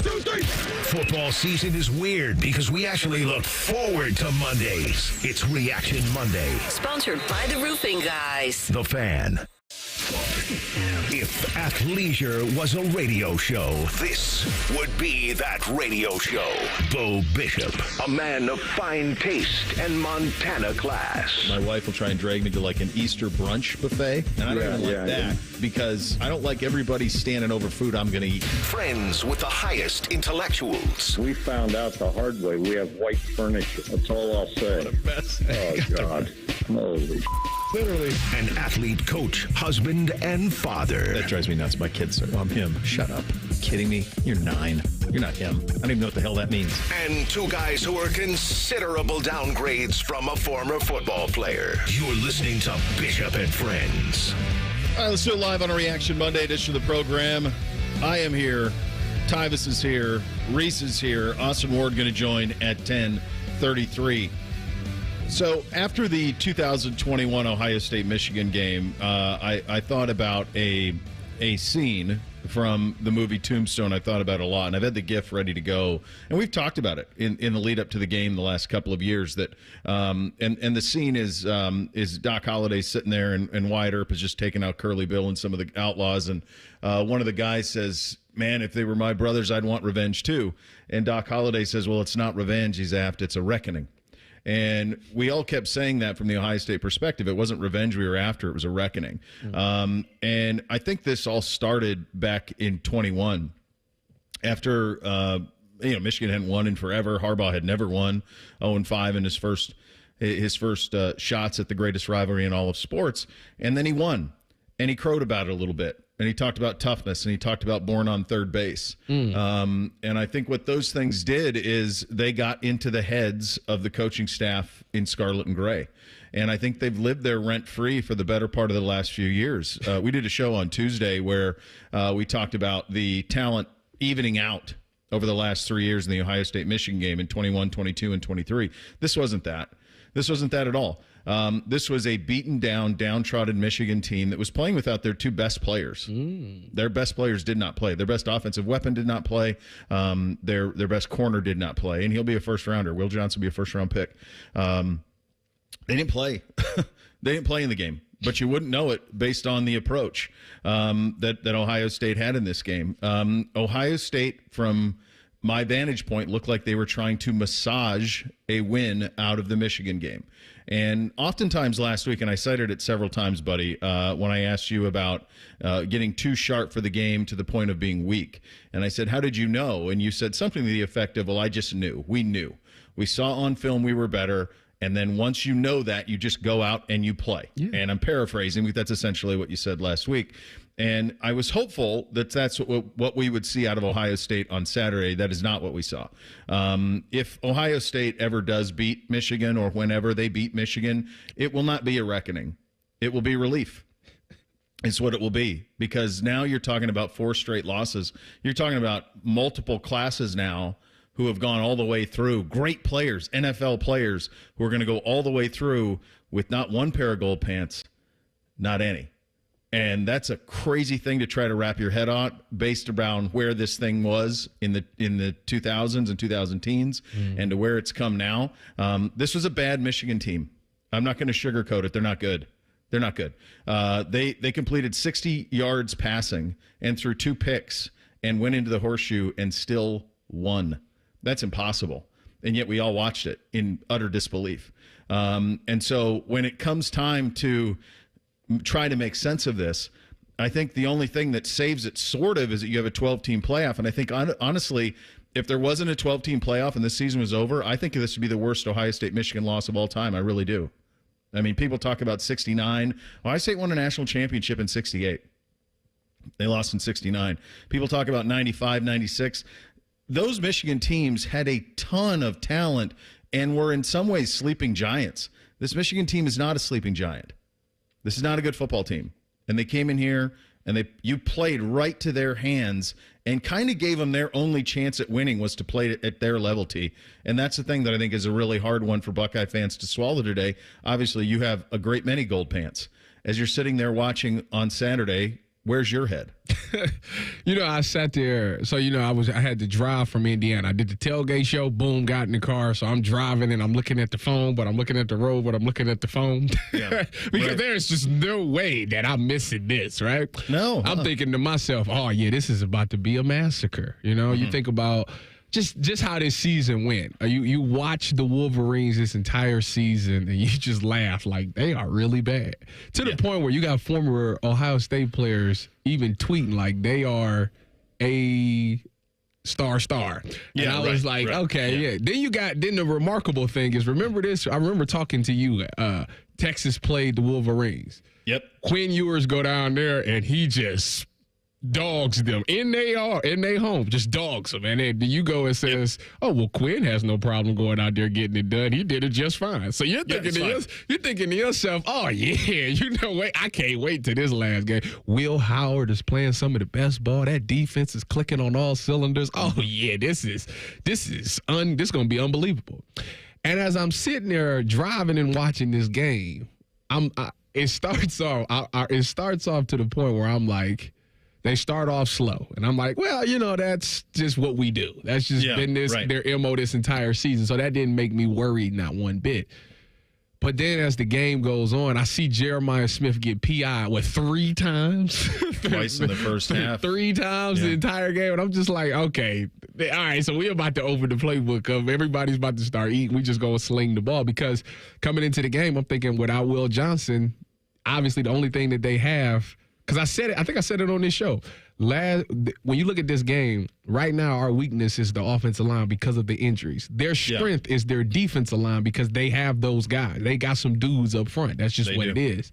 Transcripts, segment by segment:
2, 3. Football season is weird because we actually look forward to Mondays. It's Reaction Monday. Sponsored by the Roofing Guys. The Fan. If athleisure was a radio show, this would be that radio show. Bo Bishop, a man of fine taste and Montana class. My wife will try and drag me to like an Easter brunch buffet, and I don't even like that because I don't like everybody standing over food I'm going to eat. Friends with the highest intellectuals. We found out the hard way. We have white furniture. That's all I'll say. What a mess. Oh, God. Holy Literally. An athlete, coach, husband, and father. That drives me nuts. My kids are, I'm him. Shut up. Kidding me? You're 9. You're not him. I don't even know what the hell that means. And two guys who are considerable downgrades from a former football player. You're listening to Bishop and Friends. All right, let's do it live on a Reaction Monday edition of the program. I am here. Tyvis is here. Reese is here. Austin Ward going to join at 10:33. So after the 2021 Ohio State-Michigan game, I thought about a scene from the movie Tombstone. I thought about it a lot, and I've had the GIF ready to go. And we've talked about it in the lead up to the game the last couple of years. That and the scene is Doc Holliday sitting there, and Wyatt Earp is just taking out Curly Bill and some of the outlaws. And one of the guys says, "Man, if they were my brothers, I'd want revenge too." And Doc Holliday says, "Well, it's not revenge he's after; it's a reckoning." And we all kept saying that from the Ohio State perspective. It wasn't revenge we were after. It was a reckoning. And I think this all started back in 21 after, Michigan hadn't won in forever. Harbaugh had never won, 0-5 in his first shots at the greatest rivalry in all of sports. And then he won, and he crowed about it a little bit. And he talked about toughness, and he talked about born on third base. And I think what those things did is they got into the heads of the coaching staff in scarlet and gray. And I think they've lived there rent-free for the better part of the last few years. We did a show on Tuesday where we talked about the talent evening out over the last 3 years in the Ohio State-Michigan game in 21, 22, and 23. This wasn't that. This wasn't that at all. This was a beaten down, downtrodden Michigan team that was playing without their two best players. Their best players did not play. Their best offensive weapon did not play. Their best corner did not play. And he'll be a first-rounder. Will Johnson will be a first-round pick. They didn't play. They didn't play in the game. But you wouldn't know it based on the approach that Ohio State had in this game. Ohio State, from my vantage point, looked like they were trying to massage a win out of the Michigan game. And oftentimes last week, and I cited it several times, buddy, when I asked you about getting too sharp for the game to the point of being weak. And I said, how did you know? And you said something to the effect of, well, I just knew. We knew. We saw on film we were better. And then once you know that, you just go out and you play. Yeah. And I'm paraphrasing, but that's essentially what you said last week. And I was hopeful that that's what we would see out of Ohio State on Saturday. That is not what we saw. If Ohio State ever does beat Michigan, or whenever they beat Michigan, it will not be a reckoning. It will be relief. It's what it will be, because now you're talking about 4 straight losses. You're talking about multiple classes now who have gone all the way through. Great players, NFL players, who are going to go all the way through with not one pair of gold pants, not any. And that's a crazy thing to try to wrap your head on, based around where this thing was in the 2000s and 2010s and to where it's come now. This was a bad Michigan team. I'm not going to sugarcoat it. They're not good. They're not good. They completed 60 yards passing and threw 2 picks and went into the horseshoe and still won. That's impossible. And yet we all watched it in utter disbelief. And so when it comes time to try to make sense of this, I think the only thing that saves it sort of is that you have a 12-team playoff. And I think, honestly, if there wasn't a 12-team playoff and this season was over, I think this would be the worst Ohio State-Michigan loss of all time. I really do. I mean, people talk about 69. Ohio State won a national championship in 68. They lost in 69. People talk about 95, 96. Those Michigan teams had a ton of talent and were in some ways sleeping giants. This Michigan team is not a sleeping giant. This is not a good football team. And they came in here and you played right to their hands and kind of gave them their only chance at winning was to play at their level, T. And that's the thing that I think is a really hard one for Buckeye fans to swallow today. Obviously, you have a great many gold pants. As you're sitting there watching on Saturday, Where's your head? I sat there. So, I had to drive from Indiana. I did the tailgate show. Boom, got in the car. So I'm driving and I'm looking at the phone, but I'm looking at the road, but I'm looking at the phone. Yeah. Because there's just no way that I'm missing this, right? No. I'm thinking to myself, oh, yeah, this is about to be a massacre. You think about just how this season went. You watch the Wolverines this entire season and you just laugh like they are really bad. To the point where you got former Ohio State players even tweeting like they are a star. And I was like, okay, yeah. Then the remarkable thing is, remember this? I remember talking to you. Texas played the Wolverines. Yep. Quinn Ewers go down there and he just dogs them in they home, just dogs them. And then you go and says, oh, well, Quinn has no problem going out there getting it done. He did it just fine. So you're thinking to yourself, oh, yeah, I can't wait to this last game. Will Howard is playing some of the best ball. That defense is clicking on all cylinders. Oh, yeah, this is going to be unbelievable. And as I'm sitting there driving and watching this game, it starts off to the point where I'm like, they start off slow. And I'm like, well, that's just what we do. That's just been their MO this entire season. So that didn't make me worried not one bit. But then as the game goes on, I see Jeremiah Smith get PI, 3 times? Twice in the first half. 3 times the entire game. And I'm just like, okay, all right, so we're about to open the playbook of everybody's about to start eating. We just go sling the ball. Because coming into the game, I'm thinking without Will Johnson, obviously the only thing that they have, because I think I said it on this show. When you look at this game, right now our weakness is the offensive line because of the injuries. Their strength is their defensive line because they have those guys. They got some dudes up front. That's just what it is.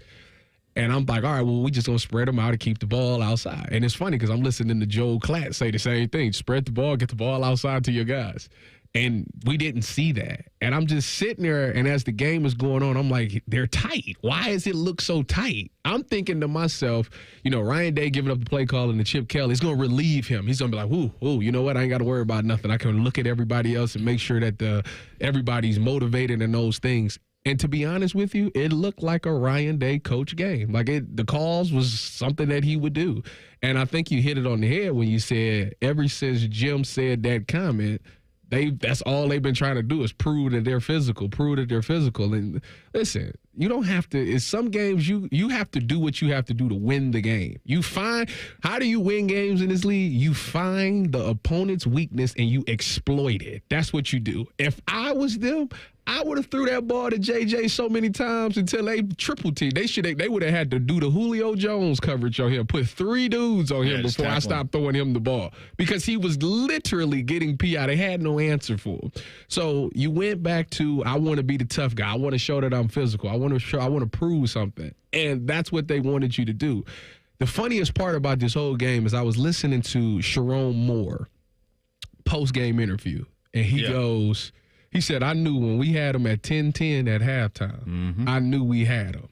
And I'm like, all right, well, we just going to spread them out and keep the ball outside. And it's funny because I'm listening to Joe Klatt say the same thing. Spread the ball, get the ball outside to your guys. And we didn't see that. And I'm just sitting there, and as the game is going on, I'm like, they're tight. Why does it look so tight? I'm thinking to myself, Ryan Day giving up the play call and the Chip Kelly is going to relieve him. He's going to be like, ooh, you know what? I ain't got to worry about nothing. I can look at everybody else and make sure that everybody's motivated in those things. And to be honest with you, it looked like a Ryan Day coach game. Like the calls was something that he would do. And I think you hit it on the head when you said, ever since Jim said that comment, that's all they've been trying to do is prove that they're physical. And listen, you don't have to. In some games, you have to do what you have to do to win the game. How do you win games in this league? You find the opponent's weakness and you exploit it. That's what you do. If I was them, I would have threw that ball to JJ so many times until they triple team. They would have had to do the Julio Jones coverage on him, put 3 dudes on him before I stopped throwing him the ball because he was literally getting PI. They had no answer for him. So you went back to, I want to be the tough guy. I want to show that I'm physical. I want to prove something. And that's what they wanted you to do. The funniest part about this whole game is I was listening to Sharon Moore post-game interview, and he goes, he said, I knew when we had them at 10-10 at halftime, I knew we had them.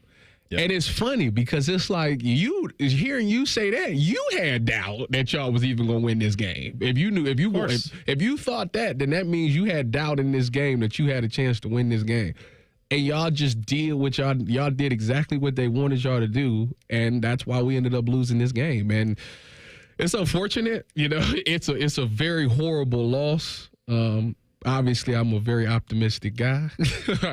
Yep. And it's funny because it's like hearing you say that, you had doubt that y'all was even going to win this game. If you thought that, then that means you had doubt in this game that you had a chance to win this game. And y'all just did what y'all did exactly what they wanted y'all to do, and that's why we ended up losing this game. And it's unfortunate, it's a very horrible loss. Obviously, I'm a very optimistic guy,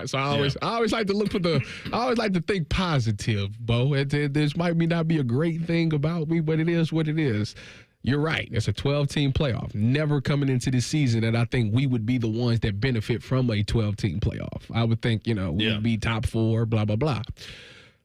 so I always like to look I always like to think positive, Bo. This might not be a great thing about me, but it is what it is. You're right. It's a 12-team playoff. Never coming into this season that I think we would be the ones that benefit from a 12-team playoff. I would think, we'd be top 4, blah, blah, blah.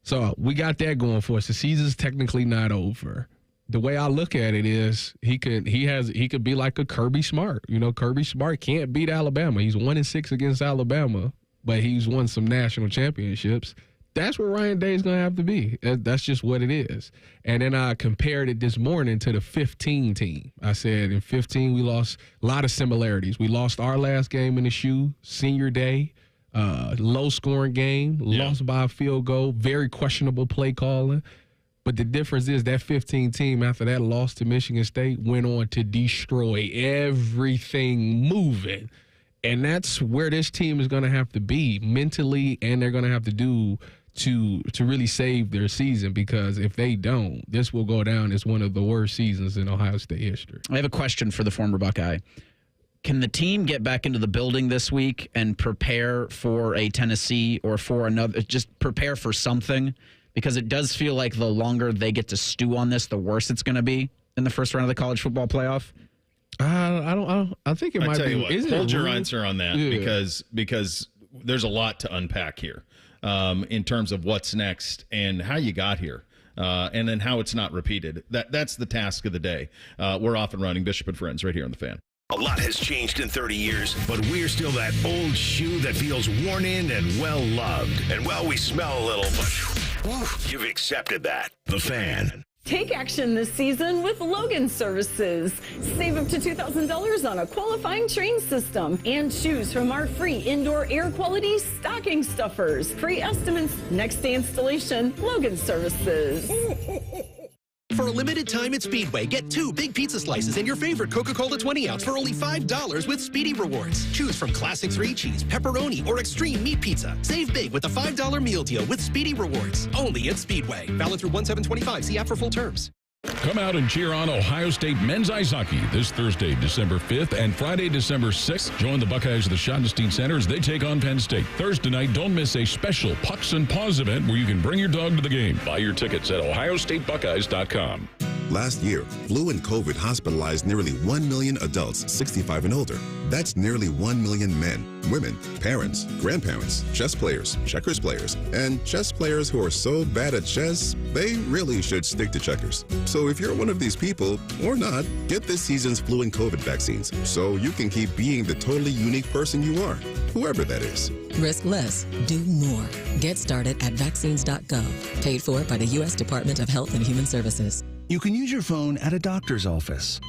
So we got that going for us. The season's technically not over. The way I look at it is he could be like a Kirby Smart. Kirby Smart can't beat Alabama. He's 1-6 against Alabama, but he's won some national championships. That's what Ryan Day is going to have to be. That's just what it is. And then I compared it this morning to the 15 team. I said in 15 we lost a lot of similarities. We lost our last game in the shoe, senior day, low-scoring game, lost by a field goal, very questionable play calling. But the difference is that 15 team, after that loss to Michigan State, went on to destroy everything moving. And that's where this team is going to have to be mentally, and they're going to have to do to really save their season, because if they don't, this will go down as one of the worst seasons in Ohio State history. I have a question for the former Buckeye. Can the team get back into the building this week and prepare for a Tennessee or for another, just prepare for something? Because it does feel like the longer they get to stew on this, the worse it's going to be in the first round of the college football playoff. I think it might tell be. You what, hold your answer on that, because there's a lot to unpack here in terms of what's next and how you got here. And then how it's not repeated. That's the task of the day. We're off and running. Bishop and Friends right here on the Fan. A lot has changed in 30 years, but we're still that old shoe that feels worn in and well-loved. And well, we smell a little, but you've accepted that. The Fan. Take action this season with Logan Services. Save up to $2,000 on a qualifying train system and choose from our free indoor air quality stocking stuffers. Free estimates, next day installation, Logan Services. For a limited time at Speedway, get 2 big pizza slices and your favorite Coca-Cola 20-ounce for only $5 with Speedy Rewards. Choose from Classic 3-Cheese, Pepperoni, or Extreme Meat Pizza. Save big with a $5 meal deal with Speedy Rewards. Only at Speedway. Valid through 1/7/25. See app for full terms. Come out and cheer on Ohio State men's ice hockey this Thursday, December 5th, and Friday, December 6th. Join the Buckeyes at the Schottenstein Center as they take on Penn State. Thursday night, don't miss a special Pucks and Paws event where you can bring your dog to the game. Buy your tickets at ohiostatebuckeyes.com. Last year, flu and COVID hospitalized nearly 1 million adults 65 and older. That's nearly 1 million men, women, parents, grandparents, chess players, checkers players, and chess players who are so bad at chess, they really should stick to checkers. So if you're one of these people, or not, get this season's flu and COVID vaccines so you can keep being the totally unique person you are, whoever that is. Risk less, do more. Get started at vaccines.gov. Paid for by the U.S. Department of Health and Human Services. You can use your phone at a doctor's office.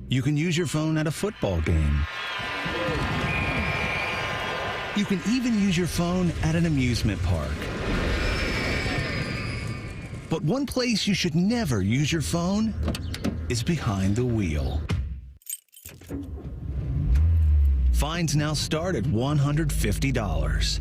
You can use your phone at a football game. You can even use your phone at an amusement park. But one place you should never use your phone is behind the wheel. Fines now start at $150.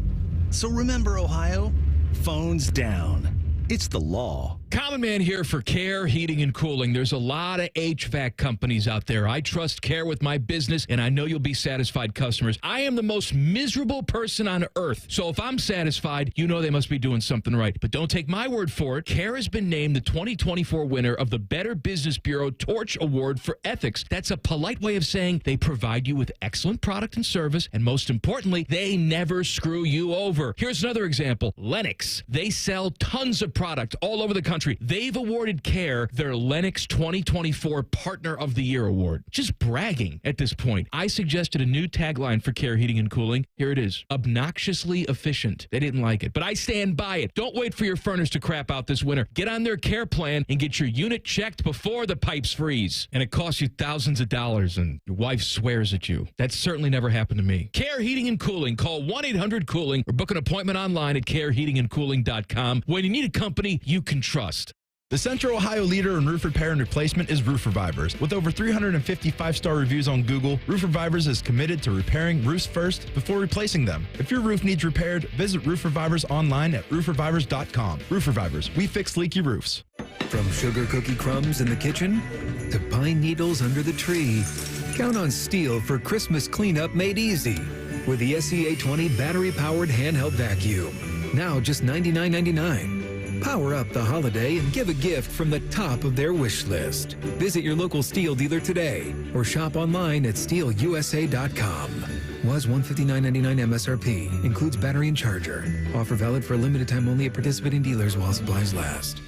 So remember, Ohio, phones down. It's the law. Common Man here for Care Heating and Cooling. There's a lot of HVAC companies out there. I trust Care with my business, and I know you'll be satisfied customers. I am the most miserable person on earth. So if I'm satisfied, you know they must be doing something right. But don't take my word for it. Care has been named the 2024 winner of the Better Business Bureau Torch Award for Ethics. That's a polite way of saying they provide you with excellent product and service, and most importantly, they never screw you over. Here's another example. Lennox. They sell tons of product all over the country. They've awarded Care their Lennox 2024 Partner of the Year Award. Just bragging at this point. I suggested a new tagline for Care Heating and Cooling. Here it is. Obnoxiously efficient. They didn't like it, but I stand by it. Don't wait for your furnace to crap out this winter. Get on their Care plan and get your unit checked before the pipes freeze. And it costs you thousands of dollars and your wife swears at you. That's certainly never happened to me. Care Heating and Cooling. Call 1-800-COOLING or book an appointment online at careheatingandcooling.com when you need a company you can trust. The Central Ohio leader in roof repair and replacement is Roof Revivers. With over 350 five-star reviews on Google, Roof Revivers is committed to repairing roofs first before replacing them. If your roof needs repaired, visit Roof Revivers online at roofrevivers.com. Roof Revivers, we fix leaky roofs. From sugar cookie crumbs in the kitchen to pine needles under the tree, count on Steel for Christmas cleanup made easy with the SCA20 battery-powered handheld vacuum. Now just $99.99. Power up the holiday and give a gift from the top of their wish list. Visit your local Steel dealer today or shop online at steelusa.com. Was $159.99 MSRP. Includes battery and charger. Offer valid for a limited time only at participating dealers while supplies last.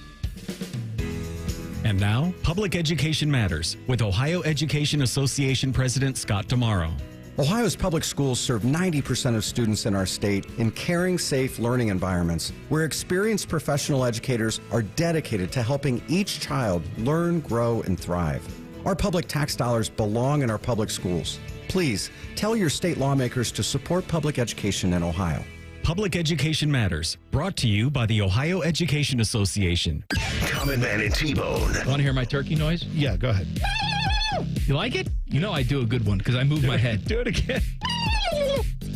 And now, Public Education Matters with Ohio Education Association President Scott Tomorrow. Ohio's public schools serve 90% of students in our state in caring, safe learning environments where experienced professional educators are dedicated to helping each child learn, grow, and thrive. Our public tax dollars belong in our public schools. Please tell your state lawmakers to support public education in Ohio. Public Education Matters, brought to you by the Ohio Education Association. Common Man and T-Bone. Want to hear my turkey noise? Yeah, go ahead. You like it? You know I do a good one because I move my head. Do it again.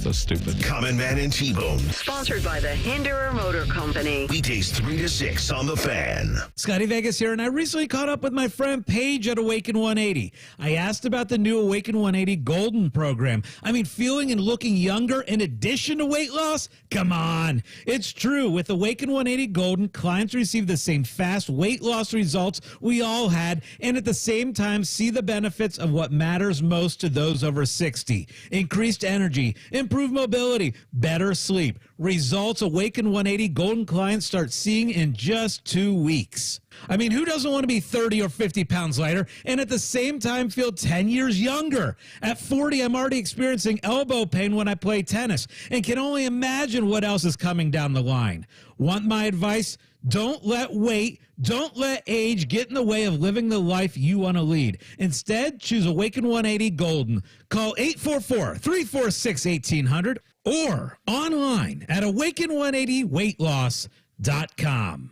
So stupid. Common Man and T-Bone. Sponsored by the Hinderer Motor Company. Weekdays 3 to 6 on The Fan. Scotty Vegas here, and I recently caught up with my friend Paige at Awaken 180. I asked about the new Awaken 180 Golden program. I mean, feeling and looking younger in addition to weight loss? Come on. It's true. With Awaken 180 Golden, clients receive the same fast weight loss results we all had, and at the same time see the benefits of what matters most to those over 60. Increased energy, improved mobility, better sleep. Results Awaken 180 Golden clients start seeing in just 2 weeks. I mean, who doesn't want to be 30 or 50 pounds lighter and at the same time feel 10 years younger? At 40, I'm already experiencing elbow pain when I play tennis and can only imagine what else is coming down the line. Want my advice? Don't let weight, don't let age get in the way of living the life you want to lead. Instead, choose Awaken 180 Golden. Call 844-346-1800 or online at awaken180weightloss.com.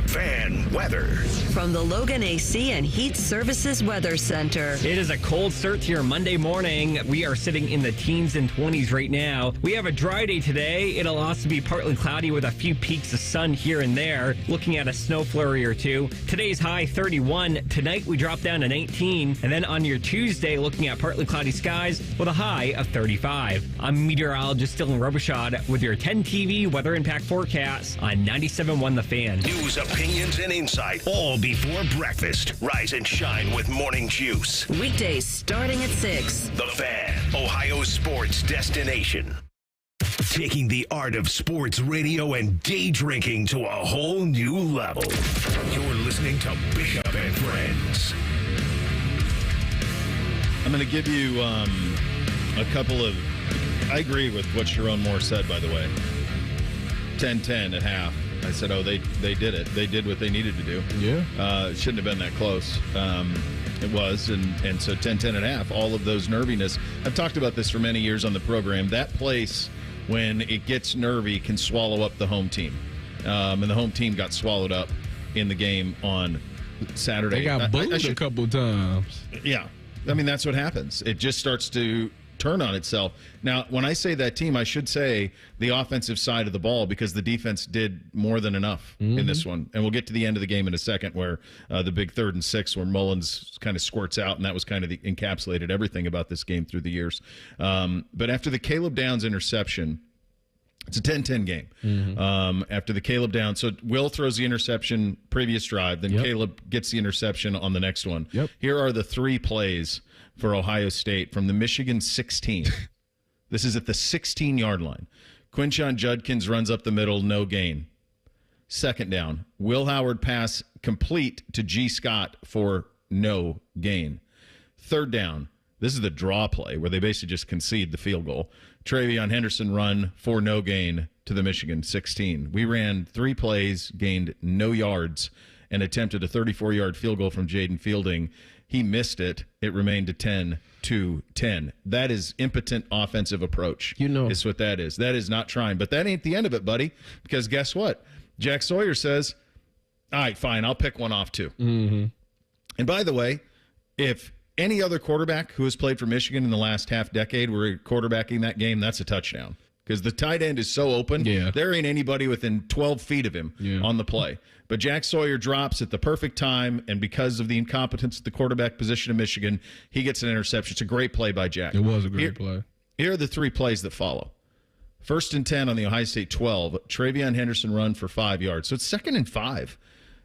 Fan weather. From the Logan AC and Heat Services Weather Center. It is a cold start to your Monday morning. We are sitting in the teens and 20s right now. We have a dry day today. It'll also be partly cloudy with a few peaks of sun here and there. Looking at a snow flurry or two. Today's high 31. Tonight we drop down to 19. And then on your Tuesday, looking at partly cloudy skies with a high of 35. I'm meteorologist Dylan Robichaud with your 10 TV weather impact forecast on 97.1 The Fan. News, opinions, and insight all before breakfast. Rise and shine with Morning Juice. Weekdays starting at 6. The Fan, Ohio's sports destination. Taking the art of sports radio and day drinking to a whole new level. You're listening to Bishop and Friends. I'm going to give you a couple of... I agree with what Sharon Moore said, by the way. 10-10 at half. I said, oh, they did it. They did what they needed to do. Yeah. It shouldn't have been that close. It was. And so 10-10 and a half, all of those nerviness. I've talked about this for many years on the program. That place, when it gets nervy, can swallow up the home team. And the home team got swallowed up in the game on Saturday. They got booed a couple times. Yeah. I mean, that's what happens. It just starts to turn on itself. Now, when I say that team, I should say the offensive side of the ball, because the defense did more than enough in this one. And we'll get to the end of the game in a second, where the big 3rd and 6, where Mullins kind of squirts out, and that was kind of encapsulated everything about this game through the years. But after the Caleb Downs interception, it's a 10-10 game. After the Caleb Downs, so Will throws the interception previous drive, then Caleb gets the interception on the next one. Here are the 3 plays for Ohio State from the Michigan 16. This is at the 16-yard line. Quinshon Judkins runs up the middle, no gain. 2nd down. Will Howard pass complete to G. Scott for no gain. 3rd down. This is the draw play where they basically just concede the field goal. Travion Henderson run for no gain to the Michigan 16. We ran 3 plays, gained no yards, and attempted a 34-yard field goal from Jaden Fielding. He missed it. It remained a 10-10. That is impotent offensive approach. Is what that is. That is not trying. But that ain't the end of it, buddy. Because guess what? Jack Sawyer says, all right, fine, I'll pick one off too. And by the way, if any other quarterback who has played for Michigan in the last half decade were quarterbacking that game, that's a touchdown. Because the tight end is so open, there ain't anybody within 12 feet of him on the play. But Jack Sawyer drops at the perfect time, and because of the incompetence at the quarterback position of Michigan, he gets an interception. It's a great play by Jack. It was a great play. Here are the 3 plays that follow. 1st and 10 on the Ohio State 12. Travion Henderson run for 5 yards. So it's 2nd and 5.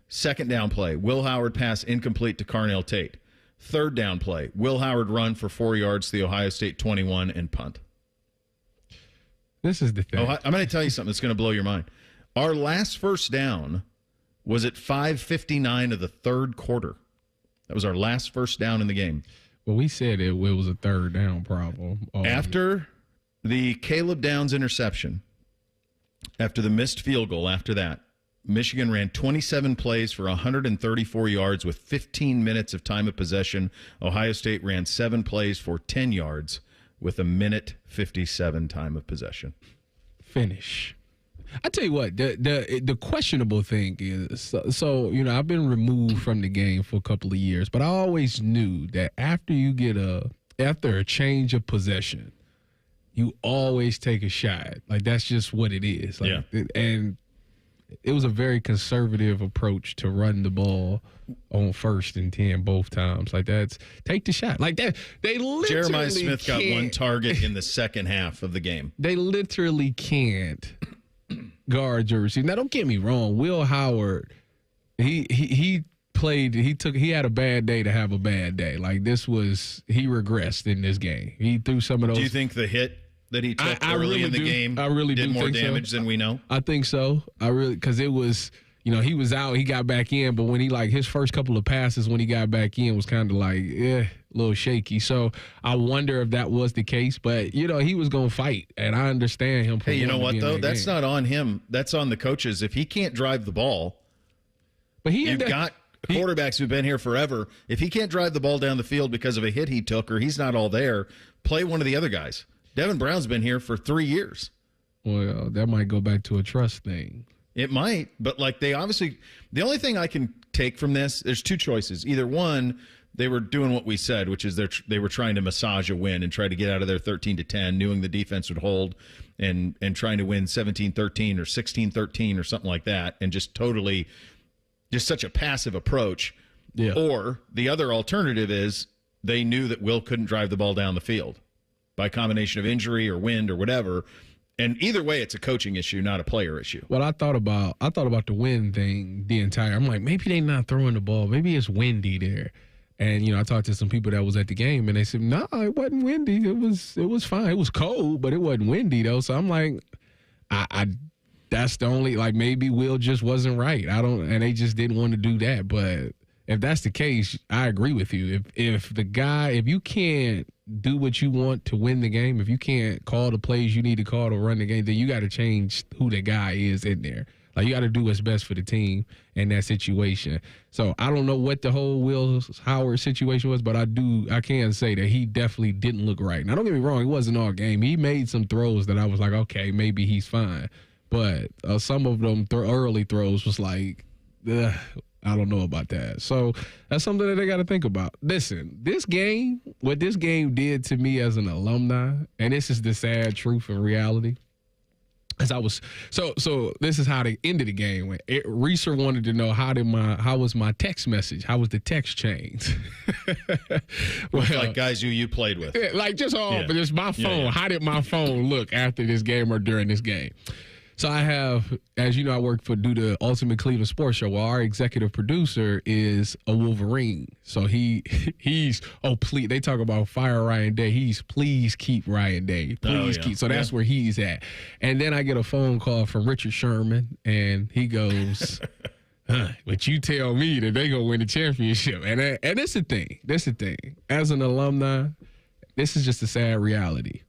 2nd down play. Will Howard pass incomplete to Carnell Tate. 3rd down play. Will Howard run for 4 yards to the Ohio State 21 and punt. This is the thing. I'm going to tell you something that's going to blow your mind. Our last first down was at 5:59 of the 3rd quarter. That was our last first down in the game. Well, we said it was a 3rd down problem. After the Caleb Downs interception, after the missed field goal, after that, Michigan ran 27 plays for 134 yards with 15 minutes of time of possession. Ohio State ran 7 plays for 10 yards with a 1:57 time of possession. Finish. I tell you what, the questionable thing is, so I've been removed from the game for a couple of years, but I always knew that after a change of possession, you always take a shot. Like, that's just what it is. Like, and it was a very conservative approach to run the ball on 1st and 10 both times. Like, that's take the shot. Like that, they literally Jeremiah Smith got can't, one target in the second half of the game. They literally can't guard your receiver. Now, don't get me wrong. Will Howard, he played. He had a bad day to have a bad day. Like, he regressed in this game. He threw some of those. Do you think the hit that he took early in the game did more damage than we know? I think so. Because it was, he was out, he got back in, but when his first couple of passes when he got back in was kind of like, a little shaky. So I wonder if that was the case, but he was going to fight, and I understand him. Hey, you know what though? That's not on him. That's on the coaches. If he can't drive the ball, but you've got quarterbacks who've been here forever. If he can't drive the ball down the field because of a hit he took or he's not all there, play one of the other guys. Devin Brown's been here for 3 years. Well, that might go back to a trust thing. It might, but they obviously, the only thing I can take from this, there's two choices. Either one, they were doing what we said, which is they were trying to massage a win and try to get out of their 13-10, knowing the defense would hold and trying to win 17-13 or 16-13 or something like that, and just such a passive approach. Yeah. Or the other alternative is they knew that Will couldn't drive the ball down the field by combination of injury or wind or whatever. And either way, it's a coaching issue, not a player issue. Well, I thought about the wind thing I'm like, maybe they not throwing the ball. Maybe it's windy there. And, I talked to some people that was at the game, and they said, no, it wasn't windy. It was fine. It was cold, but it wasn't windy, though. So I'm like, that's the only, maybe Will just wasn't right. And they just didn't want to do that. But if that's the case, I agree with you. If you can't do what you want to win the game, if you can't call the plays you need to call to run the game, then you got to change who the guy is in there. Like, you got to do what's best for the team in that situation. So I don't know what the whole Will Howard situation was, but I can say that he definitely didn't look right. Now, don't get me wrong, it wasn't all game. He made some throws that I was like, okay, maybe he's fine. But some of them early throws was like, ugh, I don't know about that. So that's something that they got to think about. Listen, what this game did to me as an alumni, and this is the sad truth and reality, as I was so this is how the end of the game went. Reeser wanted to know how was my text message? How was the text change? Like guys who you played with. Like just my phone. Yeah. How did my phone look after this game or during this game? So I have, as you know, I do the Ultimate Cleveland Sports Show. Well, our executive producer is a Wolverine. So he's please, they talk about fire Ryan Day. Please keep Ryan Day. Please keep. So that's where he's at. And then I get a phone call from Richard Sherman, and he goes, but you tell me that they gonna win the championship. And it's the thing. That's the thing. As an alumni, this is just a sad reality.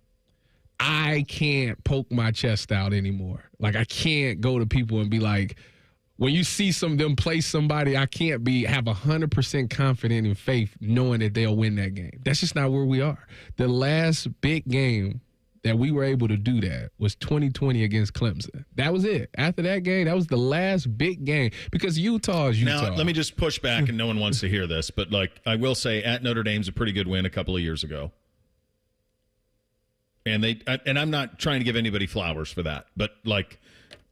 I can't poke my chest out anymore. Like, I can't go to people and be like, when you see some of them play somebody, I can't have 100% confident in faith knowing that they'll win that game. That's just not where we are. The last big game that we were able to do that was 2020 against Clemson. That was it. After that game, that was the last big game because Utah is Utah. Now, let me just push back, and no one wants to hear this, but I will say at Notre Dame's a pretty good win a couple of years ago. And I'm not trying to give anybody flowers for that, but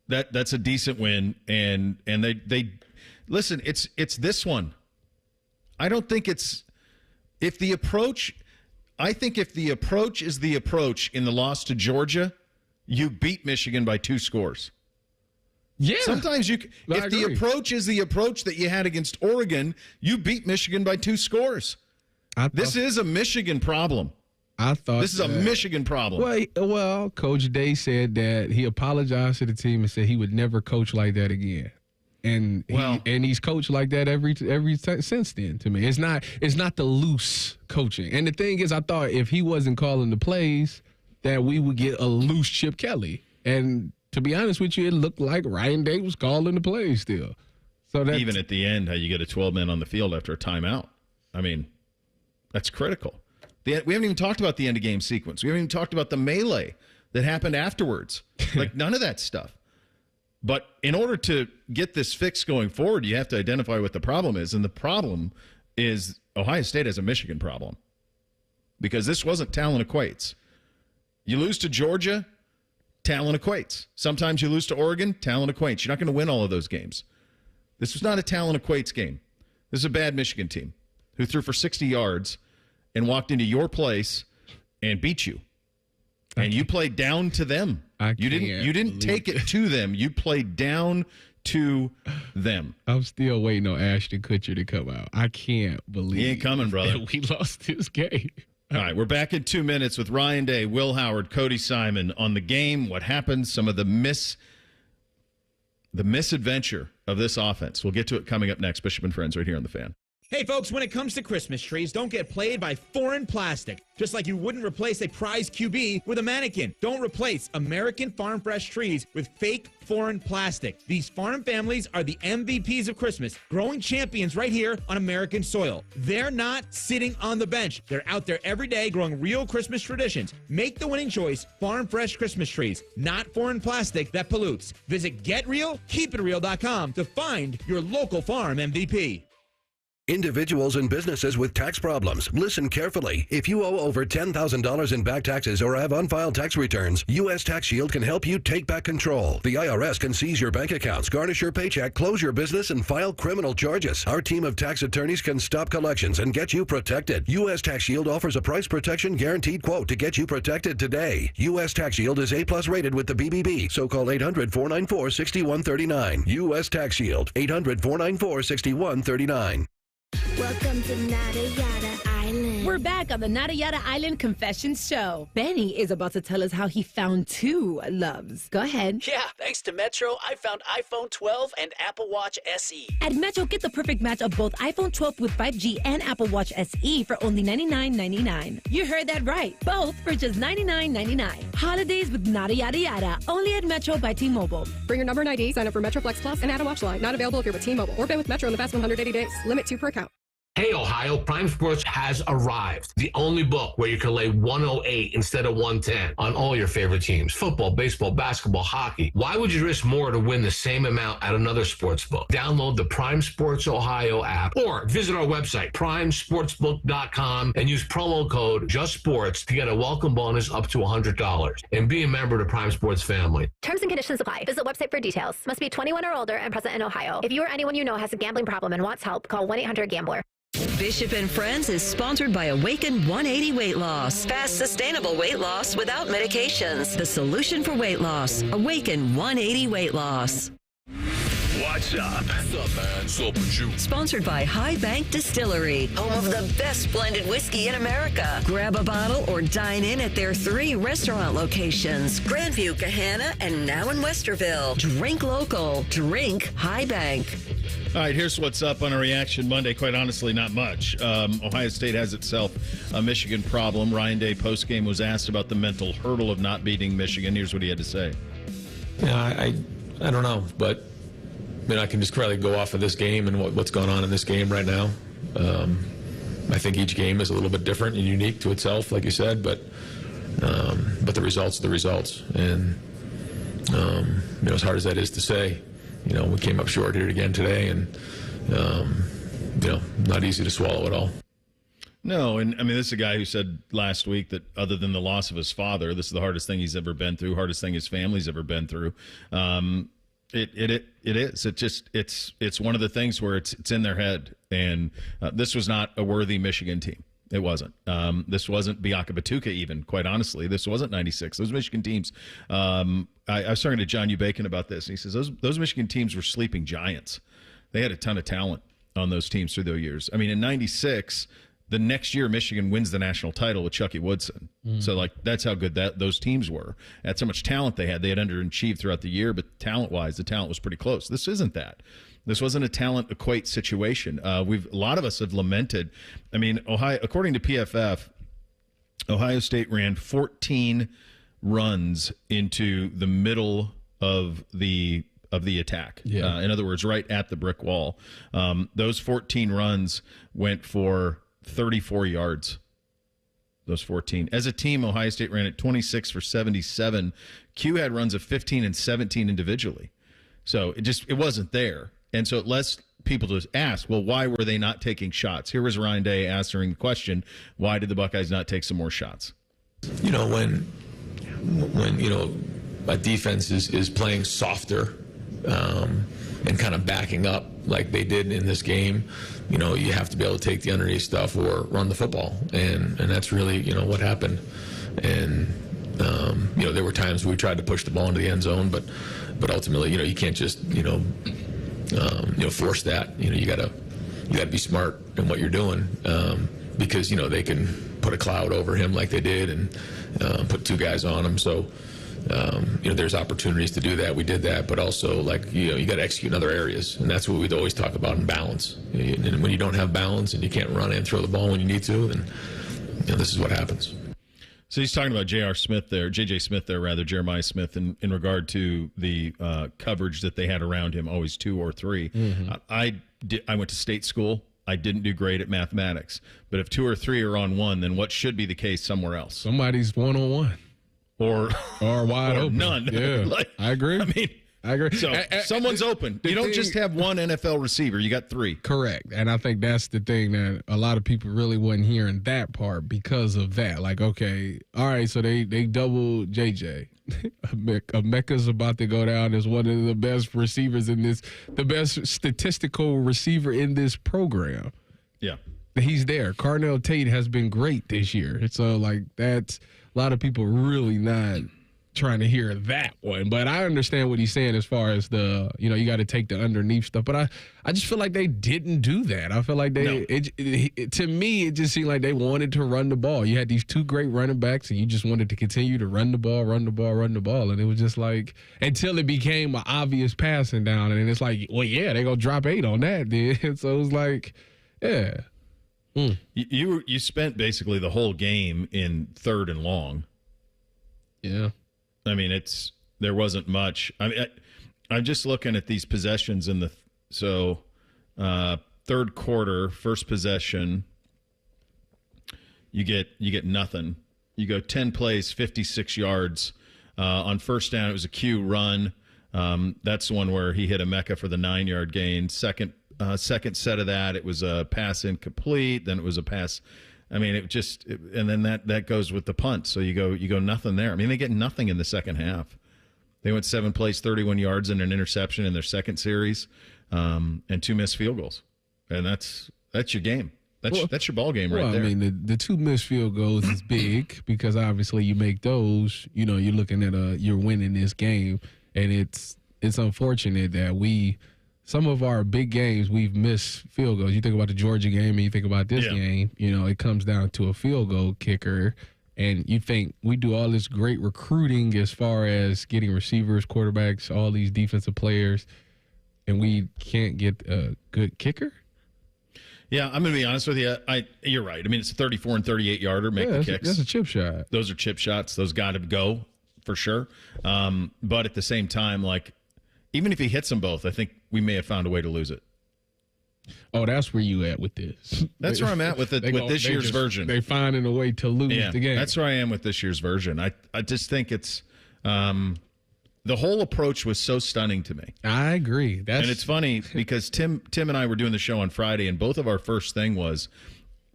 that's a decent win. And they listen, it's this one. I don't think if the approach is the approach in the loss to Georgia, you beat Michigan by 2 scores. Yeah. Sometimes if the approach is the approach that you had against Oregon, you beat Michigan by 2 scores. This is a Michigan problem. I thought this is a Michigan problem. Well, Coach Day said that he apologized to the team and said he would never coach like that again. And he's coached like that every since then. To me, it's not the loose coaching. And the thing is, I thought if he wasn't calling the plays, that we would get a loose Chip Kelly. And to be honest with you, it looked like Ryan Day was calling the plays still. So that even at the end, how you get a 12-man on the field after a timeout. I mean, that's critical. We haven't even talked about the end-of-game sequence. We haven't even talked about the melee that happened afterwards. None of that stuff. But in order to get this fixed going forward, you have to identify what the problem is. And the problem is Ohio State has a Michigan problem because this wasn't talent equates. You lose to Georgia, talent equates. Sometimes you lose to Oregon, talent equates. You're not going to win all of those games. This was not a talent equates game. This is a bad Michigan team who threw for 60 yards and walked into your place and beat you. And you played down to them. You didn't take it to them. You played down to them. I'm still waiting on Ashton Kutcher to come out. I can't believe he ain't coming, brother. We lost this game. All right, we're back in 2 minutes with Ryan Day, Will Howard, Cody Simon on the game. What happened? Some of the misadventure of this offense. We'll get to it coming up next. Bishop and Friends right here on The Fan. Hey, folks, when it comes to Christmas trees, don't get played by foreign plastic. Just like you wouldn't replace a prize QB with a mannequin. Don't replace American Farm Fresh trees with fake foreign plastic. These farm families are the MVPs of Christmas, growing champions right here on American soil. They're not sitting on the bench. They're out there every day growing real Christmas traditions. Make the winning choice, Farm Fresh Christmas trees, not foreign plastic that pollutes. Visit GetRealKeepItReal.com to find your local farm MVP. Individuals and businesses with tax problems, listen carefully. If you owe over $10,000 in back taxes or have unfiled tax returns, U.S. Tax Shield can help you take back control. The IRS can seize your bank accounts, garnish your paycheck, close your business, and file criminal charges. Our team of tax attorneys can stop collections and get you protected. U.S. Tax Shield offers a price protection guaranteed quote to get you protected today. U.S. Tax Shield is A+ rated with the BBB, so call 800-494-6139. U.S. Tax Shield, 800-494-6139. Welcome to Nada Yada Island. We're back on the Nada Yada Island Confessions Show. Benny is about to tell us how he found two loves. Go ahead. Yeah, thanks to Metro, I found iPhone 12 and Apple Watch SE. At Metro, get the perfect match of both iPhone 12 with 5G and Apple Watch SE for only $99.99. You heard that right. Both for just $99.99. Holidays with Nada Yada Yada. Only at Metro by T-Mobile. Bring your number and ID, sign up for Metro Flex Plus, and add a watch line. Not available if you're with T-Mobile or been with Metro in the past 180 days. Limit 2 per account. Hey, Ohio, Prime Sports has arrived. The only book where you can lay 108 instead of 110 on all your favorite teams. Football, baseball, basketball, hockey. Why would you risk more to win the same amount at another sports book? Download the Prime Sports Ohio app or visit our website, primesportsbook.com, and use promo code JUSTSPORTS to get a welcome bonus up to $100. And be a member of the Prime Sports family. Terms and conditions apply. Visit website for details. Must be 21 or older and present in Ohio. If you or anyone you know has a gambling problem and wants help, call 1-800-GAMBLER. Bishop and Friends is sponsored by Awaken 180 Weight Loss. Fast, sustainable weight loss without medications. The solution for weight loss. Awaken 180 Weight Loss. What's up? What's up, man? What's up with you? Sponsored by High Bank Distillery, home of the best blended whiskey in America. Grab a bottle or dine in at their 3 restaurant locations, Grandview, Gahanna, and now in Westerville. Drink local. Drink High Bank. All right, here's what's up on a Reaction Monday. Quite honestly, not much. Ohio State has itself a Michigan problem. Ryan Day postgame was asked about the mental hurdle of not beating Michigan. Here's what he had to say. Yeah, I don't know, but I can just probably go off of this game and what's going on in this game right now. I think each game is a little bit different and unique to itself, like you said, but the results are the results. And as hard as that is to say, we came up short here again today, and not easy to swallow at all. No, and this is a guy who said last week that other than the loss of his father, this is the hardest thing he's ever been through, hardest thing his family's ever been through. It is. It's one of the things where it's in their head, and this was not a worthy Michigan team. It wasn't. This wasn't Bianca Batuka even, quite honestly. This wasn't 96. Those Michigan teams, I was talking to John U. Bacon about this, and he says those Michigan teams were sleeping giants. They had a ton of talent on those teams through those years. In 96, the next year Michigan wins the national title with Chucky Woodson. So, that's how good those teams were. That's how much talent they had. They had underachieved throughout the year, but talent-wise, the talent was pretty close. This isn't that. This wasn't a talent equate situation. A lot of us have lamented. Ohio, according to PFF, Ohio State ran 14 runs into the middle of the attack. Yeah. In other words, right at the brick wall. Those 14 runs went for 34 yards. Those 14. As a team, Ohio State ran at 26 for 77. Q had runs of 15 and 17 individually. So it wasn't there. And so it lets people to ask, well, why were they not taking shots? Here was Ryan Day answering the question, why did the Buckeyes not take some more shots? When when a defense is playing softer and kind of backing up like they did in this game, you have to be able to take the underneath stuff or run the football, and that's really what happened. And there were times we tried to push the ball into the end zone, but ultimately you can't just force that. You gotta be smart in what you're doing, because they can put a cloud over him like they did and put two guys on him. So there's opportunities to do that. We did that, but also you got to execute in other areas, and that's what we'd always talk about in balance. And when you don't have balance and you can't run and throw the ball when you need to, then this is what happens. So he's talking about J.J. Smith there, Jeremiah Smith, in regard to the coverage that they had around him, always 2 or 3. Mm-hmm. I went to state school. I didn't do great at mathematics. But if 2 or 3 are on one, then what should be the case somewhere else? Somebody's one-on-one. Or wide open. None. Yeah, I agree. I agree. So someone's open. You don't just have one NFL receiver. You got 3. Correct. And I think that's the thing that a lot of people really wasn't hearing that part because of that. Like, okay, all right, so they double JJ. Emeka's about to go down as one of the best receivers the best statistical receiver in this program. Yeah. He's there. Carnell Tate has been great this year. So, that's a lot of people really not trying to hear that one. But I understand what he's saying as far as you got to take the underneath stuff. But I just feel like they didn't do that. I feel like to me, it just seemed like they wanted to run the ball. You had these 2 great running backs, and you just wanted to continue to run the ball. And it was just until it became an obvious passing down. And it's like, well, yeah, they're going to drop 8 on that then. So it was like, yeah. You spent basically the whole game in 3rd and long. Yeah. I mean, there wasn't much. I'm just looking at these possessions in third quarter, first possession, you get nothing. You go 10 plays, 56 yards. On first down, it was a Q run. That's the one where he hit Emeka for the 9-yard gain. Second set of that, it was a pass incomplete. Then it was a pass. I mean, and then that goes with the punt. So you go nothing there. I mean, they get nothing in the second half. They went 7 plays, 31 yards, and an interception in their second series, and 2 missed field goals. And that's your game. That's your ball game right there. I mean, the 2 missed field goals is big because obviously you make those. You're looking at you're winning this game, and it's unfortunate that some of our big games, we've missed field goals. You think about the Georgia game and you think about this game, it comes down to a field goal kicker. And you think we do all this great recruiting as far as getting receivers, quarterbacks, all these defensive players, and we can't get a good kicker? Yeah, I'm going to be honest with you. You're right. I mean, it's a 34 and 38-yarder. Make the kicks. That's a chip shot. Those are chip shots. Those got to go for sure. But at the same time, even if he hits them both, I think we may have found a way to lose it. Oh, that's where you at with this. That's where I'm at with it this year's version. They finding a way to lose the game. That's where I am with this year's version. I just think it's the whole approach was so stunning to me. I agree. And it's funny because Tim and I were doing the show on Friday, and both of our first thing was,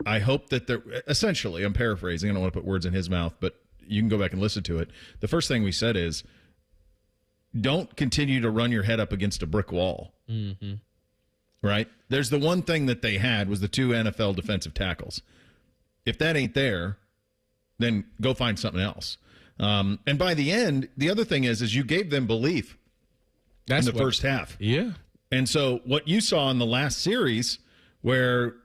I hope that essentially, I'm paraphrasing, I don't want to put words in his mouth, but you can go back and listen to it. The first thing we said is, don't continue to run your head up against a brick wall. Mm-hmm. Right? There's the one thing that they had was the 2 NFL defensive tackles. If that ain't there, then go find something else. And by the end, the other thing is you gave them belief in the first half. Yeah. And so what you saw in the last series where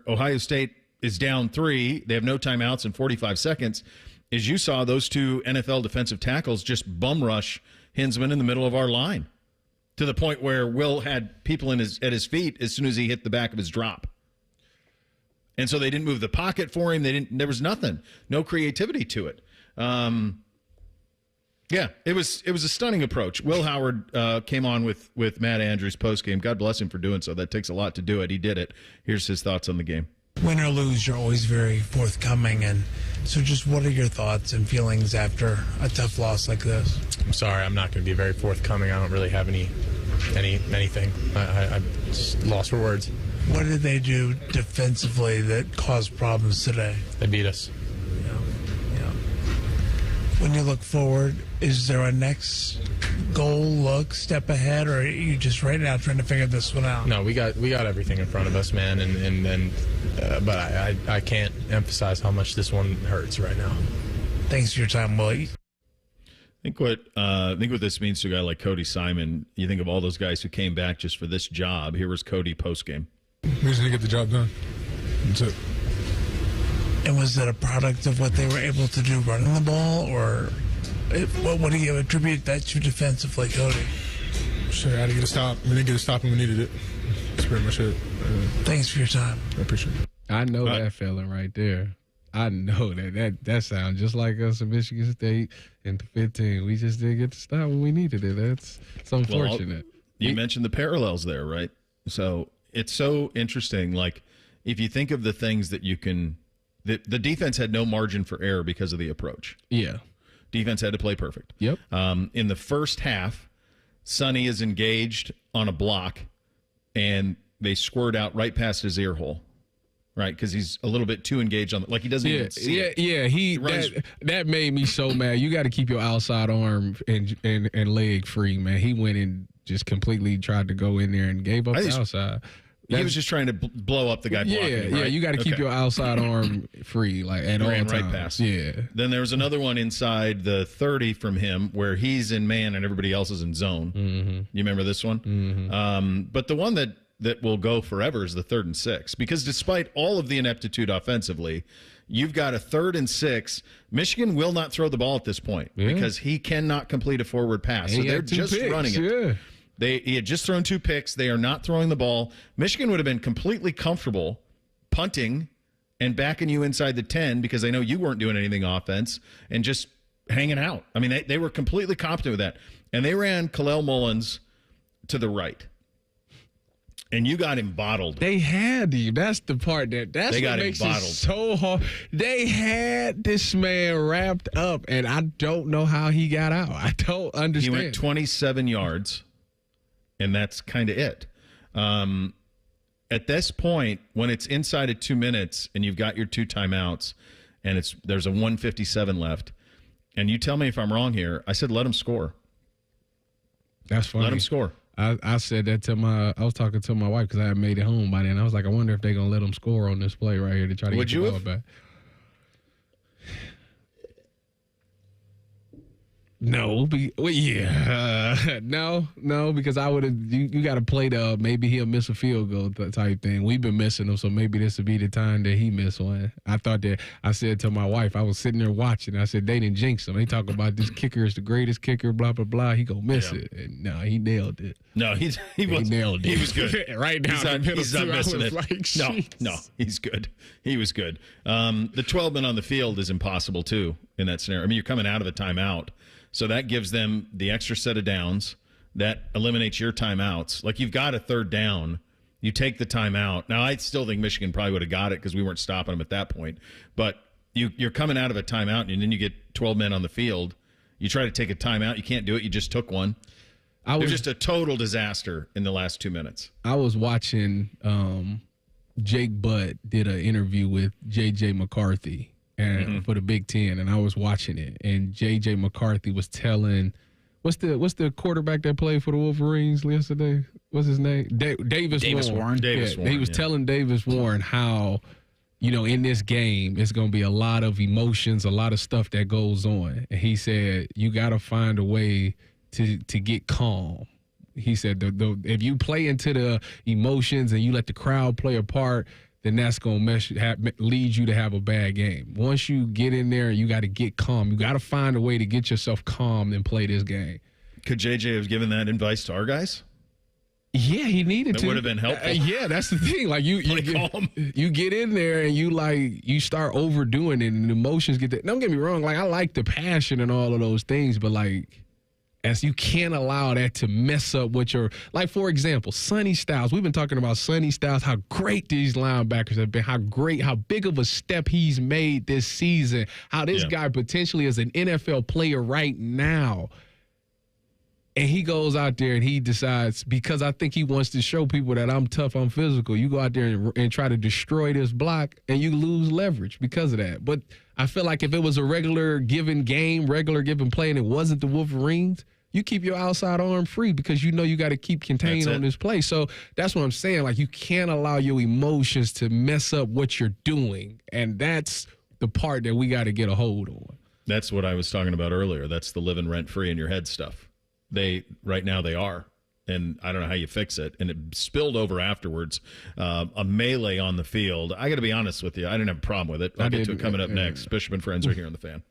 Ohio State is down 3, they have no timeouts in 45 seconds, is you saw those 2 NFL defensive tackles just bum rush Hinsman in the middle of our line to the point where Will had people at his feet as soon as he hit the back of his drop. And so they didn't move the pocket for him. There was nothing, no creativity to it. It was a stunning approach. Will Howard came on with Matt Andrews postgame. God bless him for doing so. That takes a lot to do it. He did it. Here's his thoughts on the game. Win or lose, you're always very forthcoming. And so just what are your thoughts and feelings after a tough loss like this? I'm sorry, I'm not going to be very forthcoming. I don't really have anything. I just lost for words. What did they do defensively that caused problems today? They beat us. Yeah. when you look forward, is there a next goal, step ahead, or are you just right now trying to figure this one out? No, we got everything in front of us, man, but I can't emphasize how much this one hurts right now. Thanks for your time, Willie. I think what this means to a guy like Cody Simon, you think of all those guys who came back just for this job. Here was Cody postgame. We just didn't get the job done. That's it. And was that a product of what they were able to do running the ball, or what do you attribute that to defensively, Cody? Sure, I had to get a stop. We didn't get a stop when we needed it. That's pretty much it. Thanks for your time. I appreciate it. I know that feeling right there. I know that sounds just like us at Michigan State in the 15. We just didn't get the stop when we needed it. It's unfortunate. Well, you mentioned the parallels there, right? So it's so interesting. Like, if you think of the things that you can – the defense had no margin for error because of the approach. Yeah. Defense had to play perfect. Yep. In the first half, Sonny is engaged on a block, and they squirt out right past his ear hole. Right, because he's a little bit too engaged on like he doesn't even see it. Yeah. That made me so mad. You got to keep your outside arm and leg free, man. He went and just completely tried to go in there and gave up the outside. He was just trying to blow up the guy blocking him, right? Yeah, you got to keep your outside arm free, like at all times. Right past. Yeah. Then there was another one inside the 30 from him where he's in man and everybody else is in zone. Mm-hmm. You remember this one? Mm-hmm. But the one that will go forever is the 3rd and 6, because despite all of the ineptitude offensively, you've got a 3rd and 6. Michigan will not throw the ball at this point because he cannot complete a forward pass. So they're just running it. Yeah. He had just thrown 2 picks. They are not throwing the ball. Michigan would have been completely comfortable punting and backing you inside the 10 because they know you weren't doing anything offense and just hanging out. I mean, they were completely competent with that. And they ran Kalel Mullins to the right. And you got him bottled. They had him. That's the part that's what makes it so hard. They had this man wrapped up, and I don't know how he got out. I don't understand. He went 27 yards, and that's kind of it. At this point, when it's inside of 2 minutes and you've got your 2 timeouts, and there's a 1:57 left, and you tell me if I'm wrong here, I said let him score. That's funny. Let him score. I said that to I was talking to my wife because I had made it home by then. I was like, I wonder if they're going to let him score on this play right here to try to get the ball back. No, no, because I would have. You got to play maybe he'll miss a field goal type thing. We've been missing them, so maybe this would be the time that he missed one. I said to my wife, I was sitting there watching. I said they didn't jinx him. They talk about this kicker is the greatest kicker, blah blah blah. He gonna miss it. And no, he nailed it. No, he nailed it. He was good. Right now, he's not missing it. Like, no, he's good. He was good. The 12 men on the field is impossible too in that scenario. I mean, you're coming out of a timeout. So that gives them the extra set of downs. That eliminates your timeouts. Like, you've got a 3rd down. You take the timeout. Now, I still think Michigan probably would have got it because we weren't stopping them at that point. But you're coming out of a timeout, and then you get 12 men on the field. You try to take a timeout. You can't do it. You just took one. They're just a total disaster in the last 2 minutes. I was watching Jake Butt did an interview with J.J. McCarthy. And for the Big Ten, and I was watching it, and J.J. McCarthy was telling, what's the quarterback that played for the Wolverines yesterday? What's his name? Davis Warren. He was telling Davis Warren how, in this game, it's going to be a lot of emotions, a lot of stuff that goes on. And he said, you got to find a way to get calm. He said, if you play into the emotions and you let the crowd play a part, then that's going to lead you to have a bad game. Once you get in there, you got to get calm. You got to find a way to get yourself calm and play this game. Could JJ have given that advice to our guys? Yeah, he needed to. That would have been helpful. Yeah, that's the thing. Like you get in there and you start overdoing it, and the emotions get there. Don't get me wrong. Like, I like the passion and all of those things, but as you can't allow that to mess up what your, like, for example, Sonny Styles. We've been talking about Sonny Styles, how great these linebackers have been, how big of a step he's made this season, how this guy potentially is an NFL player right now. And he goes out there and he decides, because I think he wants to show people that I'm tough, I'm physical. You go out there and try to destroy this block, and you lose leverage because of that. But I feel like if it was a regular given game, regular given play, and it wasn't the Wolverines, you keep your outside arm free because you know you got to keep contained on this play. So that's what I'm saying. Like, you can't allow your emotions to mess up what you're doing. And that's the part that we got to get a hold on. That's what I was talking about earlier. That's the living rent free in your head stuff. Right now they are, and I don't know how you fix it. And it spilled over afterwards. A melee on the field. I got to be honest with you, I didn't have a problem with it. I'll get to it coming up next. Bishop and Friends are here on The Fan.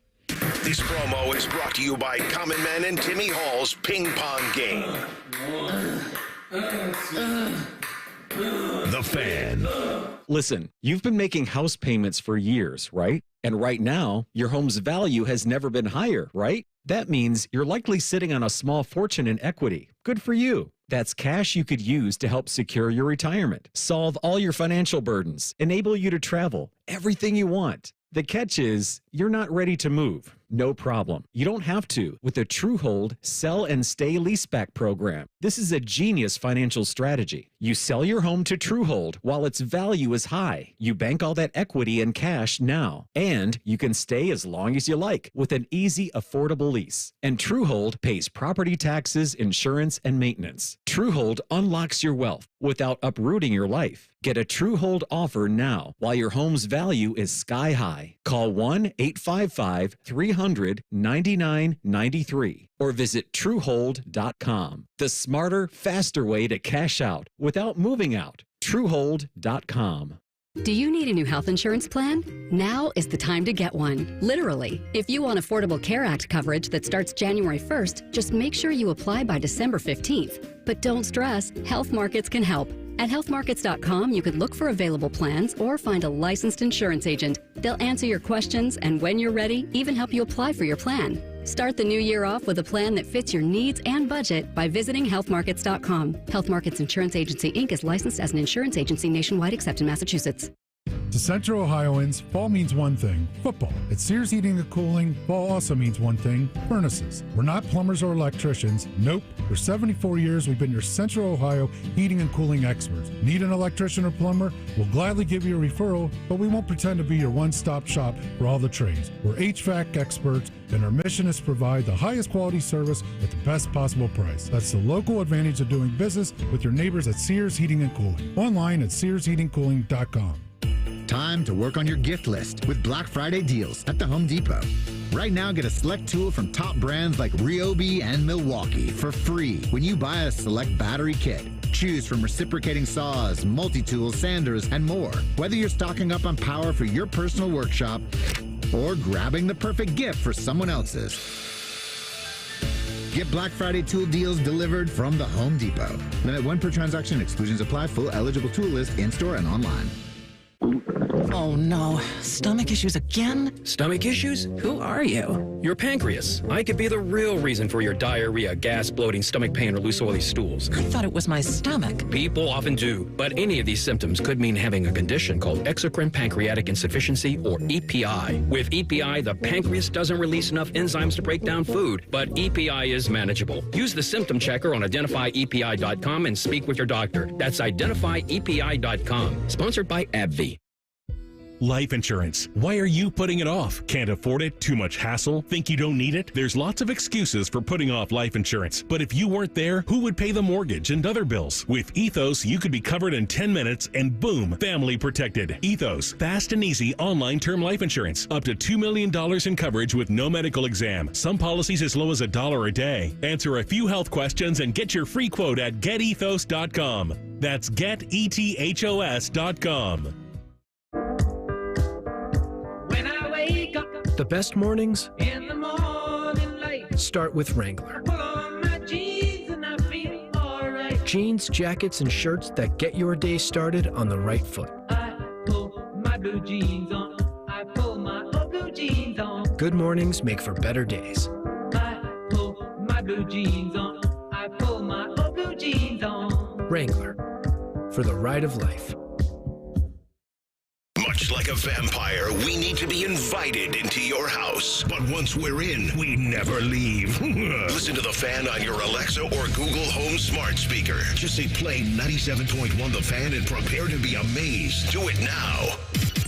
This promo is brought to you by Common Man and Timmy Hall's Ping Pong Game. The Fan. Listen, you've been making house payments for years, right? And right now, your home's value has never been higher, right? That means you're likely sitting on a small fortune in equity. Good for you. That's cash you could use to help secure your retirement, solve all your financial burdens, enable you to travel, everything you want. The catch is, you're not ready to move. No problem. You don't have to with the TrueHold Sell and Stay Leaseback program. This is a genius financial strategy. You sell your home to TrueHold while its value is high. You bank all that equity in cash now, and you can stay as long as you like with an easy, affordable lease. And TrueHold pays property taxes, insurance, and maintenance. TrueHold unlocks your wealth without uprooting your life. Get a TrueHold offer now while your home's value is sky high. Call 1-855-300-9993 or visit TrueHold.com. The smarter, faster way to cash out without moving out. TrueHold.com. Do you need a new health insurance plan? Now is the time to get one. Literally. If you want Affordable Care Act coverage that starts January 1st, just make sure you apply by December 15th. But don't stress, Health Markets can help. At healthmarkets.com, you can look for available plans or find a licensed insurance agent. They'll answer your questions and when you're ready, even help you apply for your plan. Start the new year off with a plan that fits your needs and budget by visiting healthmarkets.com. Health Markets Insurance Agency, Inc. is licensed as an insurance agency nationwide except in Massachusetts. To Central Ohioans, fall means one thing, football. At Sears Heating and Cooling, fall also means one thing, furnaces. We're not plumbers or electricians. Nope. For 74 years, we've been your Central Ohio heating and cooling experts. Need an electrician or plumber? We'll gladly give you a referral, but we won't pretend to be your one-stop shop for all the trades. We're HVAC experts, and our mission is to provide the highest quality service at the best possible price. That's the local advantage of doing business with your neighbors at Sears Heating and Cooling. Online at SearsHeatingCooling.com. Time to work on your gift list with Black Friday deals at the Home Depot. Right now, get a select tool from top brands like Ryobi and Milwaukee for free when you buy a select battery kit. Choose from reciprocating saws, multi-tools, sanders, and more. Whether you're stocking up on power for your personal workshop or grabbing the perfect gift for someone else's. Get Black Friday tool deals delivered from the Home Depot. Limit 1 per transaction. Exclusions apply. Full eligible tool list in-store and online. Oh no, stomach issues again? Stomach issues? Who are you? Your pancreas. I could be the real reason for your diarrhea, gas, bloating, stomach pain, or loose oily stools. I thought it was my stomach. People often do, but any of these symptoms could mean having a condition called exocrine pancreatic insufficiency, or EPI. With EPI, the pancreas doesn't release enough enzymes to break down food, but EPI is manageable. Use the symptom checker on identifyepi.com and speak with your doctor. That's identifyepi.com. Sponsored by AbbVie. Life insurance. Why are you putting it off? Can't afford it? Too much hassle? Think you don't need it? There's lots of excuses for putting off life insurance. But if you weren't there, who would pay the mortgage and other bills? With Ethos, you could be covered in 10 minutes and boom, family protected. Ethos, fast and easy online term life insurance. Up to $2 million in coverage with no medical exam. Some policies as low as $1 a day. Answer a few health questions and get your free quote at getethos.com. That's getethos.com. The best mornings in the morning light start with Wrangler. Pull on my jeans and I feel all right. Jeans, jackets, and shirts that get your day started on the right foot. I pull my blue jeans on. I pull my old blue jeans on. Good mornings make for better days. I pull my blue jeans on. I pull my old blue jeans on. Wrangler, for the ride of life. Much like Like a vampire, we need to be invited into your house. But once we're in, we never leave. Listen to The Fan on your Alexa or Google Home smart speaker. Just say play 97.1 The Fan and prepare to be amazed. Do it now.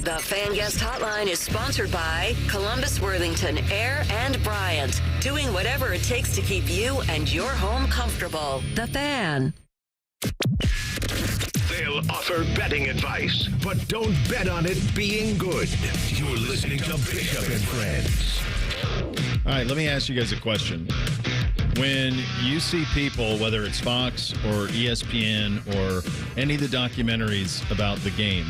The Fan Guest Hotline is sponsored by Columbus, Worthington, Air, and Bryant. Doing whatever it takes to keep you and your home comfortable. The Fan. They'll offer betting advice, but don't bet on it being good. You're listening to Bishop and Friends. All right, let me ask you guys a question. When you see people, whether it's Fox or ESPN or any of the documentaries about the game,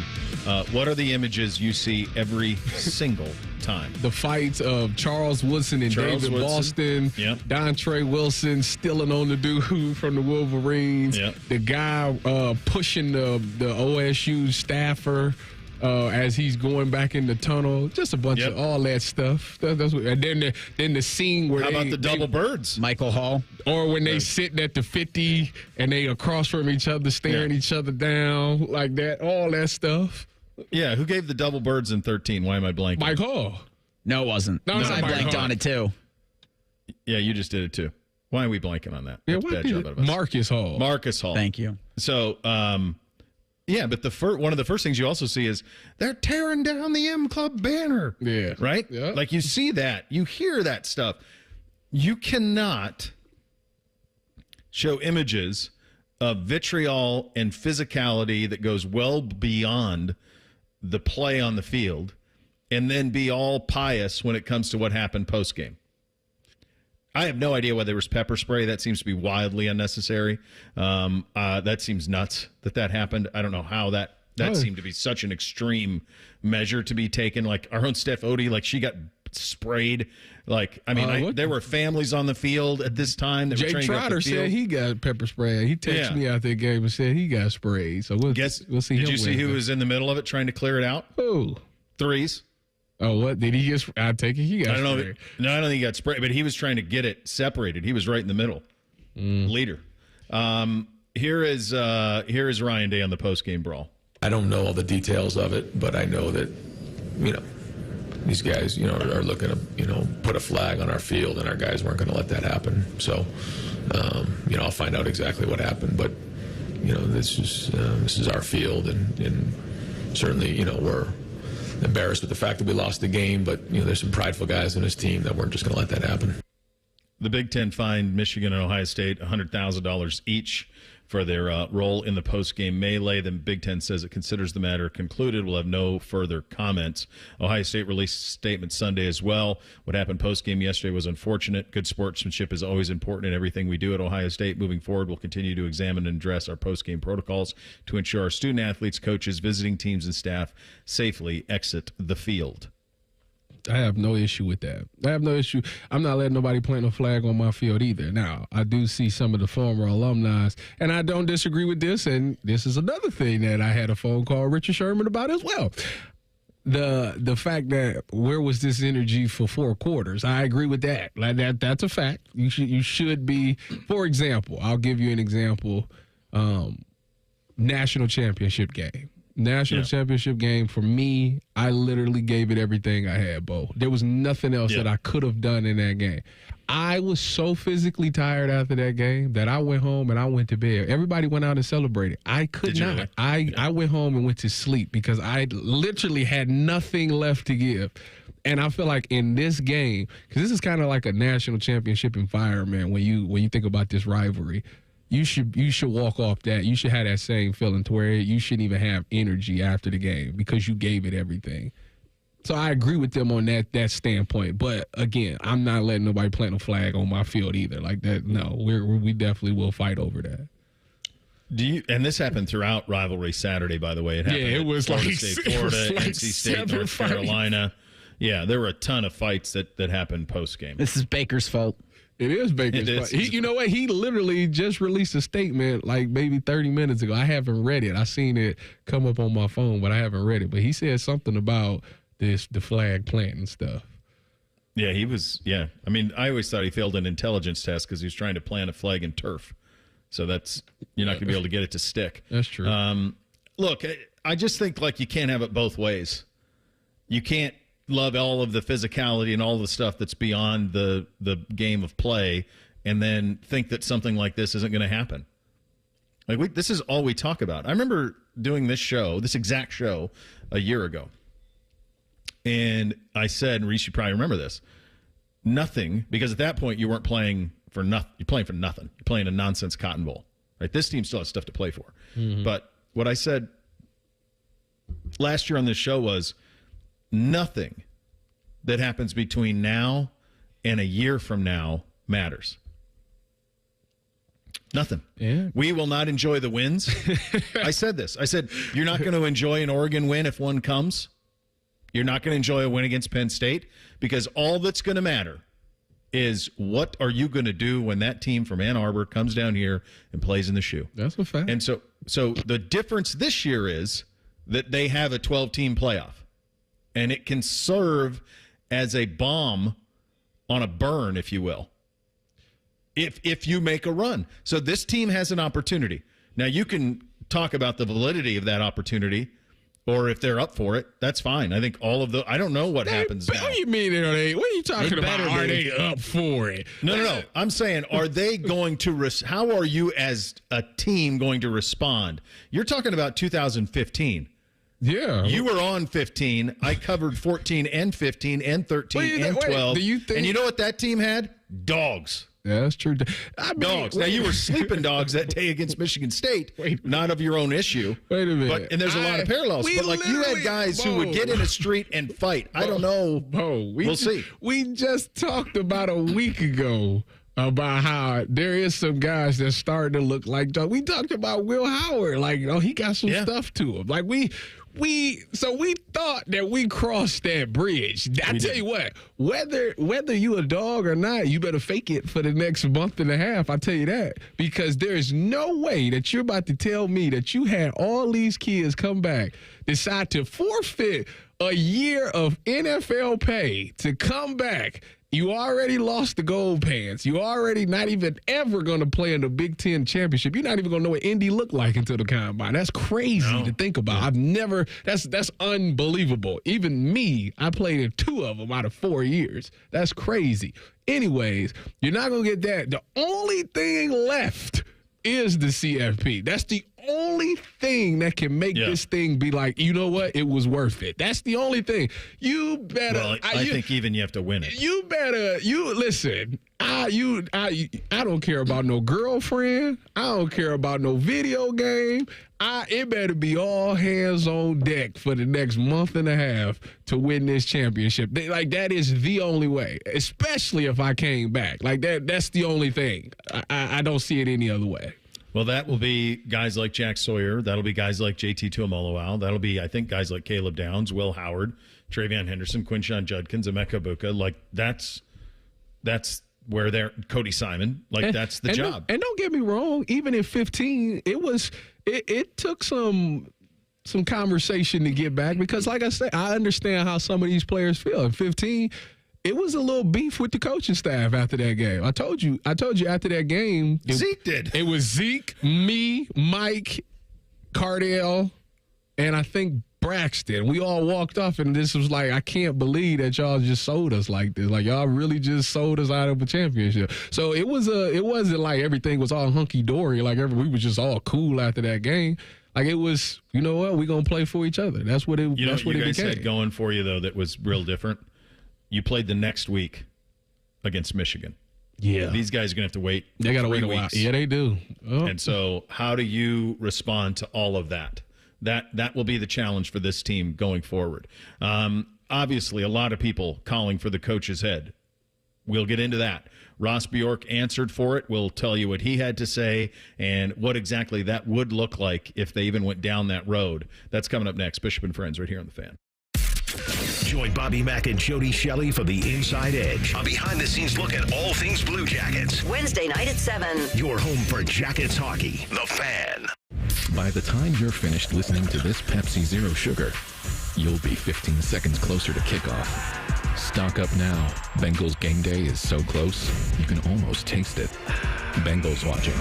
what are the images you see every single time? The fights of Charles Woodson and David Boston. Yep. Dontre Wilson stealing on the dude from the Wolverines. Yep. The guy pushing the OSU staffer as he's going back in the tunnel. Just a bunch of all that stuff. That's what, and then the scene where how about the double birds? Michael Hall. Or when they sitting at the 50 and they across from each other, staring each other down like that. All that stuff. Yeah, who gave the double birds in 13? Why am I blanking? Mike Hall. No, it wasn't. No, I blanked on it too. Yeah, you just did it too. Why are we blanking on that? Yeah, That's a bad job out of us. Marcus Hall. Marcus Hall. Thank you. So, yeah, but one of the first things you also see is they're tearing down the M Club banner. Yeah. Right? Yeah. Like you see that. You hear that stuff. You cannot show images of vitriol and physicality that goes well beyond the play on the field and then be all pious when it comes to what happened post-game. I have no idea whether there was pepper spray. That seems to be wildly unnecessary. That seems nuts that happened. I don't know how that seemed to be such an extreme measure to be taken. Like our own Steph Odie, like she got sprayed. Like, I mean, there were families on the field at this time. That Jay were trying to Trotter said he got pepper spray. He texted me after the game and said he got sprayed. So we'll see. Did you see who was in the middle of it trying to clear it out? Who? Threes. Oh, what? Did he just? I take it he got sprayed. I don't know if he got sprayed, but he was trying to get it separated. He was right in the middle. Leader. Here is Ryan Day on the post-game brawl. I don't know all the details of it, but I know that, these guys, are looking to, put a flag on our field, and our guys weren't going to let that happen. So, I'll find out exactly what happened. But, this is our field, and certainly, we're embarrassed with the fact that we lost the game. But, there's some prideful guys in this team that weren't just going to let that happen. The Big Ten fined Michigan and Ohio State $100,000 each for their role in the post-game melee. The Big Ten says it considers the matter concluded. We'll have no further comments. Ohio State released a statement Sunday as well. What happened post-game yesterday was unfortunate. Good sportsmanship is always important in everything we do at Ohio State. Moving forward, we'll continue to examine and address our post-game protocols to ensure our student-athletes, coaches, visiting teams, and staff safely exit the field. I have no issue with that. I have no issue. I'm not letting nobody plant a flag on my field either. Now, I do see some of the former alumni, and I don't disagree with this, and this is another thing that I had a phone call with Richard Sherman about as well. The fact that where was this energy for 4 quarters? I agree with that. Like that's a fact. You should be, for example, I'll give you an example, national championship game. National championship game, for me, I literally gave it everything I had, Bo. There was nothing else that I could have done in that game. I was so physically tired after that game that I went home and I went to bed. Everybody went out and celebrated. I could not. Really? I went home and went to sleep because I literally had nothing left to give. And I feel like in this game, because this is kind of like a national championship environment when you think about this rivalry. You should walk off that. You should have that same feeling to where you shouldn't even have energy after the game because you gave it everything. So I agree with them on that standpoint. But again, I'm not letting nobody plant a flag on my field either. Like that, no, we definitely will fight over that. And this happened throughout Rivalry Saturday, by the way. It happened it was Florida like State, Florida, NC State, North Carolina. Yeah, there were a ton of fights that happened post game. This is Baker's fault. It is Baker's fault. You know what? He literally just released a statement like maybe 30 minutes ago. I haven't read it. I seen it come up on my phone, but I haven't read it. But he said something about the flag planting stuff. Yeah, he was. Yeah, I mean, I always thought he failed an intelligence test because he was trying to plant a flag in turf. So you're not going to be able to get it to stick. That's true. Look, I just think like you can't have it both ways. You can't love all of the physicality and all the stuff that's beyond the game of play and then think that something like this isn't going to happen. Like this is all we talk about. I remember doing this exact show, a year ago. And I said, and Reese, you probably remember this, nothing, because at that point you weren't playing for nothing. You're playing for nothing. You're playing a nonsense Cotton Bowl. Right? This team still has stuff to play for. Mm-hmm. But what I said last year on this show was nothing that happens between now and a year from now matters. Nothing. Yeah. We will not enjoy the wins. I said this. I said, you're not going to enjoy an Oregon win if one comes. You're not going to enjoy a win against Penn State because all that's going to matter is what are you going to do when that team from Ann Arbor comes down here and plays in the shoe. That's a fact. And so the difference this year is that they have a 12-team playoff, and it can serve as a bomb on a burn, if you will, if you make a run. So this team has an opportunity. Now, you can talk about the validity of that opportunity, or if they're up for it, that's fine. I think all of I don't know what happens now. What do you mean? What are you talking about? Are they up for it? No. I'm saying, are they going to how are you as a team going to respond? You're talking about 2015. Yeah. You were on 15. I covered 14 and 15 and 13 and 12. Do you think, and you know what that team had? Dogs. Yeah, that's true. Dogs. Now, you were sleeping dogs that day against Michigan State, not of your own issue. Wait a minute. And there's a lot of parallels. But, you had guys who would get in a street and fight. I don't know. We'll see. We just talked about a week ago about how there is some guys that's starting to look like dogs. We talked about Will Howard. He got some stuff to him. We thought that we crossed that bridge. I tell you what, whether you a dog or not, you better fake it for the next month and a half. I tell you that, because there is no way that you're about to tell me that you had all these kids come back, decide to forfeit a year of NFL pay to come back. You already lost the gold pants. You already not even ever going to play in the Big Ten championship. You're not even going to know what Indy looked like until the combine. That's crazy to think about. I've never. That's unbelievable. Even me, I played in 2 of them out of 4 years. That's crazy. Anyways, you're not going to get that. The only thing left is the CFP. That's the only thing that can make this thing be like, you know what, it was worth it. That's the only thing. You better. Well, I think even you have to win it. You better. You listen. I don't care about no girlfriend. I don't care about no video game. It better be all hands on deck for the next month and a half to win this championship. That is the only way, especially if I came back. That's the only thing. I don't see it any other way. Well, that will be guys like Jack Sawyer. That'll be guys like JT Tuimoloau. That'll be, I think, guys like Caleb Downs, Will Howard, Travion Henderson, Quinshon Judkins, Emeka Buka. That's where they're Cody Simon. That's the job. And don't get me wrong, even in 15, it took some conversation to get back, because like I said, I understand how some of these players feel. In 15, it was a little beef with the coaching staff after that game. I told you after that game. Zeke did. It was Zeke, me, Mike, Cardell, and I think Braxton. We all walked off, and this was like, I can't believe that y'all just sold us like this. Y'all really just sold us out of a championship. So it wasn't like everything was all hunky dory. We was just all cool after that game. It was, you know what, we gonna play for each other. That's what it. That's what it became. You guys had going for you though that was real different. You played the next week against Michigan. Yeah. These guys are going to have to wait. They got to wait a while. Yeah, they do. Oh. And so how do you respond to all of that? That will be the challenge for this team going forward. Obviously, a lot of people calling for the coach's head. We'll get into that. Ross Bjork answered for it. We'll tell you what he had to say and what exactly that would look like if they even went down that road. That's coming up next. Bishop and Friends right here on The Fan. Join Bobby Mack and Jody Shelley for The Inside Edge, a behind-the-scenes look at all things Blue Jackets. Wednesday night at 7. Your home for Jackets hockey. The Fan. By the time you're finished listening to this Pepsi Zero Sugar, you'll be 15 seconds closer to kickoff. Stock up now. Bengals game day is so close, you can almost taste it. Bengals watching.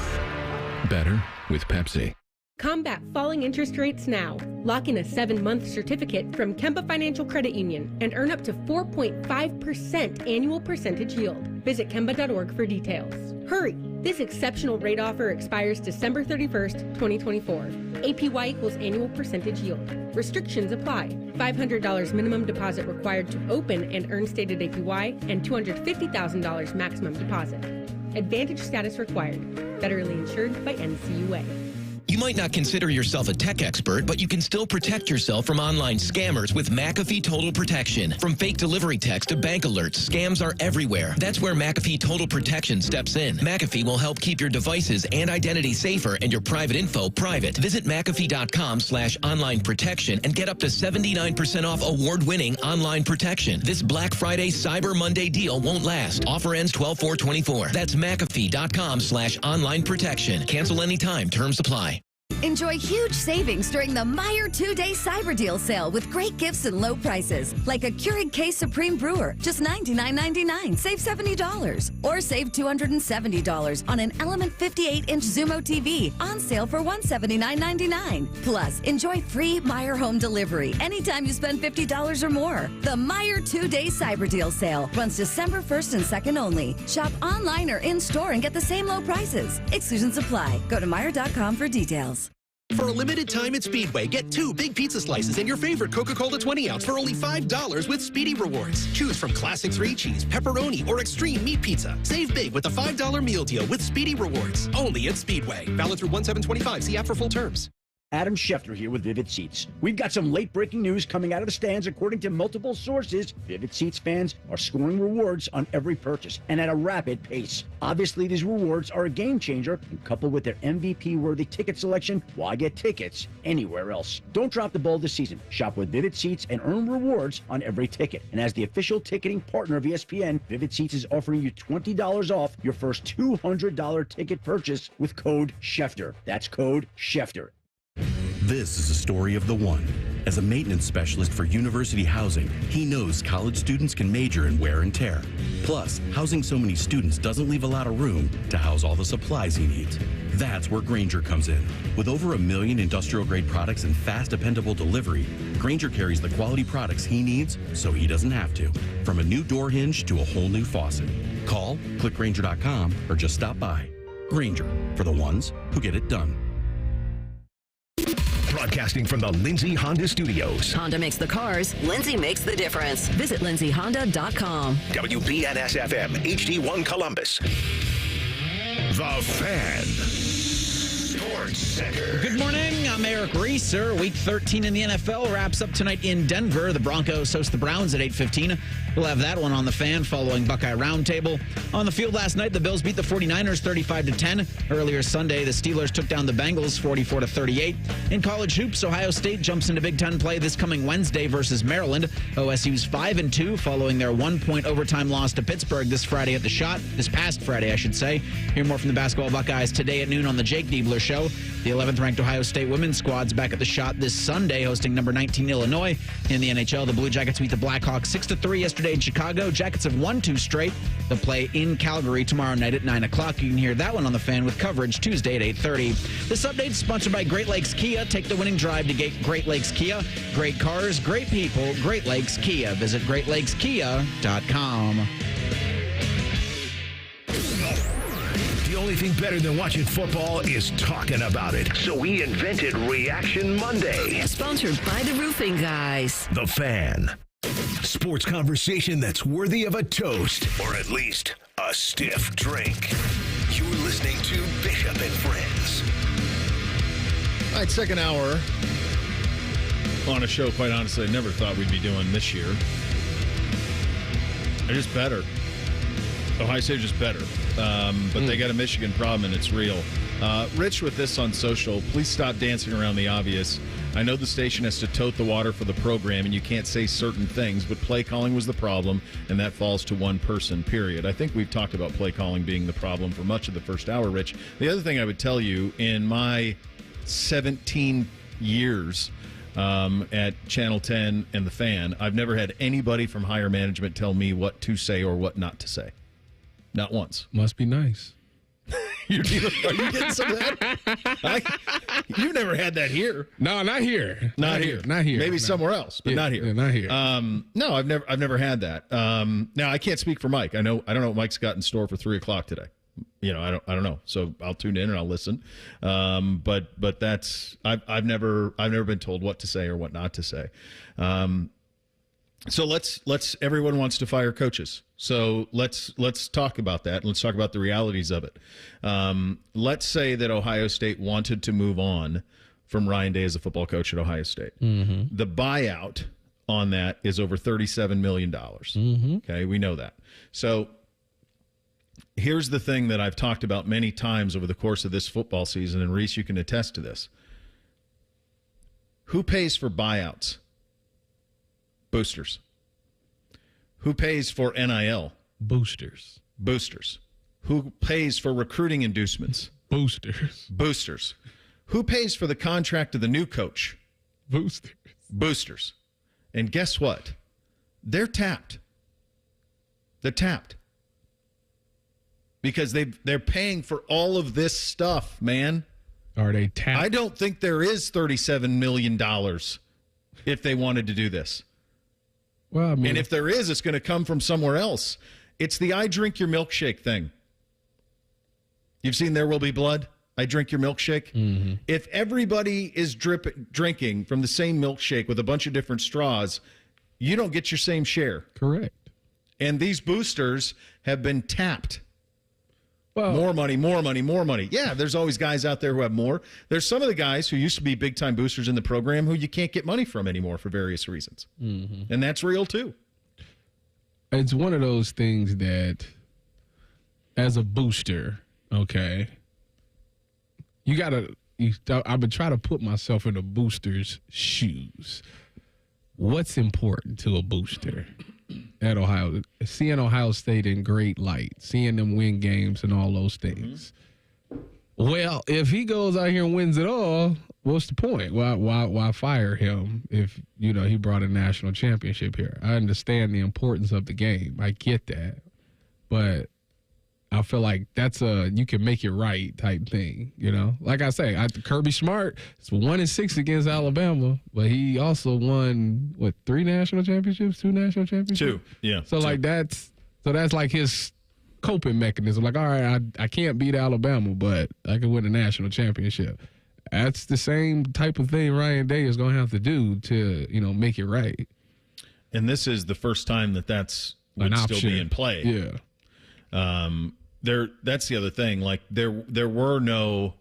Better with Pepsi. Combat falling interest rates now. Lock in a 7-month certificate from Kemba Financial Credit Union and earn up to 4.5% annual percentage yield. Visit Kemba.org for details. Hurry! This exceptional rate offer expires December 31st, 2024. APY equals annual percentage yield. Restrictions apply. $500 minimum deposit required to open and earn stated APY and $250,000 maximum deposit. Advantage status required. Federally insured by NCUA. You might not consider yourself a tech expert, but you can still protect yourself from online scammers with McAfee Total Protection. From fake delivery text to bank alerts, scams are everywhere. That's where McAfee Total Protection steps in. McAfee will help keep your devices and identity safer and your private info private. Visit McAfee.com/online protection and get up to 79% off award-winning online protection. This Black Friday Cyber Monday deal won't last. Offer ends 12/4/24. That's McAfee.com/online protection. Cancel anytime. Terms apply. Enjoy huge savings during the Meijer 2-day Cyber Deal sale with great gifts and low prices, like a Keurig K Supreme Brewer, just $99.99, save $70. Or save $270 on an Element 58-inch Zumo TV, on sale for $179.99. Plus, enjoy free Meijer home delivery anytime you spend $50 or more. The Meijer 2-day Cyber Deal sale runs December 1st and 2nd only. Shop online or in-store and get the same low prices. Exclusions apply. Go to Meijer.com for details. For a limited time at Speedway, get 2 big pizza slices and your favorite Coca-Cola 20-ounce for only $5 with Speedy Rewards. Choose from Classic 3-Cheese, Pepperoni, or Extreme Meat Pizza. Save big with the $5 meal deal with Speedy Rewards. Only at Speedway. Valid through 1/7/25. See app for full terms. Adam Schefter here with Vivid Seats. We've got some late-breaking news coming out of the stands. According to multiple sources, Vivid Seats fans are scoring rewards on every purchase and at a rapid pace. Obviously, these rewards are a game-changer, and coupled with their MVP-worthy ticket selection, why get tickets anywhere else? Don't drop the ball this season. Shop with Vivid Seats and earn rewards on every ticket. And as the official ticketing partner of ESPN, Vivid Seats is offering you $20 off your first $200 ticket purchase with code Schefter. That's code Schefter. This is a story of the one. As a maintenance specialist for university housing, he knows college students can major in wear and tear. Plus, housing so many students doesn't leave a lot of room to house all the supplies he needs. That's where Grainger comes in. With over 1 million industrial-grade products and fast, dependable delivery, Grainger carries the quality products he needs so he doesn't have to. From a new door hinge to a whole new faucet. Call, click Grainger.com, or just stop by. Grainger, for the ones who get it done. Broadcasting from the Lindsay Honda Studios. Honda makes the cars. Lindsay makes the difference. Visit lindsayhonda.com. WBNS-FM, HD1 Columbus. The Fan. Sports Center. Good morning. I'm Eric Reeser. Week 13 in the NFL wraps up tonight in Denver. The Broncos host the Browns at 8:15. We'll have that one on the Fan following Buckeye Roundtable. On the field last night, the Bills beat the 49ers 35-10. Earlier Sunday, the Steelers took down the Bengals 44-38. In college hoops, Ohio State jumps into Big Ten play this coming Wednesday versus Maryland. OSU's 5-2 following their 1-point overtime loss to Pittsburgh this past Friday, I should say. Hear more from the basketball Buckeyes today at noon on the Jake Diebler Show. The 11th-ranked Ohio State women's squad's back at the Shot this Sunday, hosting number 19 Illinois. In the NHL, the Blue Jackets beat the Blackhawks 6-3 yesterday in Chicago. Jackets have won 2 straight. They'll play in Calgary tomorrow night at 9 o'clock. You can hear that one on the Fan with coverage Tuesday at 8:30. This update is sponsored by Great Lakes Kia. Take the winning drive to get Great Lakes Kia. Great cars, great people, Great Lakes Kia. Visit greatlakeskia.com. The only thing better than watching football is talking about it. So we invented Reaction Monday. Sponsored by the Roofing Guys. The Fan. Sports conversation that's worthy of a toast, or at least a stiff drink. You're listening to Bishop and Friends. All right, second hour on a show, quite honestly, I never thought we'd be doing this year. They're just better. Ohio State is just better. But they got a Michigan problem, and it's real. Rich with this on social, please stop dancing around the obvious. I know the station has to tote the water for the program, and you can't say certain things, but play calling was the problem, and that falls to one person, period. I think we've talked about play calling being the problem for much of the first hour, Rich. The other thing I would tell you, in my 17 years at Channel 10 and The Fan, I've never had anybody from higher management tell me what to say or what not to say. Not once. Must be nice. Are you getting some of that? You've never had that here. No, not here. Not here. Maybe somewhere else, but not here. Yeah, not here. No, I've never had that. Now I can't speak for Mike. I don't know what Mike's got in store for 3:00 today. I don't know. So I'll tune in and I'll listen. But that's I've never been told what to say or what not to say. So let's everyone wants to fire coaches. So let's talk about that. Let's talk about the realities of it. Let's say that Ohio State wanted to move on from Ryan Day as a football coach at Ohio State. Mm-hmm. The buyout on that is over $37 million. Mm-hmm. Okay, we know that. So here's the thing that I've talked about many times over the course of this football season, and Reese, you can attest to this. Who pays for buyouts? Boosters. Who pays for NIL? Boosters. Who pays for recruiting inducements? Boosters. Who pays for the contract of the new coach? Boosters. And guess what? They're tapped. Because they're paying for all of this stuff, man. Are they tapped? I don't think there is $37 million if they wanted to do this. Well, I mean, and if there is, it's going to come from somewhere else. It's the I drink your milkshake thing. You've seen There Will Be Blood? I drink your milkshake. Mm-hmm. If everybody is drinking from the same milkshake with a bunch of different straws, you don't get your same share. Correct. And these boosters have been tapped. Well, more money. Yeah, there's always guys out there who have more. There's some of the guys who used to be big-time boosters in the program who you can't get money from anymore for various reasons. Mm-hmm. And that's real, too. It's one of those things that, as a booster, okay, I've been trying to put myself in a booster's shoes. What's important to a booster at Ohio? Seeing Ohio State in great light, seeing them win games and all those things. Mm-hmm. Well, if he goes out here and wins it all, what's the point? Why fire him if, he brought a national championship here? I understand the importance of the game. I get that. But I feel like that's you can make it right type thing, Like I say, Kirby Smart is 1-6 against Alabama, but he also won 3 national championships, 2 national championships, 2, yeah. So that's like his coping mechanism. Like, all right, I can't beat Alabama, but I can win a national championship. That's the same type of thing Ryan Day is going to have to do to make it right. And this is the first time that's would still be in play. Yeah. That's the other thing. Like there were no,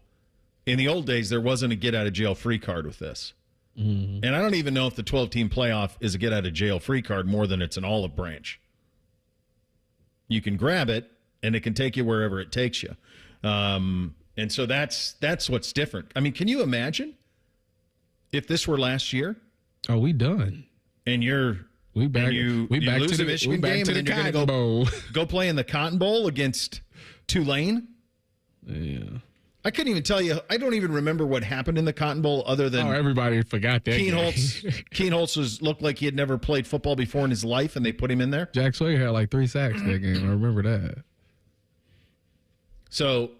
in the old days, there wasn't a get out of jail free card with this. Mm-hmm. And I don't even know if the 12-team playoff is a get out of jail free card more than it's an olive branch. You can grab it and it can take you wherever it takes you. And so that's what's different. I mean, can you imagine if this were last year? Oh, we done. And we back to the Michigan game, and then you're going to go play in the Cotton Bowl against Tulane. Yeah, I couldn't even tell you. I don't even remember what happened in the Cotton Bowl, other than everybody forgot that. Keen Holtz looked like he had never played football before in his life, and they put him in there. Jack Sawyer had like 3 sacks that game. I remember that. So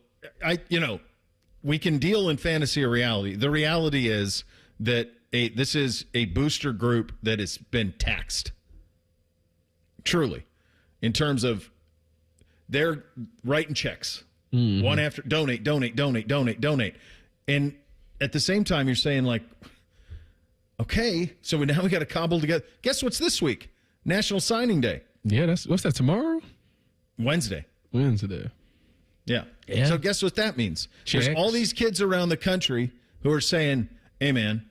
we can deal in fantasy or reality. The reality is that this is a booster group that has been taxed. Truly. In terms of they're writing checks. Mm-hmm. One after donate. And at the same time, you're saying like, okay, so now we got to cobble together. Guess what's this week? National Signing Day. Yeah, what's that, tomorrow? Wednesday. Yeah. So guess what that means? Checks. There's all these kids around the country who are saying, hey, man,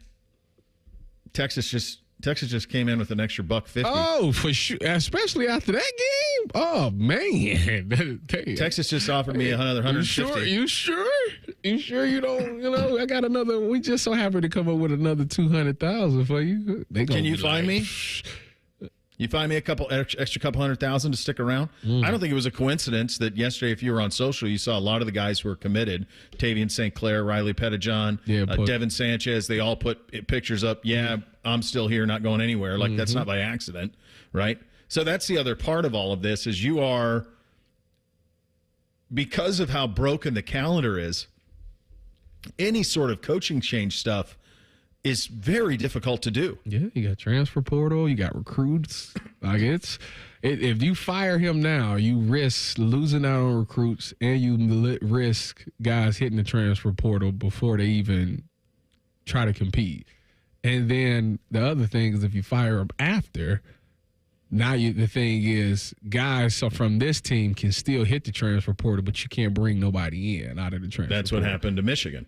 Texas just came in with an extra $1.50. Oh, for sure. Especially after that game. Oh, man. Texas just offered me another $150. You sure? You sure you don't, I got another, we just so happy to come up with another $200,000 for you. Can you find me? You find me a extra couple $100,000 to stick around? I don't think it was a coincidence that yesterday, if you were on social, you saw a lot of the guys who were committed. Tavian St. Clair, Riley Pettijohn, Devin Sanchez, they all put pictures up. Yeah, I'm still here, not going anywhere. Like, that's not by accident, right? So that's the other part of all of this is you are because of how broken the calendar is, any sort of coaching change stuff is very difficult to do. Yeah, you got transfer portal, you got recruits. Like if you fire him now, you risk losing out on recruits, and you risk guys hitting the transfer portal before they even try to compete. And then the other thing is, if you fire them after, now the thing is, guys from this team can still hit the transfer portal, but you can't bring nobody in out of the transfer That's portal. what happened to Michigan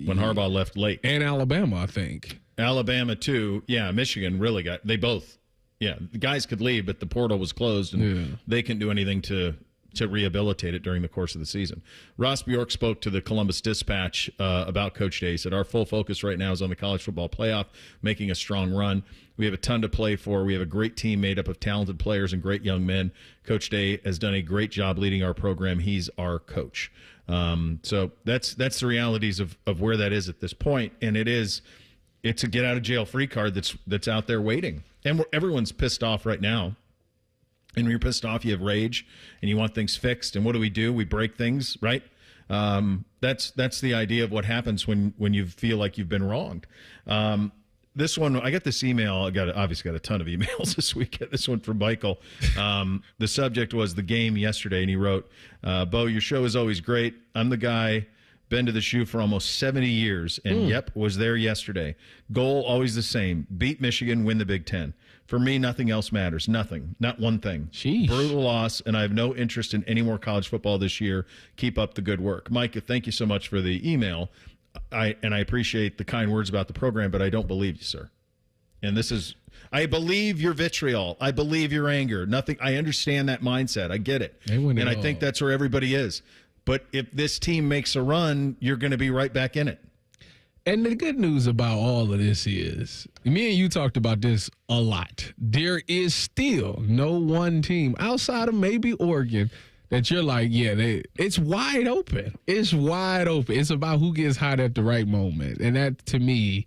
when Harbaugh left late. And Alabama, I think. Alabama, too. Yeah, Michigan really they both. Yeah, the guys could leave, but the portal was closed, and they couldn't do anything to rehabilitate it during the course of the season. Ross Bjork spoke to the Columbus Dispatch about Coach Day. He said, our full focus right now is on the college football playoff, making a strong run. We have a ton to play for. We have a great team made up of talented players and great young men. Coach Day has done a great job leading our program. He's our coach. So that's the realities of where that is at this point, and it's a get out of jail free card that's out there waiting, and everyone's pissed off right now. And when you're pissed off, you have rage, and you want things fixed. And what do? We break things, right? That's the idea of what happens when you feel like you've been wronged. This one, I got this email. I obviously got a ton of emails this week. This one from Michael. The subject was the game yesterday, and he wrote, Bo, your show is always great. I'm the guy, been to the shoe for almost 70 years, and was there yesterday. Goal always the same. Beat Michigan, win the Big Ten. For me, nothing else matters. Nothing. Not one thing. Sheesh. Brutal loss, and I have no interest in any more college football this year. Keep up the good work. Mike, thank you so much for the email. I appreciate the kind words about the program, but I don't believe you, sir. And I believe your vitriol. I believe your anger. Nothing. I understand that mindset. I get it. And I think that's where everybody is. But if this team makes a run, you're going to be right back in it. And the good news about all of this is, me and you talked about this a lot. There is still no one team outside of maybe Oregon that you're like, it's wide open. It's wide open. It's about who gets hot at the right moment. And that, to me,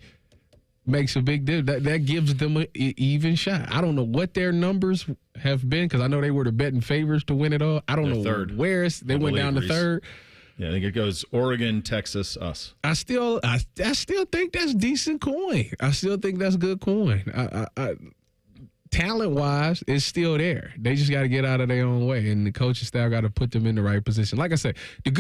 makes a big difference. That gives them an even shot. I don't know what their numbers have been, because I know they were the betting favorites to win it all. I don't know third. Where they went down to third. Yeah, I think it goes Oregon, Texas, us. I still think that's decent coin. I still think that's good coin. Talent-wise, it's still there. They just got to get out of their own way, and the coaching staff got to put them in the right position. Like I said, the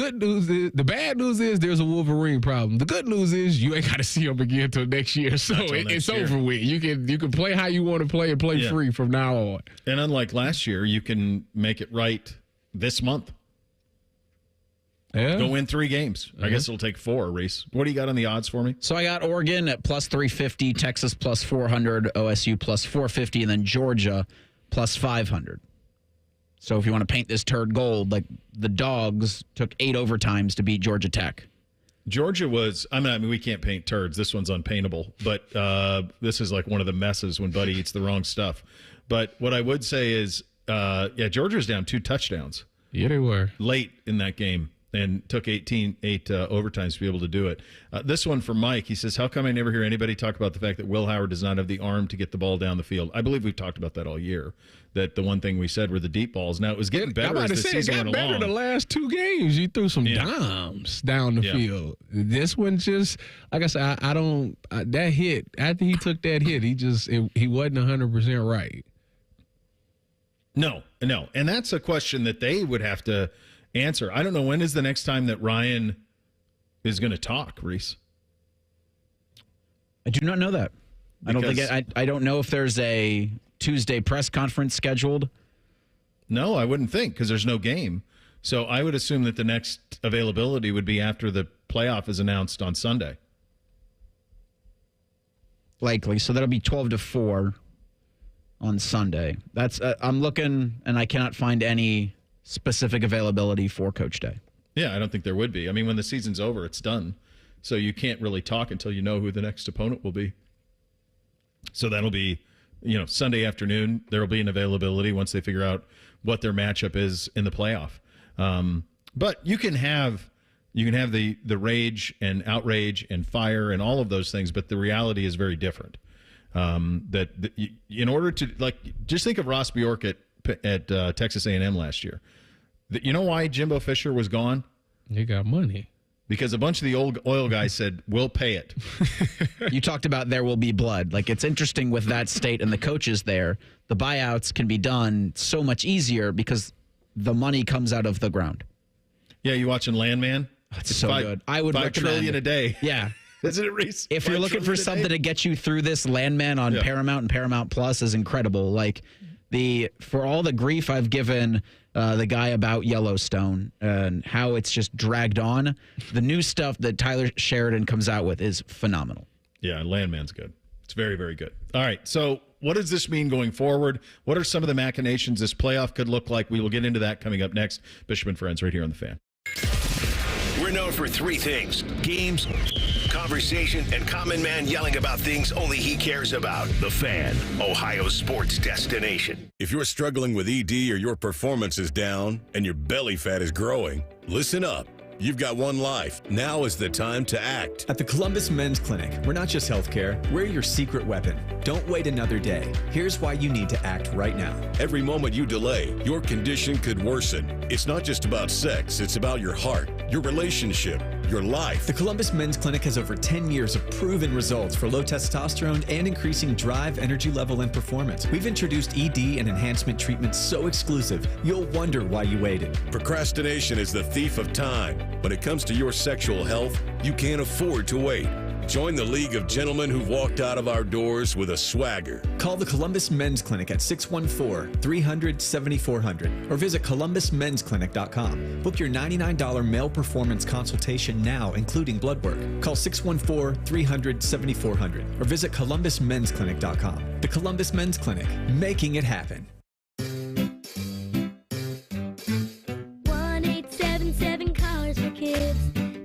bad news is there's a Wolverine problem. The good news is you ain't got to see them again until next year, so it's over with. You can play how you want to play and play free from now on. And unlike last year, you can make it right this month. Yeah. Go win 3 games. I guess it'll take 4, Reese. What do you got on the odds for me? So I got Oregon at plus 350, Texas plus 400, OSU plus 450, and then Georgia plus 500. So if you want to paint this turd gold, like the Dogs took 8 overtimes to beat Georgia Tech. Georgia was, I mean, we can't paint turds. This one's unpaintable. But this is like one of the messes when Buddy eats the wrong stuff. But what I would say is, Georgia's down 2 touchdowns. Yeah, they were. Late in that game. And took 8 overtimes to be able to do it. This one from Mike. He says, how come I never hear anybody talk about the fact that Will Howard does not have the arm to get the ball down the field? I believe we've talked about that all year, that the one thing we said were the deep balls. Now, it was getting better as the season went along. It got better the last 2 games. You threw some dimes down the field. This one just, like I said, I don't that hit, after he took that hit, he wasn't 100% right. No. And that's a question that they would have to answer. I don't know, when is the next time that Ryan is going to talk, Reese? I do not know that. I don't know if there's a Tuesday press conference scheduled. No, I wouldn't think, because there's no game. So I would assume that the next availability would be after the playoff is announced on Sunday. Likely. So that'll be 12 to 4 on Sunday. That's I'm looking, and I cannot find any specific availability for Coach Day. Yeah, I don't think there would be. I mean, when the season's over, it's done. So you can't really talk until you know who the next opponent will be. So that'll be, Sunday afternoon. There will be an availability once they figure out what their matchup is in the playoff. But you can have the rage and outrage and fire and all of those things, but the reality is very different. In order to, just think of Ross Bjork at Texas A&M last year. You know why Jimbo Fisher was gone? He got money. Because a bunch of the old oil guys said, we'll pay it. You talked about there will be blood. Like, it's interesting with that state and the coaches there, the buyouts can be done so much easier because the money comes out of the ground. Yeah, you watching Landman? It's so good. I would recommend. $5 trillion a day. Yeah. Isn't it, Reese? If you're looking for something to get you through this, Landman on Paramount and Paramount Plus is incredible. Like, for all the grief I've given the guy about Yellowstone and how it's just dragged on, the new stuff that Tyler Sheridan comes out with is phenomenal. Yeah, Landman's good. It's very, very good. All right, so what does this mean going forward? What are some of the machinations this playoff could look like? We will get into that coming up next. Bishop and Friends right here on The Fan. We're known for three things: games, conversation, and Common Man yelling about things only he cares about. The Fan, Ohio's sports destination. If you're struggling with ED or your performance is down and your belly fat is growing, listen up. You've got one life. Now is the time to act. At the Columbus Men's Clinic, we're not just healthcare, we're your secret weapon. Don't wait another day. Here's why you need to act right now. Every moment you delay, your condition could worsen. It's not just about sex, it's about your heart, your relationship, your life. The Columbus Men's Clinic has over 10 years of proven results for low testosterone and increasing drive, energy level, and performance. We've introduced ED and enhancement treatments so exclusive, you'll wonder why you waited. Procrastination is the thief of time. When it comes to your sexual health, you can't afford to wait. Join the League of Gentlemen who've walked out of our doors with a swagger. Call the Columbus Men's Clinic at 614-300-7400 or visit columbusmensclinic.com. Book your $99 male performance consultation now, including blood work. Call 614-300-7400 or visit columbusmensclinic.com. The Columbus Men's Clinic, making it happen. 1877 Cars for Kids.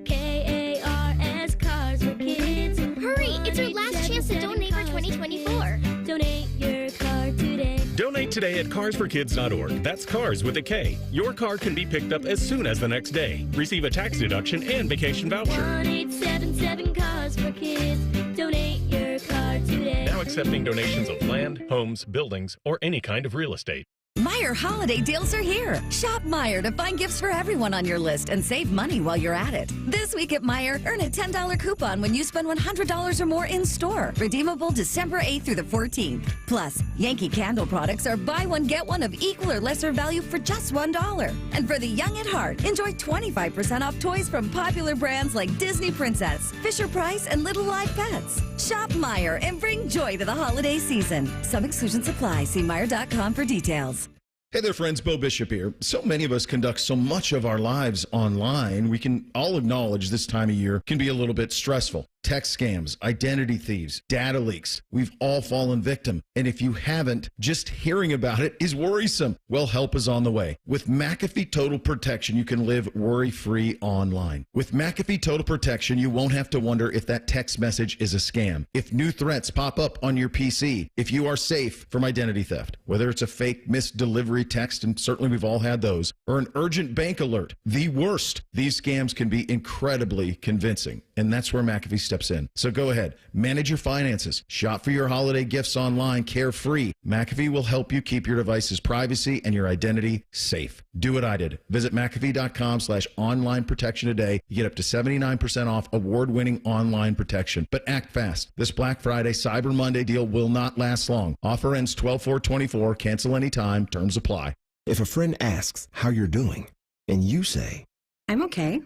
KARS Cars for Kids. Hurry! It's our last chance to donate for 2024. Donate your car today. Donate today at carsforkids.org. That's cars with a K. Your car can be picked up as soon as the next day. Receive a tax deduction and vacation voucher. 1877 Cars for Kids. Donate your car today. Now accepting donations of land, homes, buildings, or any kind of real estate. Meijer holiday deals are here. Shop Meijer to find gifts for everyone on your list and save money while you're at it. This week at Meijer, earn a $10 coupon when you spend $100 or more in store. Redeemable December 8th through the 14th. Plus, Yankee Candle products are buy one, get one of equal or lesser value for just $1. And for the young at heart, enjoy 25% off toys from popular brands like Disney Princess, Fisher-Price, and Little Live Pets. Shop Meijer and bring joy to the holiday season. Some exclusions apply. See Meijer.com for details. Hey there, friends. Bo Bishop here. So many of us conduct so much of our lives online. We can all acknowledge this time of year can be a little bit stressful. Text scams, identity thieves, data leaks. We've all fallen victim. And if you haven't, just hearing about it is worrisome. Well, help is on the way. With McAfee Total Protection, you can live worry-free online. With McAfee Total Protection, you won't have to wonder if that text message is a scam, if new threats pop up on your PC, if you are safe from identity theft, whether it's a fake missed delivery text, and certainly we've all had those, or an urgent bank alert. The worst. These scams can be incredibly convincing, and that's where McAfee steps in. So go ahead, manage your finances, shop for your holiday gifts online carefree. McAfee will help you keep your device's privacy and your identity safe. Do what I did. Visit McAfee.com/online protection today. You get up to 79% off award-winning online protection. But act fast. This Black Friday Cyber Monday deal will not last long. Offer ends 12/4/24. Cancel anytime. Terms apply. If a friend asks how you're doing, and you say, I'm okay.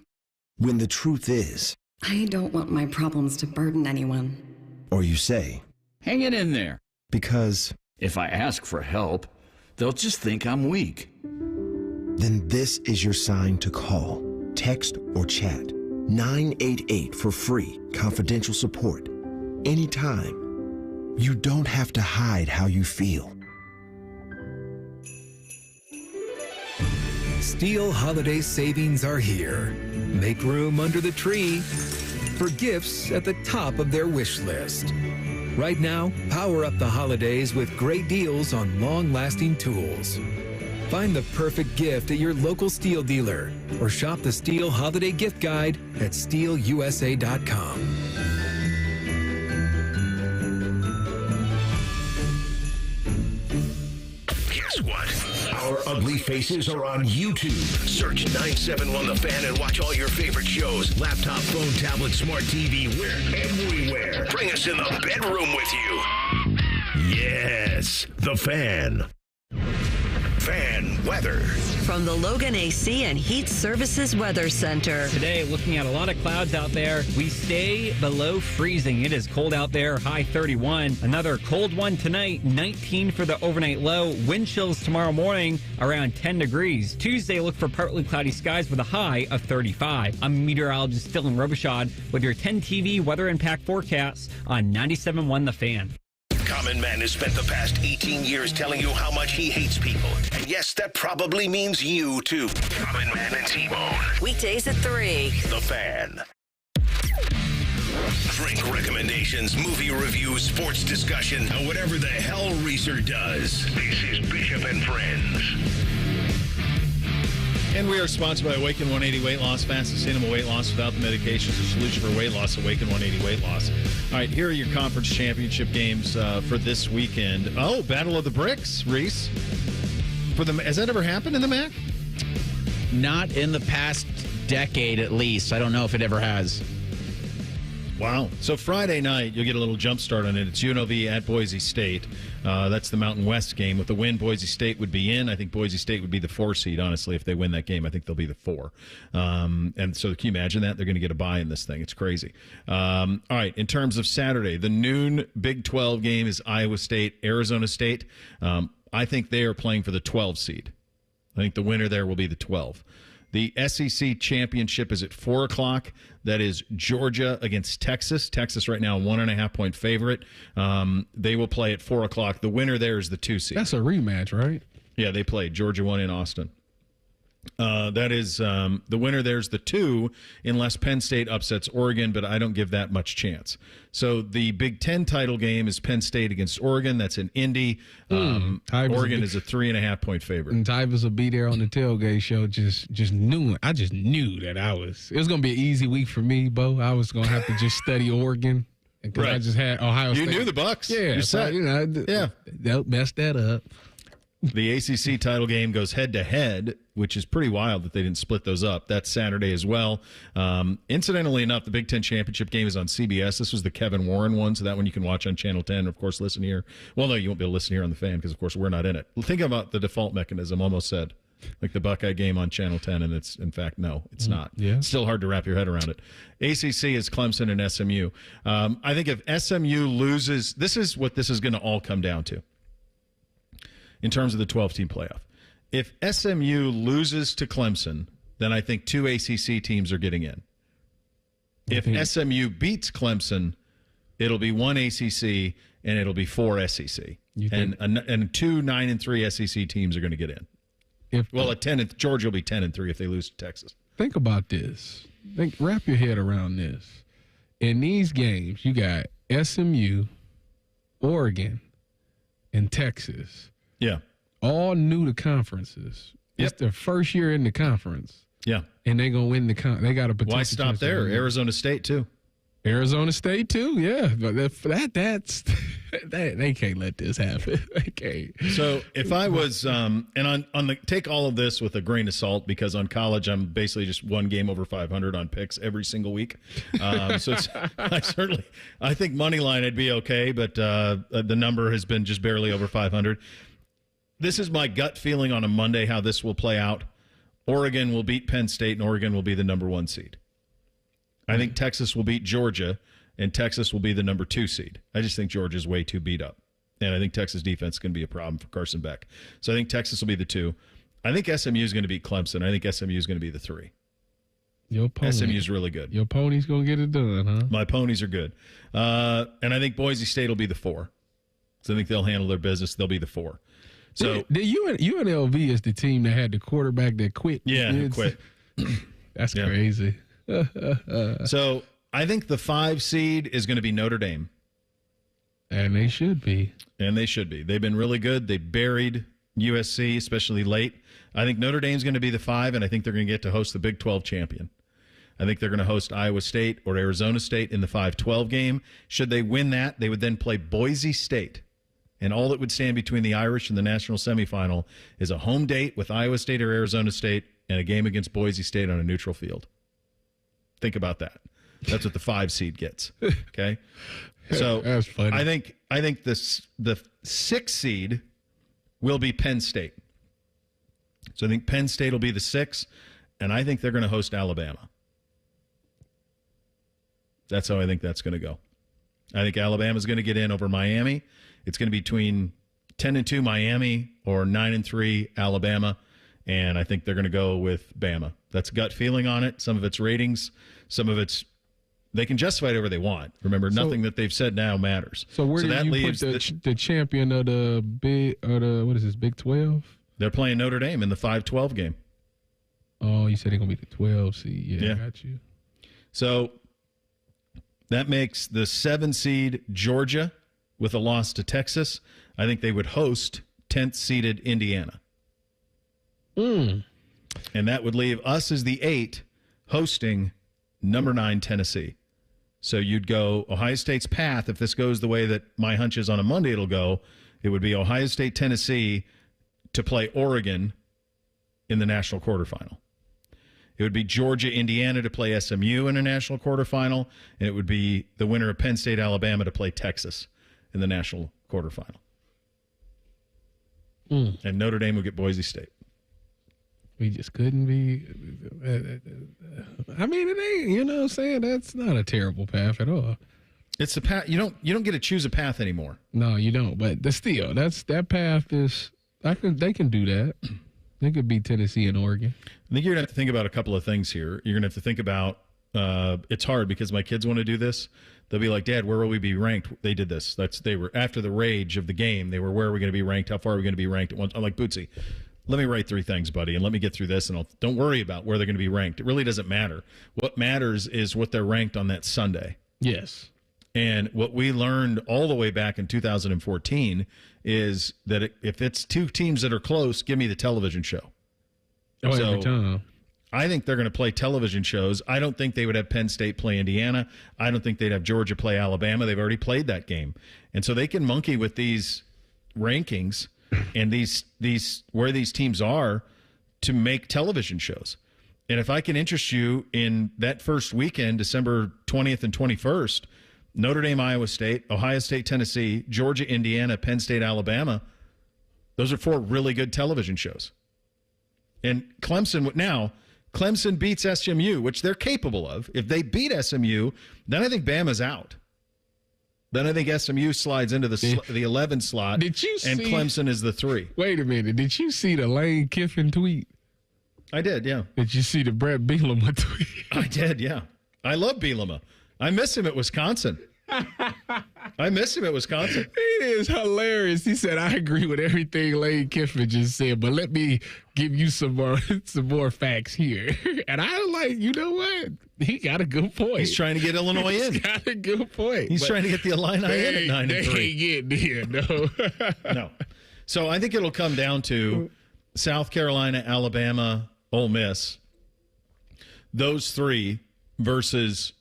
When the truth is, I don't want my problems to burden anyone. Or you say, hang it in there. Because if I ask for help, they'll just think I'm weak. Then this is your sign to call, text, or chat 988 for free, confidential support. Anytime. You don't have to hide how you feel. Steel holiday savings are here. Make room under the tree for gifts at the top of their wish list. Right now, power up the holidays with great deals on long-lasting tools. Find the perfect gift at your local Steel dealer or shop the Steel Holiday Gift Guide at steelusa.com. Guess what? Our ugly faces are on YouTube. Search 971 The Fan and watch all your favorite shows. Laptop, phone, tablet, smart TV, we're everywhere. Bring us in the bedroom with you. Yes, The Fan. Fan weather. From the Logan AC and Heat Services Weather Center. Today, looking at a lot of clouds out there. We stay below freezing. It is cold out there, high 31. Another cold one tonight, 19 for the overnight low. Wind chills tomorrow morning, around 10 degrees. Tuesday, look for partly cloudy skies with a high of 35. I'm meteorologist Dylan Robichaud with your 10 TV weather impact forecasts on 97.1 The Fan. Common Man has spent the past 18 years telling you how much he hates people. And yes, that probably means you, too. Common Man and T-Bone. Weekdays at 3. The Fan. Drink recommendations, movie reviews, sports discussion, or whatever the hell Reeser does. This is Bishop and Friends. And we are sponsored by Awaken 180 Weight Loss, fast, sustainable weight loss without the medications. The solution for weight loss, Awaken 180 Weight Loss. All right, here are your conference championship games for this weekend. Oh, Battle of the Bricks, Reese. Has that ever happened in the MAC? Not in the past decade, at least. I don't know if it ever has. Wow. So Friday night, you'll get a little jump start on it. It's UNLV at Boise State. That's the Mountain West game. With the win, Boise State would be in. I think Boise State would be the 4 seed, honestly, if they win that game. I think they'll be the 4. And so can you imagine that? They're going to get a bye in this thing. It's crazy. All right, in terms of Saturday, the noon Big 12 game is Iowa State, Arizona State. I think they are playing for the 12 seed. I think the winner there will be the 12. The SEC championship is at 4 o'clock. That is Georgia against Texas. Texas right now, 1.5-point favorite. They will play at 4 o'clock. The winner there is the 2 seed. That's a rematch, right? Yeah, they played. Georgia won in Austin. That is the winner. There's the 2, unless Penn State upsets Oregon, but I don't give that much chance. So the Big Ten title game is Penn State against Oregon. That's in Indy. Oregon is a 3.5-point favorite. And Tyvis will be there on the tailgate show. Just knew. I just knew that it was going to be an easy week for me, Bo. I was going to have to just study Oregon. Because I just had Ohio State. You knew the Bucks. Yeah. You're set. They'll mess that up. The ACC title game goes head-to-head, which is pretty wild that they didn't split those up. That's Saturday as well. Incidentally enough, the Big Ten championship game is on CBS. This was the Kevin Warren one, so that one you can watch on Channel 10. Of course, listen here. Well, no, you won't be able to listen here on the Fan because, of course, we're not in it. Think about the default mechanism, almost said. Like the Buckeye game on Channel 10, and it's, in fact, no, it's not. Yeah. It's still hard to wrap your head around it. ACC is Clemson and SMU. I think if SMU loses, this is what this is going to all come down to in terms of the 12-team playoff. If SMU loses to Clemson, then I think 2 ACC teams are getting in. If SMU beats Clemson, it'll be 1 ACC and it'll be 4 SEC. And 2 9-3 SEC teams are going to get in. Georgia will be 10-3 if they lose to Texas. Think about this. Wrap your head around this. In these games, you got SMU, Oregon, and Texas. Yeah. All new to conferences. It's their first year in the conference. Yeah. And they're going to win the they got a potential. Why stop there? Arizona State, too. Arizona State, too, yeah. But they can't let this happen. They can't. So if I was, take all of this with a grain of salt, because on college I'm basically just one game over 500 on picks every single week. So I think money line I'd be okay, but the number has been just barely over 500. This is my gut feeling on a Monday how this will play out. Oregon will beat Penn State, and Oregon will be the number 1 seed. I think Texas will beat Georgia, and Texas will be the number 2 seed. I just think Georgia's way too beat up. And I think Texas defense is going to be a problem for Carson Beck. So I think Texas will be the 2. I think SMU is going to beat Clemson. I think SMU is going to be the 3. SMU is really good. Your pony's going to get it done, huh? My ponies are good. And I think Boise State will be the 4. So I think they'll handle their business. They'll be the 4. So the UNLV is the team that had the quarterback that quit. Yeah, who quit. That's crazy. So I think the 5 seed is going to be Notre Dame. And they should be. They've been really good. They buried USC, especially late. I think Notre Dame's going to be the 5, and I think they're going to get to host the Big 12 champion. I think they're going to host Iowa State or Arizona State in the 5-12 game. Should they win that, they would then play Boise State And all that would stand between the Irish and the national semifinal is a home date with Iowa State or Arizona State and a game against Boise State on a neutral field. Think about that. That's what the 5 seed gets. Okay? So that's funny. I think the 6 seed will be Penn State. So I think Penn State will be the 6, and I think they're going to host Alabama. That's how I think that's going to go. I think Alabama's going to get in over Miami. It's going to be between 10-2 Miami or 9-3 Alabama, and I think they're going to go with Bama. That's gut feeling on it. Some of it's ratings, some of it's they can justify it whatever they want. Remember, nothing that they've said now matters. So where do that you leaves put the champion of the what is this, Big 12? They're playing Notre Dame in the 5-12 game. Oh, you said they're going to be the 12 seed. Yeah, I got you. So that makes the 7 seed Georgia with a loss to Texas. I think they would host 10th seeded Indiana. And that would leave us as the 8 hosting number 9 Tennessee. So you'd go Ohio State's path. If this goes the way that my hunch is on a Monday it'll go, it would be Ohio State, Tennessee to play Oregon in the national quarterfinal. It would be Georgia, Indiana to play SMU in a national quarterfinal, and it would be the winner of Penn State, Alabama to play Texas in the national quarterfinal. And Notre Dame would get Boise State. We just couldn't be. I mean, it ain't. You know what I'm saying? That's not a terrible path at all. It's the path. You don't get to choose a path anymore. No, you don't. But still, that path is. They can do that. They could beat Tennessee and Oregon. I think you're going to have to think about a couple of things here. You're going to have to think about. It's hard because my kids want to do this. They'll be like, Dad, where will we be ranked? They did this. They were after the rage of the game. They were, where are we going to be ranked? How far are we going to be ranked? At once, I'm like, Bootsy, let me write 3 things, buddy, and let me get through this, and don't worry about where they're going to be ranked. It really doesn't matter. What matters is what they're ranked on that Sunday. Yes. And what we learned all the way back in 2014 is that if it's 2 teams that are close, give me the television show. Every time. I think they're going to play television shows. I don't think they would have Penn State play Indiana. I don't think they'd have Georgia play Alabama. They've already played that game. And so they can monkey with these rankings and these where these teams are to make television shows. And if I can interest you in that first weekend, December 20th and 21st, Notre Dame, Iowa State, Ohio State, Tennessee, Georgia, Indiana, Penn State, Alabama, those are 4 really good television shows. And Clemson beats SMU, which they're capable of. If they beat SMU, then I think Bama's out. Then I think SMU slides into the 11 slot. Did you see, and Clemson is the 3. Wait a minute. Did you see the Lane Kiffin tweet? I did, yeah. Did you see the Brett Bielema tweet? I did, yeah. I love Bielema. I miss him at Wisconsin. It is hilarious. He said, I agree with everything Lane Kiffin just said, but let me give you some more facts here. And I was like, you know what? He got a good point. He's trying to get Illinois in. He's got a good point. He's trying to get the Illini in at 9-3. They ain't getting in, no. No. So I think it'll come down to South Carolina, Alabama, Ole Miss. Those 3 versus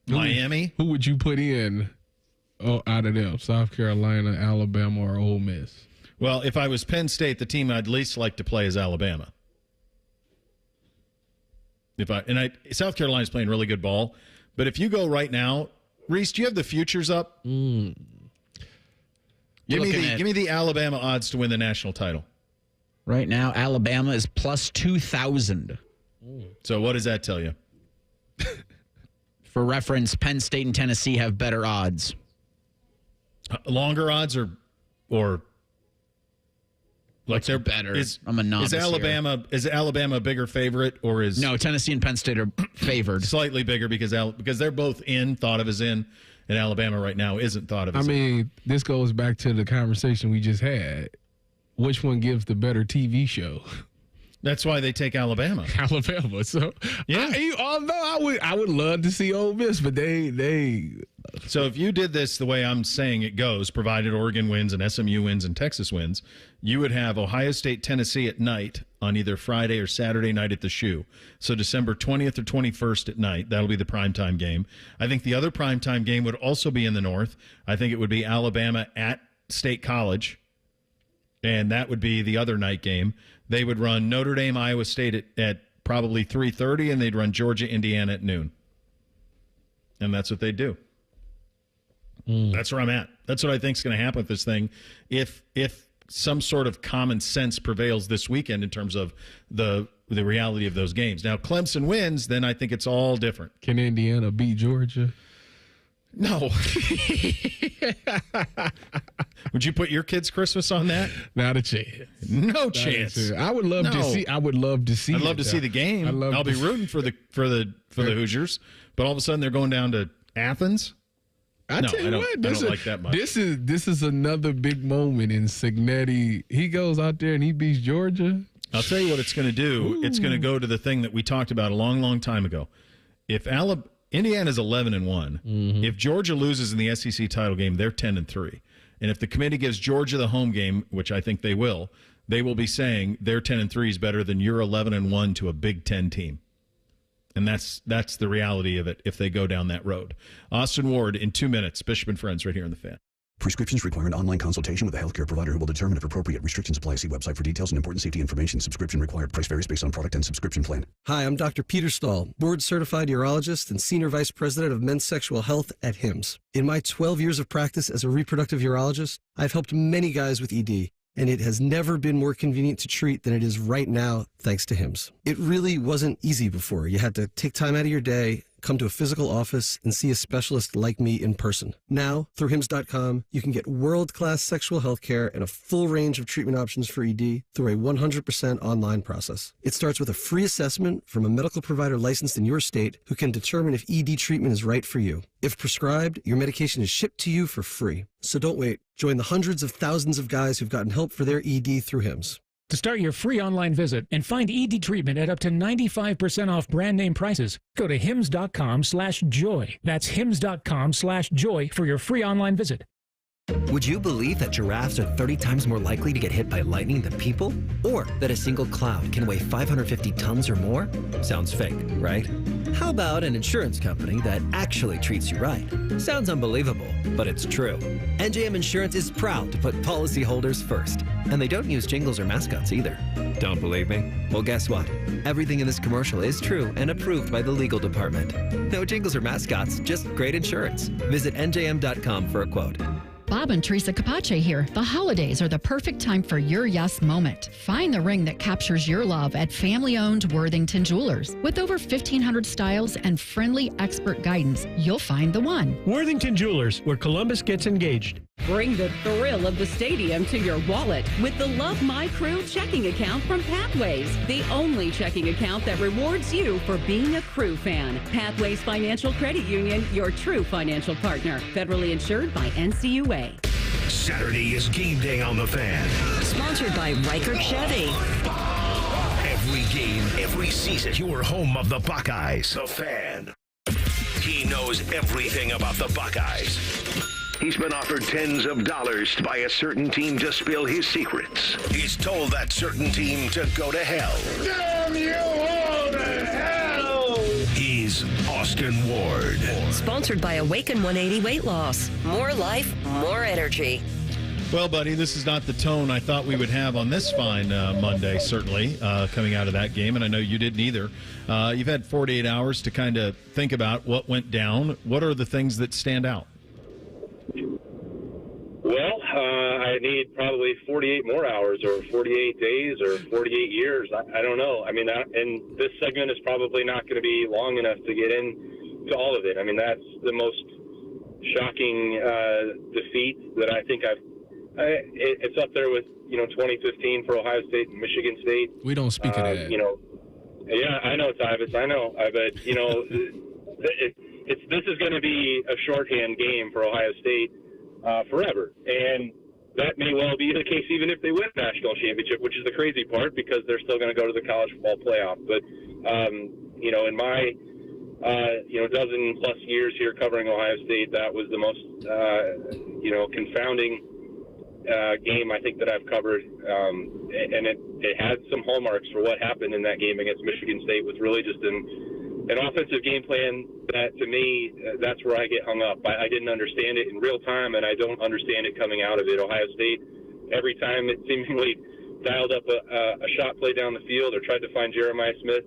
Miami. Who would you put in out of them? South Carolina, Alabama, or Ole Miss? Well, if I was Penn State, the team I'd least like to play is Alabama. South Carolina's playing really good ball, but if you go right now, Reese, do you have the futures up? Give me the Alabama odds to win the national title. Right now, Alabama is plus 2,000. So what does that tell you? For reference, Penn State and Tennessee have better odds. Longer odds or like they're better? I'm a novice here. Is Alabama a bigger favorite or is No, Tennessee and Penn State are favored. Slightly bigger because they're both thought of as in, and Alabama right now isn't thought of as in. I mean, this goes back to the conversation we just had. Which one gives the better TV show? That's why they take Alabama. Alabama. So yeah. Although I would love to see Ole Miss, but they. So if you did this the way I'm saying it goes, provided Oregon wins and SMU wins and Texas wins, you would have Ohio State, Tennessee at night on either Friday or Saturday night at the Shoe. So December 20th or 21st at night, that'll be the primetime game. I think the other primetime game would also be in the North. I think it would be Alabama at State College, and that would be the other night game. They would run Notre Dame, Iowa State at probably 3:30, and they'd run Georgia, Indiana at noon. And that's what they do. That's where I'm at. That's what I think is going to happen with this thing. If some sort of common sense prevails this weekend in terms of the reality of those games. Now, Clemson wins, then I think it's all different. Can Indiana beat Georgia? No. Would you put your kids' Christmas on that? Not a chance. No chance. I would love to see. I'd love to see the game. I'll be rooting for the Hoosiers, but all of a sudden they're going down to Athens. I tell you what, I don't like that much. This is another big moment in Signetti. He goes out there and he beats Georgia. I'll tell you what it's going to do. Ooh. It's going to go to the thing that we talked about a long, long time ago. If Indiana's 11-1, mm-hmm. if Georgia loses in the SEC title game, they're 10-3. And if the committee gives Georgia the home game, which I think they will be saying their 10-3 is better than your 11-1 to a Big Ten team. And that's the reality of it if they go down that road. Austin Ward in 2 minutes. Bishop and Friends right here on The Fan. Prescriptions require an online consultation with a healthcare provider who will determine if appropriate. Restrictions apply. See website for details and important safety information. Subscription required. Price varies based on product and subscription plan. Hi, I'm Dr. Peter Stahl, board-certified urologist and senior vice president of men's sexual health at HIMSS. In my 12 years of practice as a reproductive urologist, I've helped many guys with ED, and it has never been more convenient to treat than it is right now, thanks to HIMSS. It really wasn't easy before. You had to take time out of your day, come to a physical office, and see a specialist like me in person. Now, through HIMSS.com, you can get world-class sexual health care and a full range of treatment options for ED through a 100% online process. It starts with a free assessment from a medical provider licensed in your state who can determine if ED treatment is right for you. If prescribed, your medication is shipped to you for free. So don't wait. Join the hundreds of thousands of guys who've gotten help for their ED through HIMSS. To start your free online visit and find ED treatment at up to 95% off brand name prices, go to hims.com/joy. That's hims.com/joy for your free online visit. Would you believe that giraffes are 30 times more likely to get hit by lightning than people? Or that a single cloud can weigh 550 tons or more? Sounds fake, right? How about an insurance company that actually treats you right? Sounds unbelievable, but it's true. NJM Insurance is proud to put policyholders first. And they don't use jingles or mascots either. Don't believe me? Well, guess what? Everything in this commercial is true and approved by the legal department. No jingles or mascots, just great insurance. Visit njm.com for a quote. Bob and Teresa Capace here. The holidays are the perfect time for your yes moment. Find the ring that captures your love at family-owned Worthington Jewelers. With over 1,500 styles and friendly expert guidance, you'll find the one. Worthington Jewelers, where Columbus gets engaged. Bring the thrill of the stadium to your wallet with the Love My Crew checking account from Pathways, the only checking account that rewards you for being a Crew fan. Pathways Financial Credit Union, your true financial partner. Federally insured by NCUA. Saturday is game day on The Fan. Sponsored by Reichert Chevy. Every game, every season, your home of the Buckeyes. The Fan. He knows everything about the Buckeyes. He's been offered tens of dollars by a certain team to spill his secrets. He's told that certain team to go to hell. Damn you all to hell! He's Austin Ward. Sponsored by Awaken 180 Weight Loss. More life, more energy. Well, buddy, this is not the tone I thought we would have on this fine Monday, certainly, coming out of that game, and I know you didn't either. You've had 48 hours to kind of think about what went down. What are the things that stand out? Well, I need probably 48 more hours or 48 days or 48 years. I don't know. I mean, and this segment is probably not going to be long enough to get into all of it. I mean, that's the most shocking defeat that I think it's up there with, 2015 for Ohio State and Michigan State. We don't speak of that. Yeah, I know, Tyvis. I know. But, this is going to be a shorthand game for Ohio State forever. And that may well be the case even if they win the national championship, which is the crazy part because they're still going to go to the college football playoff. But, in my, dozen plus years here covering Ohio State, that was the most, confounding game I think that I've covered. And it had some hallmarks for what happened in that game against Michigan State was really just an an offensive game plan that, to me, that's where I get hung up. I didn't understand it in real time, and I don't understand it coming out of it. Ohio State, every time it seemingly dialed up a shot play down the field or tried to find Jeremiah Smith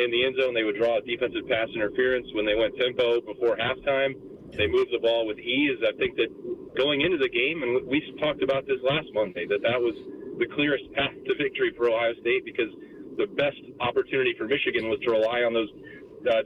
in the end zone, they would draw a defensive pass interference. When they went tempo before halftime, they moved the ball with ease. I think that going into the game, and we talked about this last Monday, that was the clearest path to victory for Ohio State, because the best opportunity for Michigan was to rely on those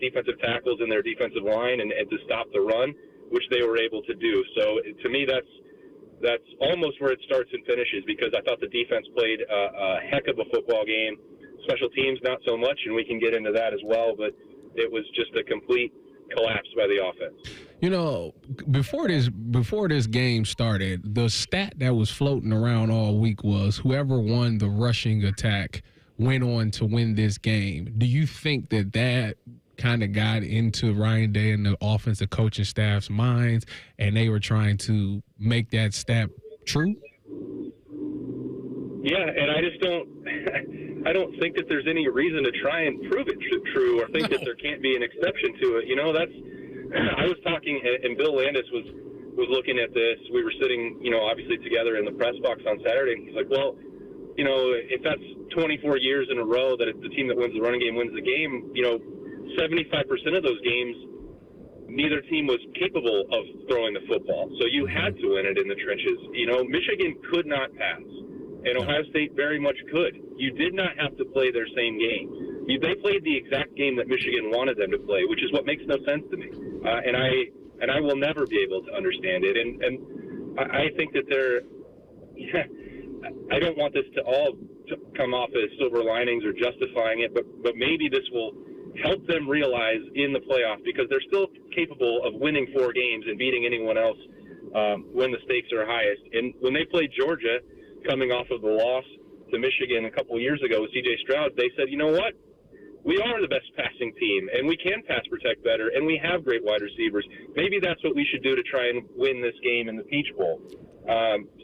defensive tackles in their defensive line and to stop the run, which they were able to do. So to me, that's almost where it starts and finishes, because I thought the defense played a heck of a football game. Special teams, not so much, and we can get into that as well, but it was just a complete collapse by the offense. You know, before this game started, the stat that was floating around all week was whoever won the rushing attack went on to win this game. Do you think that kind of got into Ryan Day and the offensive coaching staff's minds, and they were trying to make that stat true? Yeah, and I just I don't think that there's any reason to try and prove it true or think that there can't be an exception to it. You know, I was talking, and Bill Landis was looking at this. We were sitting, obviously together in the press box on Saturday, and he's like, well, if that's 24 years in a row that it's the team that wins the running game wins the game, 75% of those games, neither team was capable of throwing the football. So you had to win it in the trenches. Michigan could not pass, and Ohio State very much could. You did not have to play their same game. They played the exact game that Michigan wanted them to play, which is what makes no sense to me. And I will never be able to understand it. And I think that I don't want this to all come off as silver linings or justifying it, but maybe this will help them realize in the playoff, because they're still capable of winning 4 games and beating anyone else when the stakes are highest. And when they played Georgia, coming off of the loss to Michigan a couple of years ago with C.J. Stroud, they said, you know what? We are the best passing team, and we can pass protect better, and we have great wide receivers. Maybe that's what we should do to try and win this game in the Peach Bowl.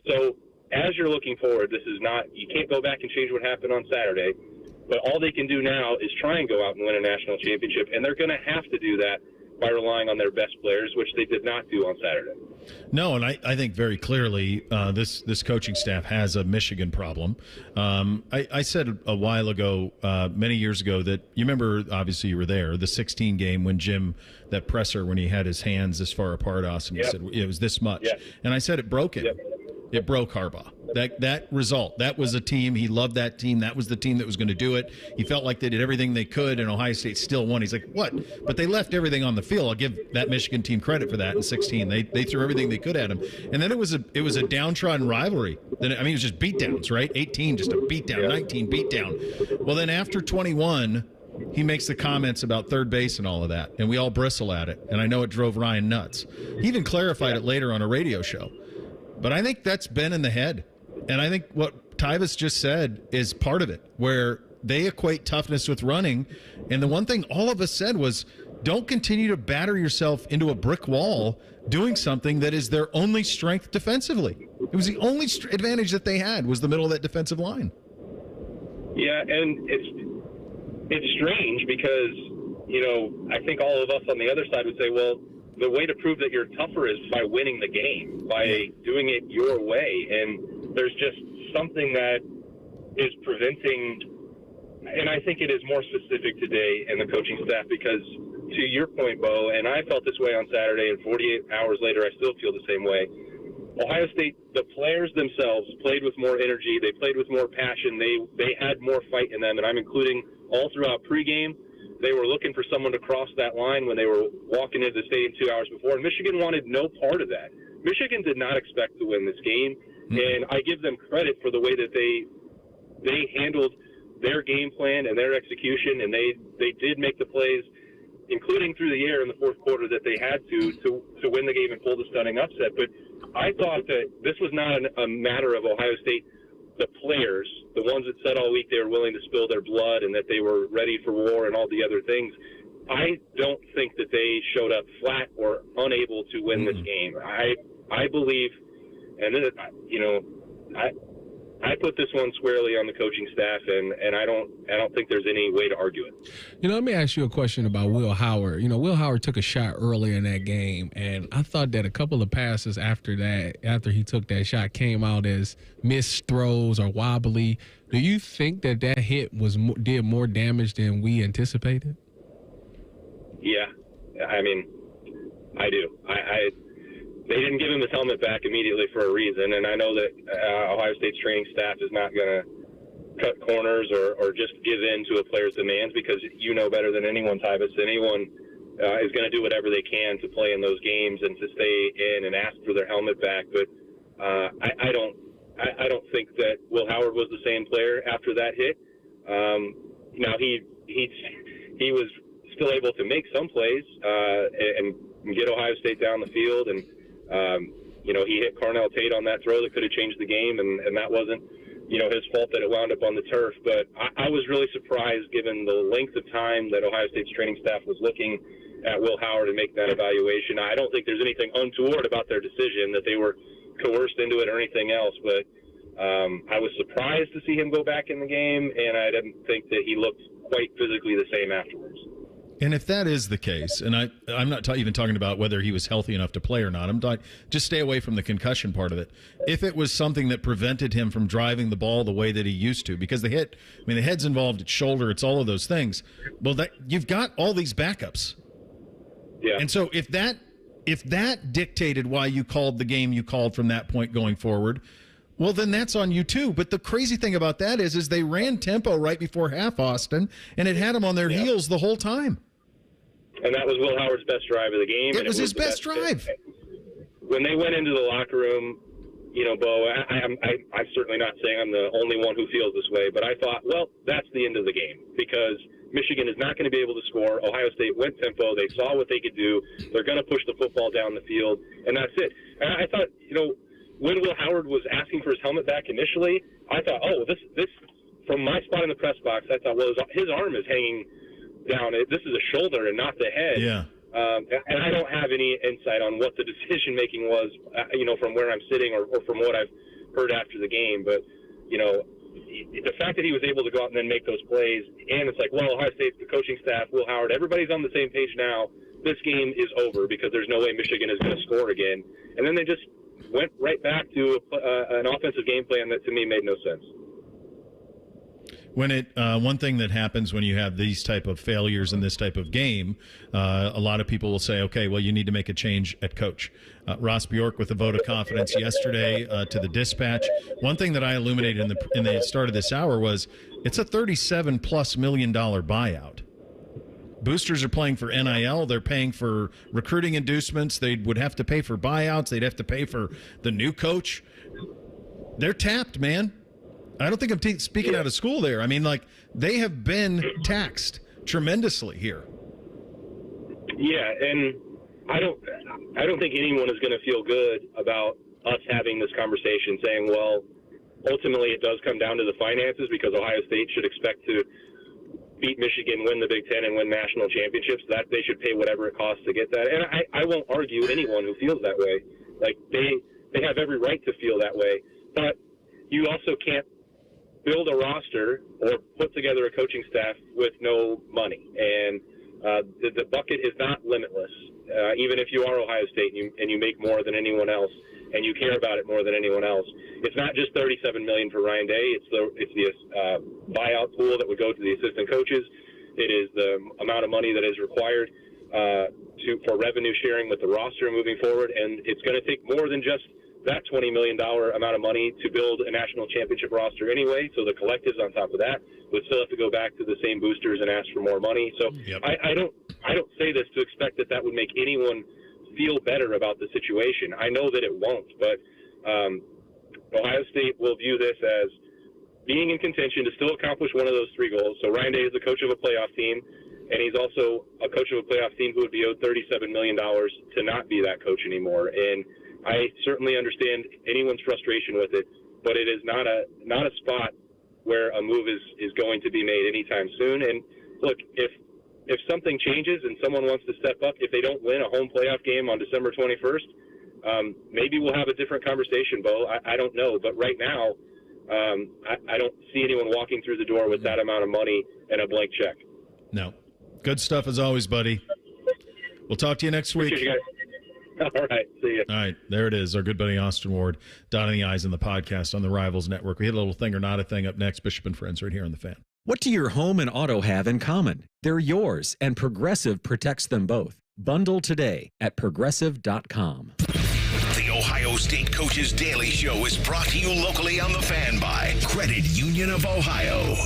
So as you're looking forward, you can't go back and change what happened on Saturday, but all they can do now is try and go out and win a national championship, and they're going to have to do that by relying on their best players, which they did not do on Saturday. No, and I think very clearly this coaching staff has a Michigan problem. I said a while ago, many years ago, that you remember, obviously you were there, the 16 game when Jim, that presser, when he had his hands this far apart, Austin, he said it was this much. Yep. And I said it broke him. Yep. It broke Harbaugh. That result, that was a team. He loved that team. That was the team that was going to do it. He felt like they did everything they could, and Ohio State still won. He's like, what? But they left everything on the field. I'll give that Michigan team credit for that in 16. They threw everything they could at him. And then it was a downtrodden rivalry. Then it was just beatdowns, right? 18, just a beatdown. 19, beatdown. Well, then after 21, he makes the comments about third base and all of that, and we all bristle at it. And I know it drove Ryan nuts. He even clarified it later on a radio show. But I think that's been in the head. And I think what Tyvis just said is part of it, where they equate toughness with running. And the one thing all of us said was, don't continue to batter yourself into a brick wall doing something that is their only strength defensively. It was the only advantage that they had, was the middle of that defensive line. Yeah, and it's strange because, I think all of us on the other side would say, well, the way to prove that you're tougher is by winning the game, by doing it your way. And there's just something that is preventing, and I think it is more specific today in the coaching staff, because to your point, Bo, and I felt this way on Saturday, and 48 hours later I still feel the same way. Ohio State, the players themselves played with more energy. They played with more passion. They had more fight in them, and I'm including all throughout pregame. They were looking for someone to cross that line when they were walking into the stadium 2 hours before, and Michigan wanted no part of that. Michigan did not expect to win this game, and I give them credit for the way that they handled their game plan and their execution, and they did make the plays, including through the air in the fourth quarter, that they had to win the game and pull the stunning upset. But I thought that this was not a matter of Ohio State. The players, the ones that said all week they were willing to spill their blood and that they were ready for war and all the other things, I don't think that they showed up flat or unable to win this game. I believe, and I put this one squarely on the coaching staff, and I don't think there's any way to argue it. Let me ask you a question about Will Howard. Will Howard took a shot early in that game, and I thought that a couple of passes after he took that shot, came out as missed throws or wobbly. Do you think that hit did more damage than we anticipated? Yeah, I mean, I do. They didn't give him his helmet back immediately for a reason, and I know that Ohio State's training staff is not going to cut corners or just give in to a player's demands, because you know better than anyone, Tyvis, anyone is going to do whatever they can to play in those games and to stay in and ask for their helmet back. But I don't think that Will Howard was the same player after that hit. Now he was still able to make some plays and get Ohio State down the field, and he hit Carnell Tate on that throw that could have changed the game, and that wasn't his fault that it wound up on the turf. But I was really surprised, given the length of time that Ohio State's training staff was looking at Will Howard and making that evaluation. I don't think there's anything untoward about their decision, that they were coerced into it or anything else, but I was surprised to see him go back in the game, and I didn't think that he looked quite physically the same afterwards. And if that is the case, and I'm not even talking about whether he was healthy enough to play or not, I'm talking, just stay away from the concussion part of it. If it was something that prevented him from driving the ball the way that he used to, because the head's involved, it's shoulder, it's all of those things. Well, you've got all these backups. Yeah. And so if that dictated why you called the game you called from that point going forward, well, then that's on you too. But the crazy thing about that is they ran tempo right before half, Austin, and it had them on their heels the whole time. And that was Will Howard's best drive of the game. It was his best drive. When they went into the locker room, Bo, I'm certainly not saying I'm the only one who feels this way, but I thought, well, that's the end of the game, because Michigan is not going to be able to score. Ohio State went tempo. They saw what they could do. They're going to push the football down the field, and that's it. And I thought, when Will Howard was asking for his helmet back initially, I thought, this from my spot in the press box, I thought, well, his arm is hanging down. This is a shoulder and not the head. Yeah. And I don't have any insight on what the decision making was, from where I'm sitting or from what I've heard after the game. But, the fact that he was able to go out and then make those plays, and it's like, well, Ohio State, the coaching staff, Will Howard, everybody's on the same page now. This game is over because there's no way Michigan is going to score again. And then they just went right back to an offensive game plan that to me made no sense. When one thing that happens when you have these type of failures in this type of game, a lot of people will say, okay, well, you need to make a change at coach. Ross Bjork with a vote of confidence yesterday to the Dispatch. One thing that I illuminated in the start of this hour was it's a $37+ million buyout. Boosters are playing for NIL. They're paying for recruiting inducements. They would have to pay for buyouts. They'd have to pay for the new coach. They're tapped, man. I don't think I'm speaking out of school there. I mean, they have been taxed tremendously here. Yeah, and I don't think anyone is going to feel good about us having this conversation, saying, well, ultimately it does come down to the finances, because Ohio State should expect to beat Michigan, win the Big Ten, and win national championships. That they should pay whatever it costs to get that. And I won't argue anyone who feels that way. They have every right to feel that way. But you also can't build a roster or put together a coaching staff with no money. And the bucket is not limitless. Even if you are Ohio State and you make more than anyone else and you care about it more than anyone else, it's not just $37 million for Ryan Day. It's the buyout pool that would go to the assistant coaches. It is the amount of money that is required for revenue sharing with the roster moving forward. And it's going to take more than just that $20 million amount of money to build a national championship roster anyway. So the collectives on top of that would still have to go back to the same boosters and ask for more money. So yep. I don't say this to expect that would make anyone feel better about the situation. I know that it won't, but Ohio State will view this as being in contention to still accomplish one of those three goals. So Ryan Day is the coach of a playoff team, and he's also a coach of a playoff team who would be owed $37 million to not be that coach anymore. And I certainly understand anyone's frustration with it, but it is not a spot where a move is going to be made anytime soon. And look, if something changes and someone wants to step up, if they don't win a home playoff game on December 21st, maybe we'll have a different conversation, Bo. I don't know. But right now, I don't see anyone walking through the door with that amount of money and a blank check. No. Good stuff as always, buddy. We'll talk to you next week. Appreciate you guys. All right. See you. All right. There it is. Our good buddy Austin Ward, dotting the I's in the podcast on the Rivals Network. We hit a little thing or not a thing up next. Bishop and Friends right here on The Fan. What do your home and auto have in common? They're yours, and Progressive protects them both. Bundle today at Progressive.com. The Ohio State Coaches Daily Show is brought to you locally on The Fan by Credit Union of Ohio.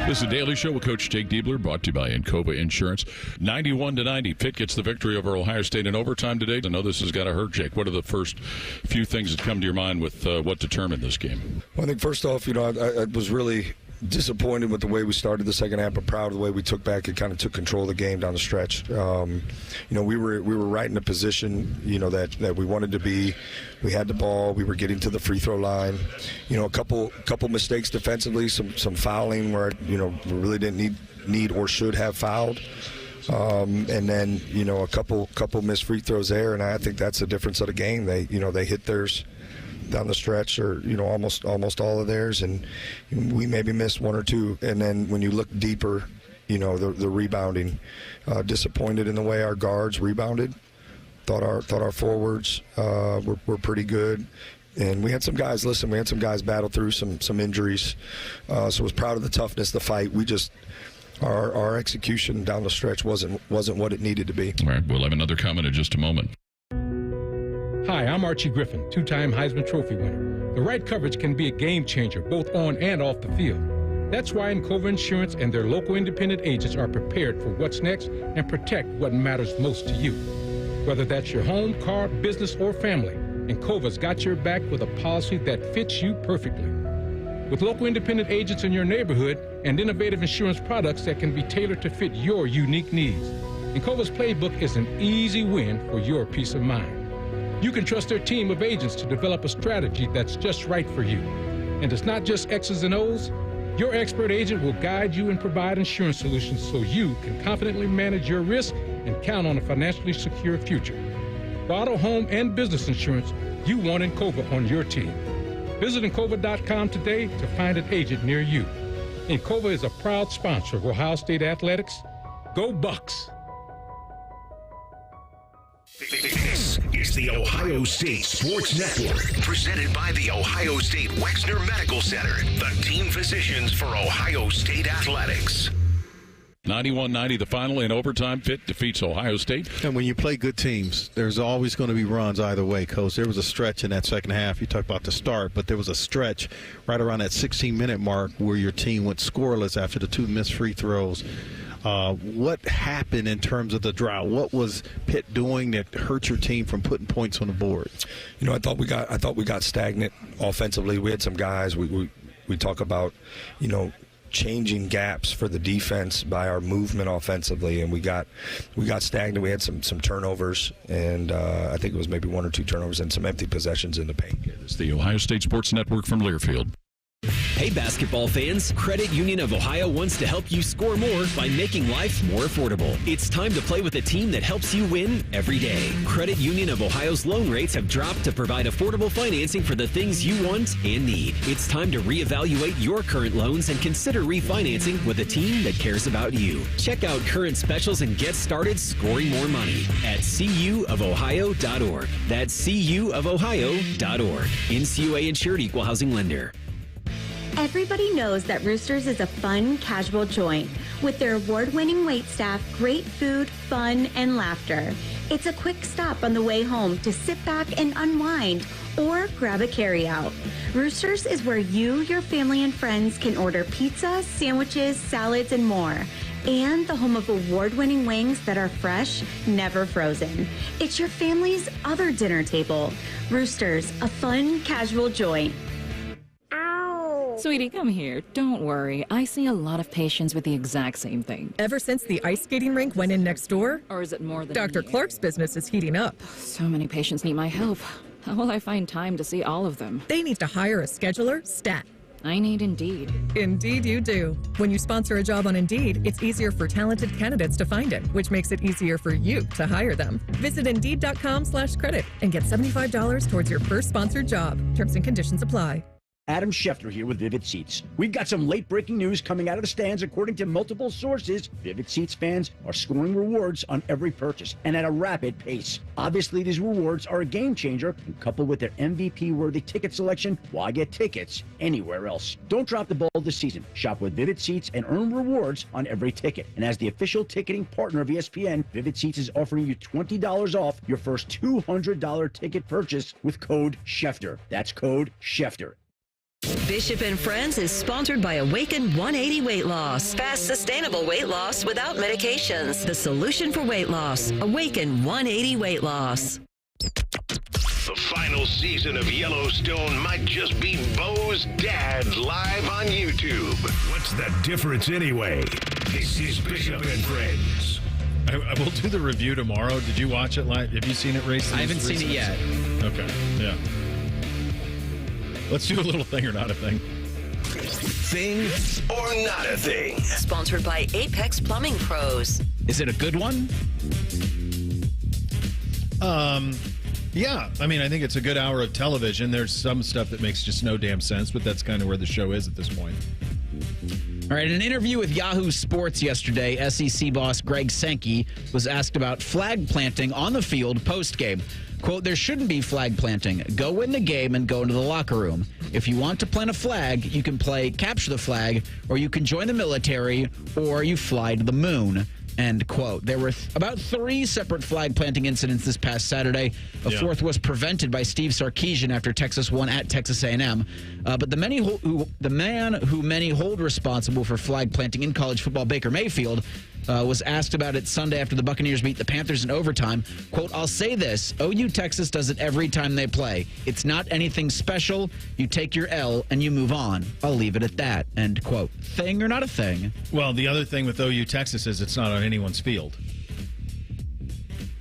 This is the Daily Show with Coach Jake Diebler, brought to you by Encova Insurance. 91-90. Pitt gets the victory over Ohio State in overtime today. I know this has got to hurt, Jake. What are the first few things that come to your mind with what determined this game? Well, I think first off, I was really disappointed with the way we started the second half, but proud of the way we took back and kind of took control of the game down the stretch. We were right in the position, that we wanted to be. We had the ball. We were getting to the free throw line. A couple mistakes defensively, some fouling where we really didn't need or should have fouled. And then a couple missed free throws there, and I think that's the difference of the game. They hit theirs down the stretch, or almost all of theirs, and we maybe missed one or two. And then when you look deeper, the rebounding, disappointed in the way our guards rebounded. Thought our forwards were pretty good, and we had some guys battle through some injuries, so I was proud of the toughness, the fight. We just our execution down the stretch wasn't what it needed to be. All right, we'll have another comment in just a moment. Hi, I'm Archie Griffin, two-time Heisman Trophy winner. The right coverage can be a game changer, both on and off the field. That's why Encova Insurance and their local independent agents are prepared for what's next and protect what matters most to you. Whether that's your home, car, business, or family, Encova's got your back with a policy that fits you perfectly. With local independent agents in your neighborhood and innovative insurance products that can be tailored to fit your unique needs, Encova's playbook is an easy win for your peace of mind. You can trust their team of agents to develop a strategy that's just right for you. And it's not just X's and O's. Your expert agent will guide you and provide insurance solutions so you can confidently manage your risk and count on a financially secure future. For auto, home, and business insurance, you want Encova on your team. Visit Encova.com today to find an agent near you. Encova is a proud sponsor of Ohio State Athletics. Go Bucks! This is the Ohio State Sports Network, presented by the Ohio State Wexner Medical Center, the team physicians for Ohio State Athletics. 91-90, the final in overtime. Pitt defeats Ohio State. And when you play good teams, there's always going to be runs either way, Coach. There was a stretch in that second half. You talked about the start, but there was a stretch right around that 16-minute mark where your team went scoreless after the two missed free throws. What happened in terms of the drought? What was Pitt doing that hurt your team from putting points on the board? I thought we got stagnant offensively. We had some guys. We talk about, changing gaps for the defense by our movement offensively, and we got stagnant. We had some turnovers, and I think it was maybe one or two turnovers and some empty possessions in the paint. It's the Ohio State Sports Network from Learfield. Hey, basketball fans, Credit Union of Ohio wants to help you score more by making life more affordable. It's time to play with a team that helps you win every day. Credit Union of Ohio's loan rates have dropped to provide affordable financing for the things you want and need. It's time to reevaluate your current loans and consider refinancing with a team that cares about you. Check out current specials and get started scoring more money at cuofohio.org. That's cuofohio.org. NCUA insured, equal housing lender. Everybody knows that Roosters is a fun, casual joint with their award-winning waitstaff, great food, fun, and laughter. It's a quick stop on the way home to sit back and unwind or grab a carryout. Roosters is where you, your family, and friends can order pizza, sandwiches, salads, and more. And the home of award-winning wings that are fresh, never frozen. It's your family's other dinner table. Roosters, a fun, casual joint. Sweetie, come here. Don't worry. I see a lot of patients with the exact same thing. Ever since the ice skating rink went in next door? Or is it more than Dr. Clark's business is heating up. So many patients need my help. How will I find time to see all of them? They need to hire a scheduler, stat. I need Indeed. Indeed you do. When you sponsor a job on Indeed, it's easier for talented candidates to find it, which makes it easier for you to hire them. Visit Indeed.com/credit and get $75 towards your first sponsored job. Terms and conditions apply. Adam Schefter here with Vivid Seats. We've got some late-breaking news coming out of the stands. According to multiple sources, Vivid Seats fans are scoring rewards on every purchase and at a rapid pace. Obviously, these rewards are a game changer, and coupled with their MVP-worthy ticket selection, why get tickets anywhere else? Don't drop the ball this season. Shop with Vivid Seats and earn rewards on every ticket. And as the official ticketing partner of ESPN, Vivid Seats is offering you $20 off your first $200 ticket purchase with code Schefter. That's code Schefter. Bishop and Friends is sponsored by Awaken 180 Weight Loss. Fast, sustainable weight loss without medications. The solution for weight loss. Awaken 180 Weight Loss. The final season of Yellowstone might just be Bo's dad live on YouTube. What's the difference anyway? This is Bishop and Friends. I will do the review tomorrow. Did you watch it live? Have you seen it, Race? I haven't seen it yet. Okay, yeah. Let's do a little thing or not a thing. Thing or not a thing. Sponsored by Apex Plumbing Pros. Is it a good one? Yeah. I mean, I think it's a good hour of television. There's some stuff that makes just no damn sense, but that's kind of where the show is at this point. All right, in an interview with Yahoo Sports yesterday, SEC boss Greg Sankey was asked about flag planting on the field post-game. Quote, there shouldn't be flag planting. Go win the game and go into the locker room. If you want to plant a flag, you can play capture the flag, or you can join the military, or you fly to the moon. End quote. There were about 3 separate flag planting incidents this past Saturday. A fourth was prevented by Steve Sarkisian after Texas won at Texas A&M. But the man who many hold responsible for flag planting in college football, Baker Mayfield, was asked about it Sunday after the Buccaneers beat the Panthers in overtime. Quote, I'll say this, OU Texas does it every time they play. It's not anything special. You take your L and you move on. I'll leave it at that. End quote. Thing or not a thing? Well, the other thing with OU Texas is it's not on anyone's field.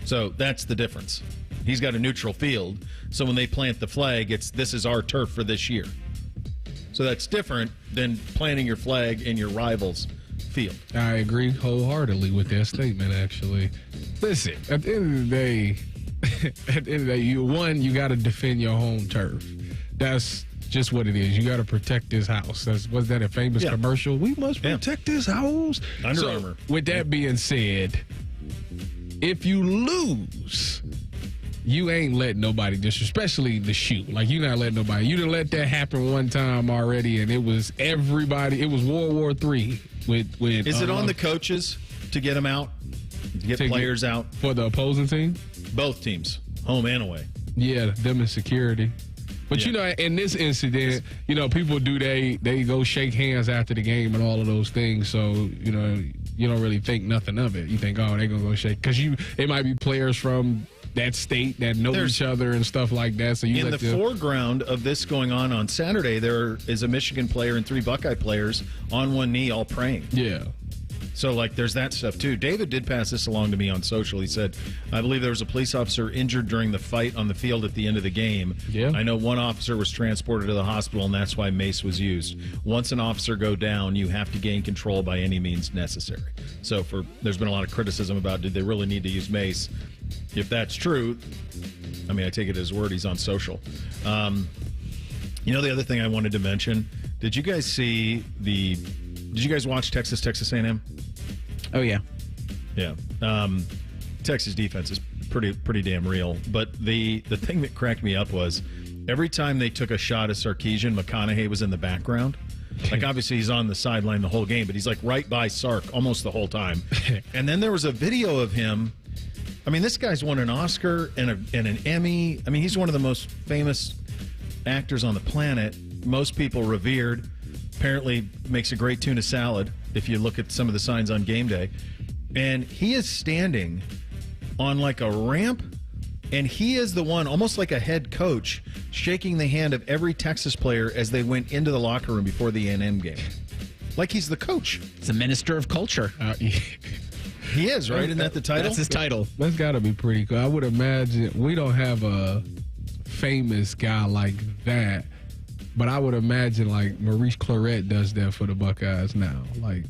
So that's the difference. He's got a neutral field. So when they plant the flag, it's this is our turf for this year. So that's different than planting your flag in your rival's field. I agree wholeheartedly with that statement, actually. Listen, at the end of the day, you got to defend your home turf. That's just what it is. You got to protect this house. Was that a famous commercial? We must protect this house. Under Armour. With that being said, if you lose, you ain't letting nobody, especially the shoe. Like, you're not letting nobody. You didn't let that happen one time already, and it was everybody. It was World War III. Is it on the coaches to get them out? To get players out? For the opposing team? Both teams, home and away. Yeah, them in security. But, you know, in this incident, you know, people they go shake hands after the game and all of those things. So, you know, you don't really think nothing of it. You think, oh, they're going to go shake. Because it might be players from that state that know each other and stuff like that. So you in the foreground of this going on Saturday, there is a Michigan player and 3 Buckeye players on one knee all praying. Yeah. So, like, there's that stuff, too. David did pass this along to me on social. He said, I believe there was a police officer injured during the fight on the field at the end of the game. Yeah. I know one officer was transported to the hospital, and that's why mace was used. Once an officer go down, you have to gain control by any means necessary. So, there's been a lot of criticism about, did they really need to use mace? If that's true, I mean, I take it as word. He's on social. You know, the other thing I wanted to mention, did you guys watch Texas A&M? Oh, yeah. Yeah. Texas defense is pretty damn real. But the thing that cracked me up was every time they took a shot at Sarkisian, McConaughey was in the background. Like, obviously, he's on the sideline the whole game, but he's, like, right by Sark almost the whole time. And then there was a video of him. I mean, this guy's won an Oscar and an Emmy. I mean, he's one of the most famous actors on the planet. Most people revered. Apparently makes a great tuna salad if you look at some of the signs on game day. And he is standing on like a ramp, and he is the one, almost like a head coach, shaking the hand of every Texas player as they went into the locker room before the A&M game. Like he's the coach. It's a minister of culture. He is, right? Isn't that the title? That's his title. That's got to be pretty cool. I would imagine we don't have a famous guy like that But I would imagine like Maurice Clarett does that for the Buckeyes now. Like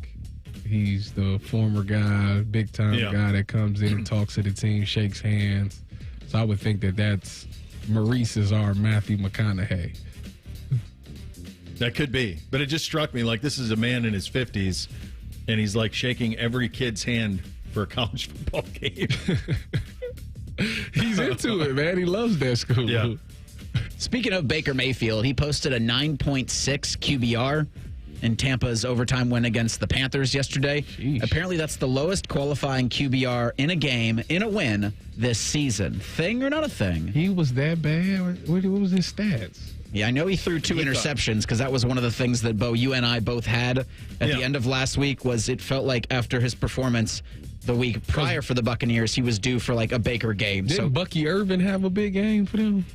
he's the former guy, big time guy that comes in, talks to the team, shakes hands. So I would think that that's Maurice is our Matthew McConaughey. That could be. But it just struck me like this is a man in his 50s, and he's like shaking every kid's hand for a college football game. He's into it, man. He loves that school. Yeah. Speaking of Baker Mayfield, he posted a 9.6 QBR in Tampa's overtime win against the Panthers yesterday. Sheesh. Apparently, that's the lowest qualifying QBR in a game, in a win, this season. Thing or not a thing? He was that bad? What was his stats? Yeah, I know he threw 2 interceptions because that was one of the things that, Bo, you and I both had at the end of last week was it felt like after his performance the week prior for the Buccaneers, he was due for like a Baker game. Didn't Bucky Irvin have a big game for them?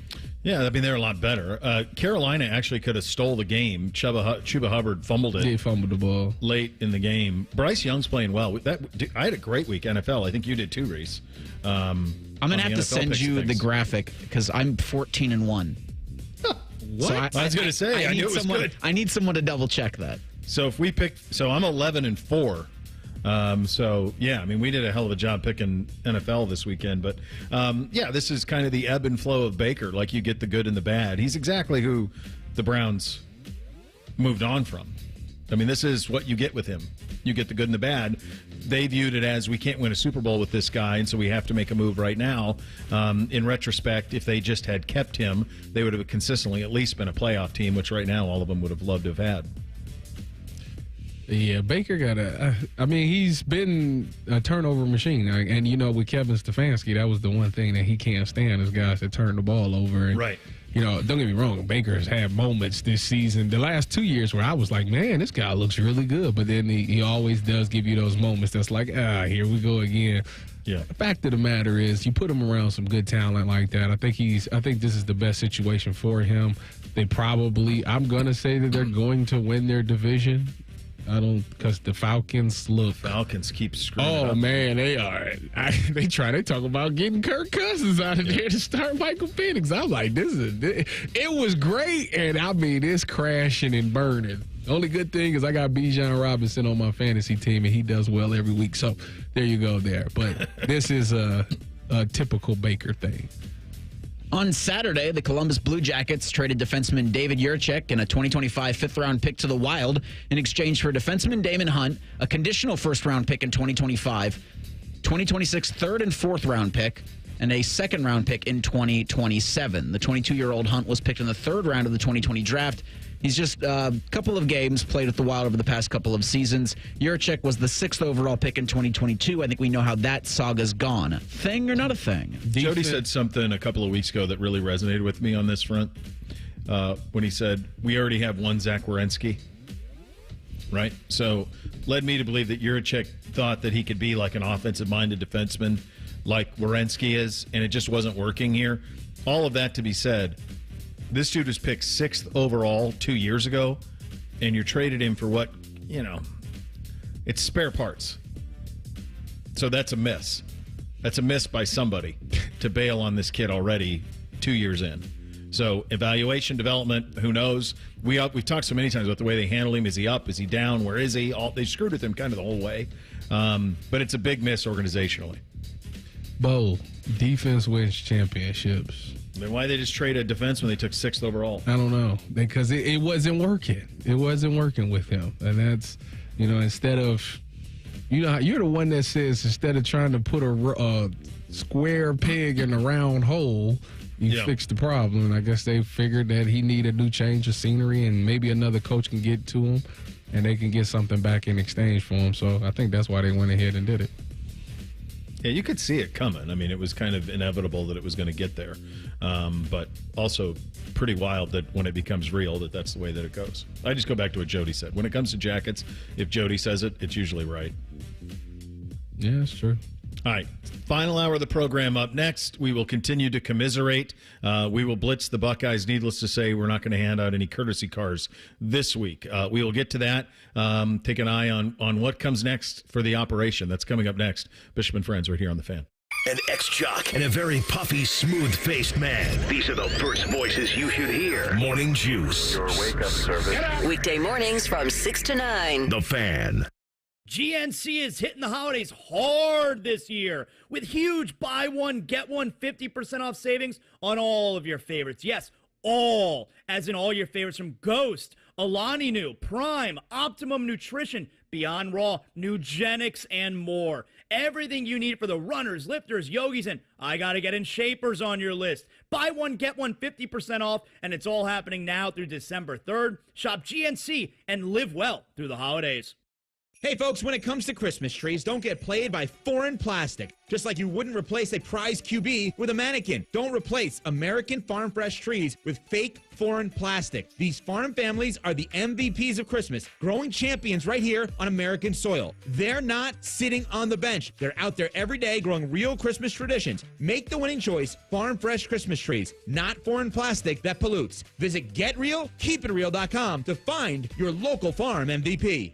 Yeah, I mean, they're a lot better. Carolina actually could have stole the game. Chuba Hubbard fumbled it. He fumbled the ball late in the game. Bryce Young's playing well. I had a great week NFL. I think you did too, Reese. I'm going to have to send you the graphic because I'm 14-1. What? So I was going to say, I knew it was good. I need someone to double check that. So if we pick, I'm 11-4. So yeah, I mean, we did a hell of a job picking NFL this weekend, but this is kind of the ebb and flow of Baker. Like you get the good and the bad. He's exactly who the Browns moved on from. I mean, this is what you get with him. You get the good and the bad. They viewed it as we can't win a Super Bowl with this guy, and so we have to make a move right now. In retrospect, if they just had kept him, they would have consistently at least been a playoff team, which right now all of them would have loved to have had. Yeah, Baker he's been a turnover machine. And, with Kevin Stefanski, that was the one thing that he can't stand is guys that turn the ball over. And, right. Don't get me wrong, Baker's had moments this season, the last 2 years where I was like, man, this guy looks really good. But then he always does give you those moments that's like, here we go again. Yeah. The fact of the matter is you put him around some good talent like that. I think this is the best situation for him. I'm going to say that they're going to win their division. Because the Falcons keep screwing up. Oh, man, they are. They talk about getting Kirk Cousins out of there to start Michael Penix. I'm like, it was great. And I mean, it's crashing and burning. The only good thing is I got Bijan Robinson on my fantasy team, and he does well every week. So there you go there. But this is a typical Baker thing. On Saturday, the Columbus Blue Jackets traded defenseman David Juracek and a 2025 fifth-round pick to the Wild in exchange for defenseman Damon Hunt, a conditional first-round pick in 2025, 2026 third and fourth-round pick, and a second-round pick in 2027. The 22-year-old Hunt was picked in the third round of the 2020 draft. He's just a couple of games played with the Wild over the past couple of seasons. Juracek was the 6th overall pick in 2022. I think we know how that saga's gone. Thing or not a thing? Jody said something a couple of weeks ago that really resonated with me on this front when he said, we already have one Zach Werenski, right? So led me to believe that Juracek thought that he could be like an offensive-minded defenseman like Werenski is, and it just wasn't working here. All of that to be said, this dude was picked 6th overall 2 years ago, and you're traded him for what, it's spare parts. So that's a miss. That's a miss by somebody to bail on this kid already 2 years in. So evaluation, development, who knows? We've talked so many times about the way they handle him. Is he up? Is he down? Where is he? They screwed with him kind of the whole way. But it's a big miss organizationally. Bo, defense wins championships. Then why they just trade a defense when they took 6th overall? I don't know. Because it wasn't working. It wasn't working with him. And that's, instead of, you're the one that says instead of trying to put a square peg in a round hole, you fix the problem. And I guess they figured that he needed a new change of scenery and maybe another coach can get to him and they can get something back in exchange for him. So I think that's why they went ahead and did it. Yeah, you could see it coming. I mean, it was kind of inevitable that it was going to get there. But also pretty wild that when it becomes real, that's the way that it goes. I just go back to what Jody said. When it comes to Jackets, if Jody says it, it's usually right. Yeah, that's true. All right, final hour of the program up next. We will continue to commiserate. We will blitz the Buckeyes. Needless to say, we're not going to hand out any courtesy cars this week. We will get to that. Take an eye on what comes next for the operation. That's coming up next. Bishop and Friends right here on The Fan. an ex-jock, and a very puffy, smooth-faced man. These are the first voices you should hear. Morning Juice. Your wake-up service. Weekday mornings from 6 to 9. The Fan. GNC is hitting the holidays hard this year with huge buy one, get one 50% off savings on all of your favorites. Yes, all, as in all your favorites from Ghost, Alani Nu, Prime, Optimum Nutrition, Beyond Raw, Nugenics, and more. Everything you need for the runners, lifters, yogis, and I gotta get in shapers on your list. Buy one, get one 50% off, and it's all happening now through December 3rd. Shop GNC and live well through the holidays. Hey folks, when it comes to Christmas trees, don't get played by foreign plastic. Just like you wouldn't replace a prize QB with a mannequin. Don't replace American Farm Fresh trees with fake foreign plastic. These farm families are the MVPs of Christmas, growing champions right here on American soil. They're not sitting on the bench. They're out there every day growing real Christmas traditions. Make the winning choice, Farm Fresh Christmas trees, not foreign plastic that pollutes. Visit GetRealKeepItReal.com to find your local farm MVP.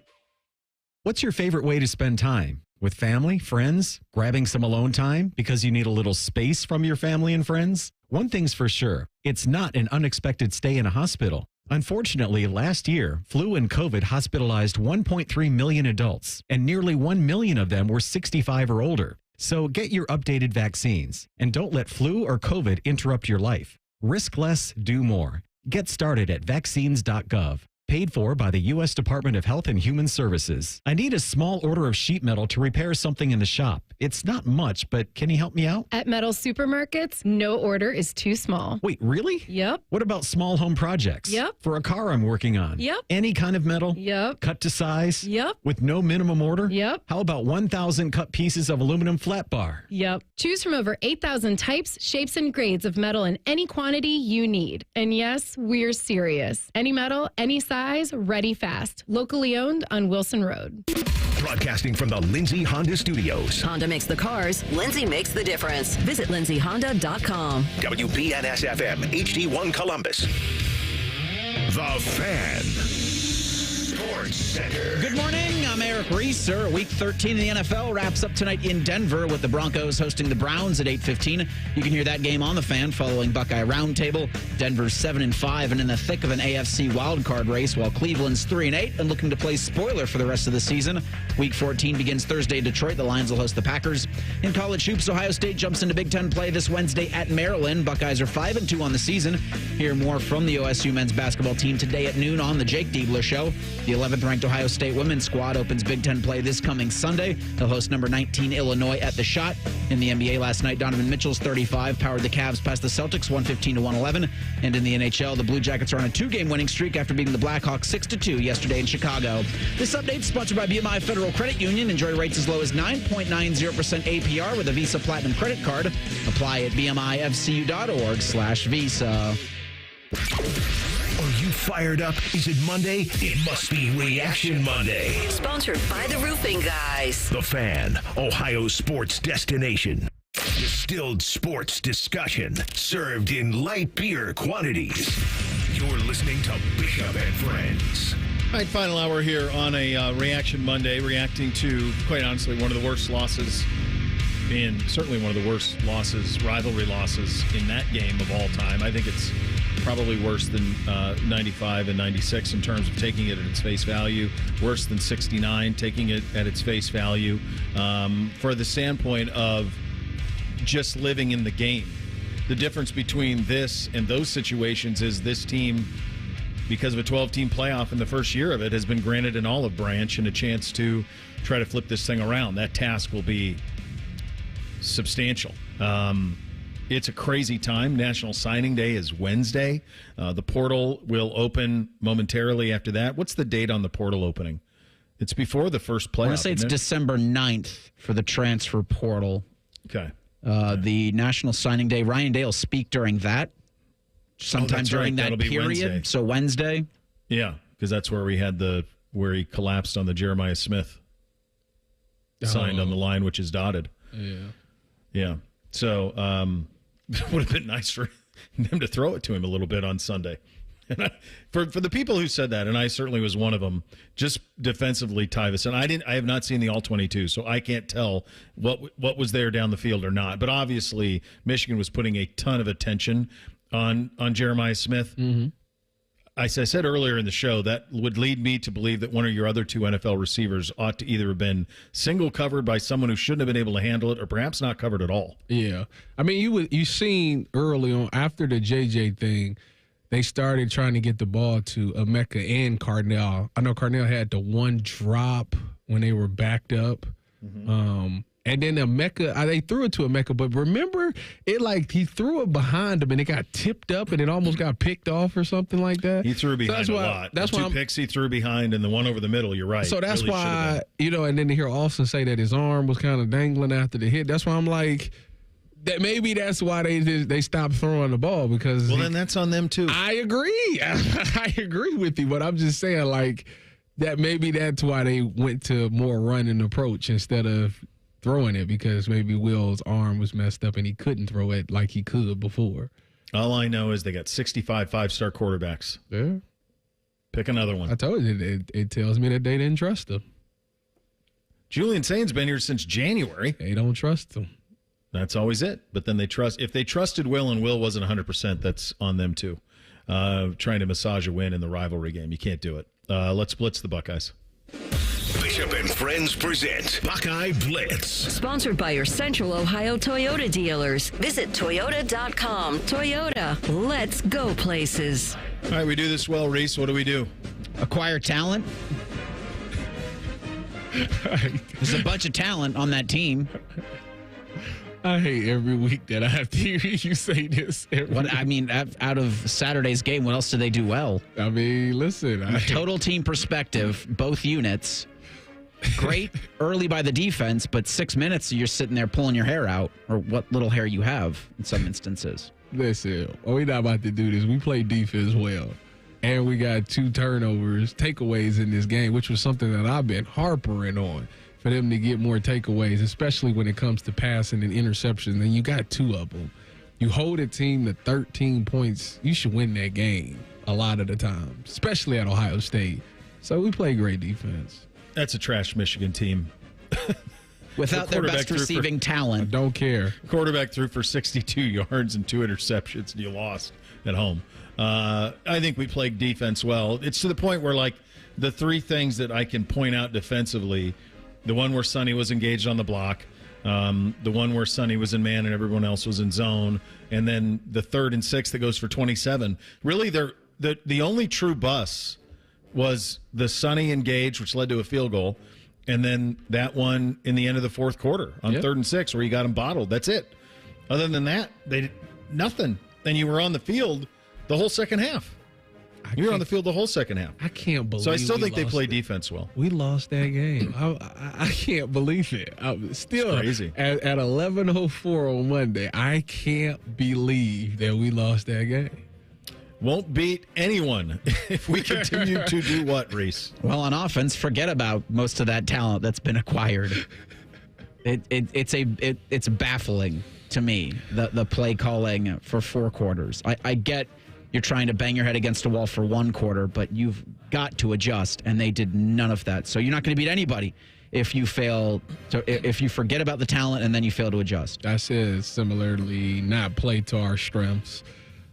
What's your favorite way to spend time? With family, friends, grabbing some alone time because you need a little space from your family and friends? One thing's for sure, it's not an unexpected stay in a hospital. Unfortunately, last year, flu and COVID hospitalized 1.3 million adults, and nearly 1 million of them were 65 or older. So get your updated vaccines, and don't let flu or COVID interrupt your life. Risk less, do more. Get started at vaccines.gov. Paid for by the U.S. Department of Health and Human Services. I need a small order of sheet metal to repair something in the shop. It's not much, but can you help me out? At metal supermarkets, no order is too small. Wait, really? Yep. What about small home projects? Yep. For a car I'm working on? Yep. Any kind of metal? Yep. Cut to size? Yep. With no minimum order? Yep. How about 1,000 cut pieces of aluminum flat bar? Yep. Choose from over 8,000 types, shapes, and grades of metal in any quantity you need. And yes, we're serious. Any metal, any size, ready fast. Locally owned on Wilson Road. Broadcasting from the Lindsay Honda Studios. Honda makes the cars. Lindsay makes the difference. Visit lindsayhonda.com. WBNS-FM, HD1 Columbus. The Fan. Sports Center. Good morning. I'm Eric Reeser. Week 13 in the NFL wraps up tonight in Denver with the Broncos hosting the Browns at 8:15. You can hear that game on the Fan following Buckeye Roundtable. Denver's 7-5 and in the thick of an AFC wildcard race, while Cleveland's 3-8 and looking to play spoiler for the rest of the season. Week 14 begins Thursday in Detroit. The Lions will host the Packers. In college hoops, Ohio State jumps into Big Ten play this Wednesday at Maryland. Buckeyes are 5-2 on the season. Hear more from the OSU men's basketball team today at noon on the Jake Diebler Show. The 11th-ranked Ohio State women's squad opens Big Ten play this coming Sunday. They'll host number 19 Illinois at the Shot. In the NBA last night, Donovan Mitchell's 35 powered the Cavs past the Celtics 115-111. And in the NHL, the Blue Jackets are on a 2-game winning streak after beating the Blackhawks 6-2 yesterday in Chicago. This update is sponsored by BMI Federal Credit Union. Enjoy rates as low as 9.90% APR with a Visa Platinum credit card. Apply at bmifcu.org/Visa. Are you fired up? Is it Monday? It must be Reaction Monday. Sponsored by the Roofing Guys. The Fan, Ohio's sports destination. Distilled sports discussion, served in light beer quantities. You're listening to Bishop and Friends. All right, final hour here on a Reaction Monday, reacting to, quite honestly, one of the worst losses, and certainly one of the worst losses, rivalry losses in that game of all time. I think it's probably worse than 95 and 96 in terms of taking it at its face value, worse than 69, taking it at its face value, for the standpoint of just living in the game. The difference between this and those situations is this team, because of a 12-team playoff in the first year of it, has been granted an olive branch and a chance to try to flip this thing around. That task will be substantial. It's a crazy time. National Signing Day is Wednesday. The portal will open momentarily after that. What's the date on the portal opening? It's before the first playoff. I want to say it's December 9th for the transfer portal. Okay. The National Signing Day. Ryan Day will speak during that, sometime during that period. Wednesday. So Wednesday. Yeah, because that's where we had where he collapsed on the Jeremiah Smith signed on the line, which is dotted. Yeah. Yeah. So it would have been nice for them to throw it to him a little bit on Sunday For the people who said that, and I certainly was one of them, just defensively, Tyvis, and I have not seen the all 22, so I can't tell what was there down the field or not. But obviously, Michigan was putting a ton of attention on Jeremiah Smith. Mm-hmm. As I said earlier in the show, that would lead me to believe that one of your other two NFL receivers ought to either have been single covered by someone who shouldn't have been able to handle it, or perhaps not covered at all. Yeah, I mean, you seen early on after the JJ thing, they started trying to get the ball to Emeka and Cardinal. I know Cardinal had the one drop when they were backed up. Mm-hmm. And then Emeka, they threw it to Emeka, but remember, he threw it behind him and it got tipped up and it almost got picked off or something like that. He threw behind a lot. That's the two picks he threw behind and the one over the middle, you're right. So that's really why, and then to hear Austin say that his arm was kind of dangling after the hit, that's why I'm like, that maybe that's why they stopped throwing the ball because. Well, then that's on them too. I agree. I agree with you, but I'm just saying that maybe that's why they went to more running approach instead of throwing it, because maybe Will's arm was messed up and he couldn't throw it like he could before. All I know is they got 65 5-star quarterbacks. Yeah. Pick another one. I told you, it tells me that they didn't trust him. Julian Sain's been here since January. They don't trust him. That's always it. But then if they trusted Will and Will wasn't 100%, that's on them too. Trying to massage a win in the rivalry game. You can't do it. Let's blitz the Buckeyes. Bishop and Friends present Buckeye Blitz. Sponsored by your Central Ohio Toyota dealers. Visit Toyota.com. Toyota, let's go places. All right, we do this well, Reese. What do we do? Acquire talent. There's a bunch of talent on that team. I hate every week that I have to hear you say this. Out of Saturday's game, what else did they do well? I mean, listen. Total team perspective, both units. Great early by the defense, but 6 minutes you're sitting there pulling your hair out, or what little hair you have in some instances. Listen, we're not about to do this. We play defense well, and we got 2 takeaways in this game, which was something that I've been harping on. For them to get more takeaways, especially when it comes to passing and interceptions, and you got 2 of them. You hold a team to 13 points, you should win that game a lot of the time, especially at Ohio State. So we play great defense. That's a trash Michigan team. Without their best receiving talent. I don't care. Quarterback threw for 62 yards and 2 interceptions, and you lost at home. I think we played defense well. It's to the point where, the 3 things that I can point out defensively, the one where Sonny was engaged on the block, the one where Sonny was in man and everyone else was in zone, and then the 3rd and 6th that goes for 27. Really, the only true bus was the Sonny engage, which led to a field goal, and then that one in the end of the 4th quarter on 3rd and 6 where you got them bottled. That's it. Other than that, they did nothing. And you were on the field the whole second half. You were on the field the whole second half. I can't believe. So I still think they play defense well. We lost that game. I can't believe it. Still it's crazy. At 11:04 on Monday, I can't believe that we lost that game. Won't beat anyone if we continue to do what, Reese? Well, on offense, forget about most of that talent that's been acquired. It's baffling to me, the play calling for 4 quarters. I get you're trying to bang your head against a wall for 1 quarter, but you've got to adjust, and they did none of that. So you're not going to beat anybody if you if you forget about the talent and then you fail to adjust. I said similarly, not play to our strengths.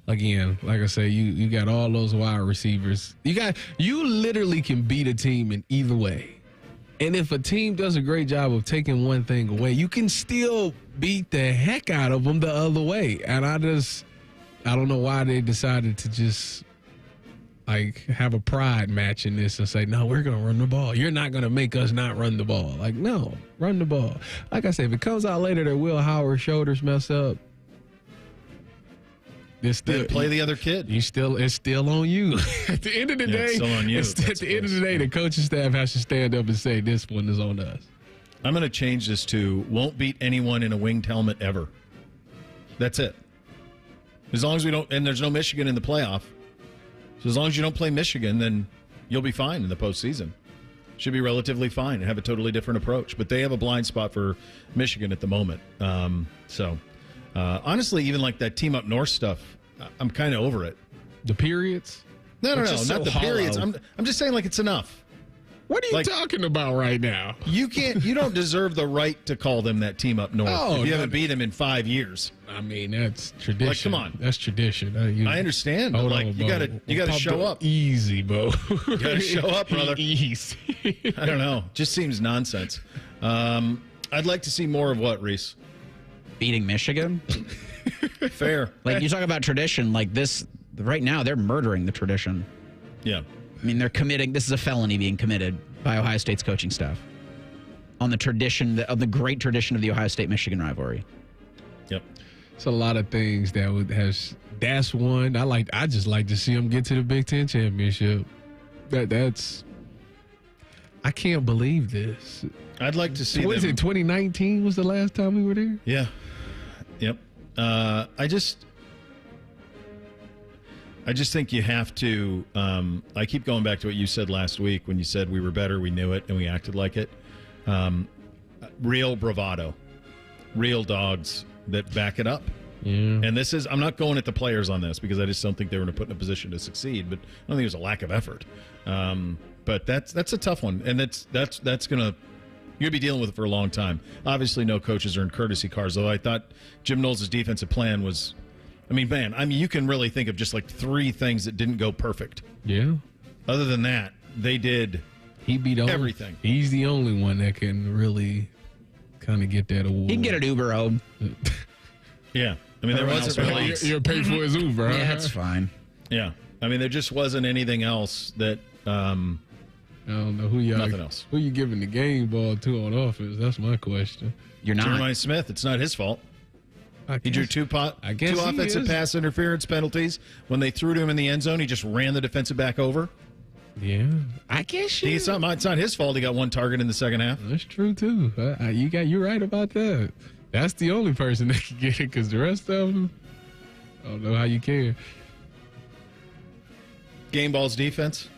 Again, like I say, you got all those wide receivers. You literally can beat a team in either way. And if a team does a great job of taking one thing away, you can still beat the heck out of them the other way. And I don't know why they decided to just have a pride match in this and say, no, we're going to run the ball. You're not going to make us not run the ball. No, run the ball. Like I said, if it comes out later that Will Howard's shoulders mess up, play the other kid. It's still on you. At the end of the day, it's still on you. At the end of the day, the coaching staff has to stand up and say this one is on us. I'm going to change this to won't beat anyone in a winged helmet ever. That's it. As long as we don't, and there's no Michigan in the playoff. So as long as you don't play Michigan, then you'll be fine in the postseason. Should be relatively fine and have a totally different approach. But they have a blind spot for Michigan at the moment. Honestly, even that team up north stuff, I'm kind of over it. The periods? No, so not the hollow. periods. I'm just saying, like, it's enough. What are you talking about right now? You don't deserve the right to call them that team up north if you haven't beat them in 5 years. I mean, that's tradition. Like, come on. That's tradition. I understand, but you gotta show up. Easy, Bo. You gotta show up, brother. Easy. I don't know. Just seems nonsense. I'd like to see more of what, Reese? Beating Michigan? Fair. Like, you talk about tradition, like this, right now, they're murdering the tradition. Yeah. I mean, they're committing, this is a felony being committed by Ohio State's coaching staff on the tradition, of the great tradition of the Ohio State-Michigan rivalry. Yep. It's a lot of things that's one. I just like to see them get to the Big Ten championship. That's, I can't believe this. I'd like to see What is it, 2019 was the last time we were there? Yeah. Yep. I just think you have to. I keep going back to what you said last week when you said we were better, we knew it, and we acted like it. Real bravado, real dogs that back it up. Yeah. And this is, I'm not going at the players on this because I just don't think they were put in a position to succeed, but I don't think it was a lack of effort. But that's a tough one, and that's gonna. You're going to be dealing with it for a long time. Obviously, no coaches earned courtesy cars, though I thought Jim Knowles' defensive plan was, you can really think of just like 3 things that didn't go perfect. Yeah. Other than that, they did everything. He's the only one that can really kind of get that award. He can get an Uber home. Yeah. There wasn't really. You'll pay for his Uber, huh? Yeah, that's fine. Yeah. There just wasn't anything else that. I don't know nothing else. Who you giving the game ball to on offense? That's my question. You're not. Jeremiah Smith. It's not his fault. He drew two offensive pass interference penalties. When they threw to him in the end zone, he just ran the defensive back over. Yeah, I guess it's not his fault. He got 1 target in the second half. That's true too. You're right about that. That's the only person that can get it because the rest of them, I don't know how you can. Game ball's defense.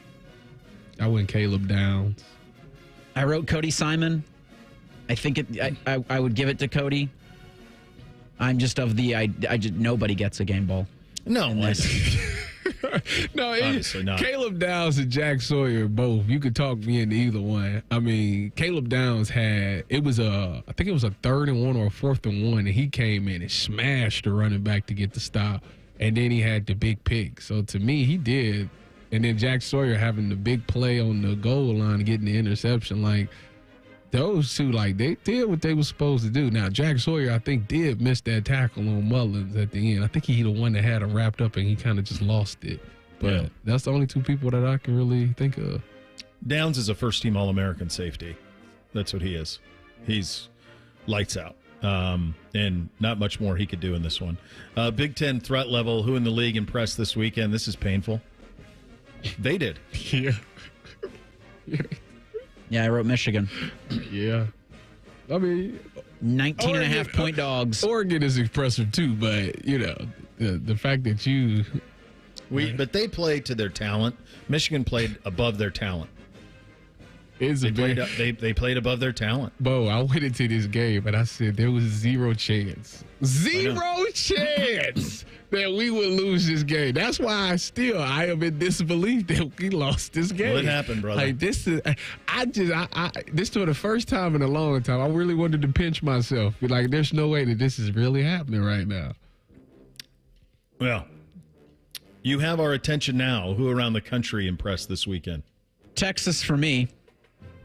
I went Caleb Downs. I wrote Cody Simon. I think I would give it to Cody. I'm just of the nobody gets a game ball. No, no, obviously not. Caleb Downs and Jack Sawyer both. You could talk me into either one. Caleb Downs I think it was a 3rd and 1 or a 4th and 1, and he came in and smashed the running back to get the stop, and then he had the big pick. So to me, he did. And then Jack Sawyer having the big play on the goal line, getting the interception. Like, those two, they did what they were supposed to do. Now, Jack Sawyer, I think, did miss that tackle on Mullins at the end. I think he the one that had him wrapped up, and he kind of just lost it. But that's the only 2 people that I can really think of. Downs is a first-team All-American safety. That's what he is. He's lights out. And not much more he could do in this one. Big Ten threat level, who in the league impressed this weekend? This is painful. They did. Yeah. Yeah, I wrote Michigan. Yeah. 19.5 point dogs. Oregon is impressive too, but the fact that but they played to their talent. Michigan played above their talent. They played above their talent. Bo, I went into this game and I said there was 0 chance. 0 chance that we would lose this game. That's why I am in disbelief that we lost this game. What happened, brother? This is for the first time in a long time. I really wanted to pinch myself. There's no way that this is really happening right now. Well, you have our attention now. Who around the country impressed this weekend? Texas for me.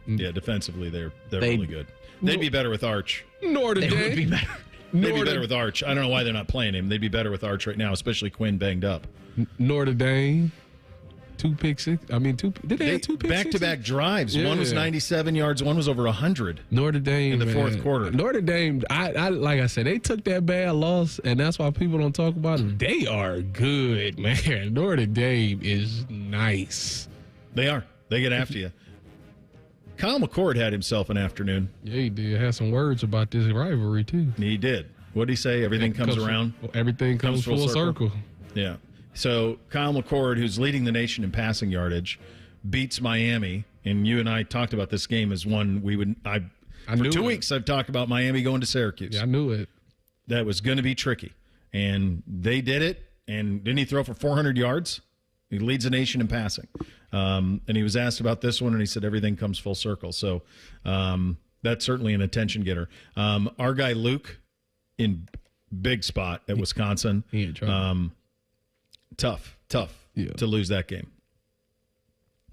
Yeah, defensively they're really good. They'd be better with Arch. Notre Dame. Would be better. They'd be better with Arch. I don't know why they're not playing him. They'd be better with Arch right now, especially Quinn banged up. Notre Dame. 2 pick six. Did they have 2 pick back-to-back drives. Yeah. One was 97 yards. One was over 100. Notre Dame in the fourth quarter. Notre Dame. I like I said, they took that bad loss, and that's why people don't talk about them. They are good, man. Notre Dame is nice. They are. They get after you. Kyle McCord had himself an afternoon. Yeah, he did. Had some words about this rivalry, too. He did. What did he say? Everything comes around? Everything comes full circle. Yeah. So Kyle McCord, who's leading the nation in passing yardage, beats Miami. And you and I talked about this game as one we would – for 2 weeks I've talked about Miami going to Syracuse. Yeah, I knew it. That was going to be tricky. And they did it. And didn't he throw for 400 yards? He leads the nation in passing. And he was asked about this one, and he said everything comes full circle. So that's certainly an attention getter. Our guy Luke in big spot at Wisconsin. Tough to lose that game.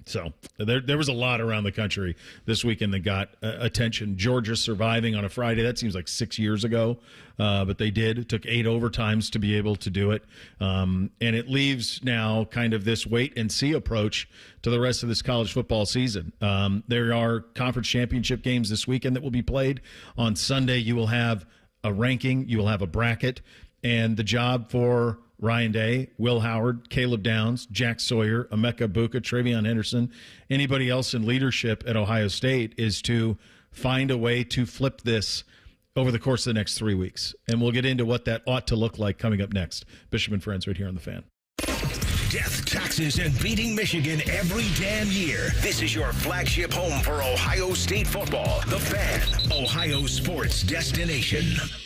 So there was a lot around the country this weekend that got attention. Georgia surviving on a Friday. That seems like 6 years ago, but they did. It took 8 overtimes to be able to do it. And it leaves now kind of this wait-and-see approach to the rest of this college football season. There are conference championship games this weekend that will be played. On Sunday, you will have a ranking. You will have a bracket. And the job for Ryan Day, Will Howard, Caleb Downs, Jack Sawyer, Emeka Buka, Travion Henderson, anybody else in leadership at Ohio State is to find a way to flip this over the course of the next 3 weeks. And we'll get into what that ought to look like coming up next. Bishop and Friends right here on The Fan. Death, taxes, and beating Michigan every damn year. This is your flagship home for Ohio State football. The Fan, Ohio sports destination.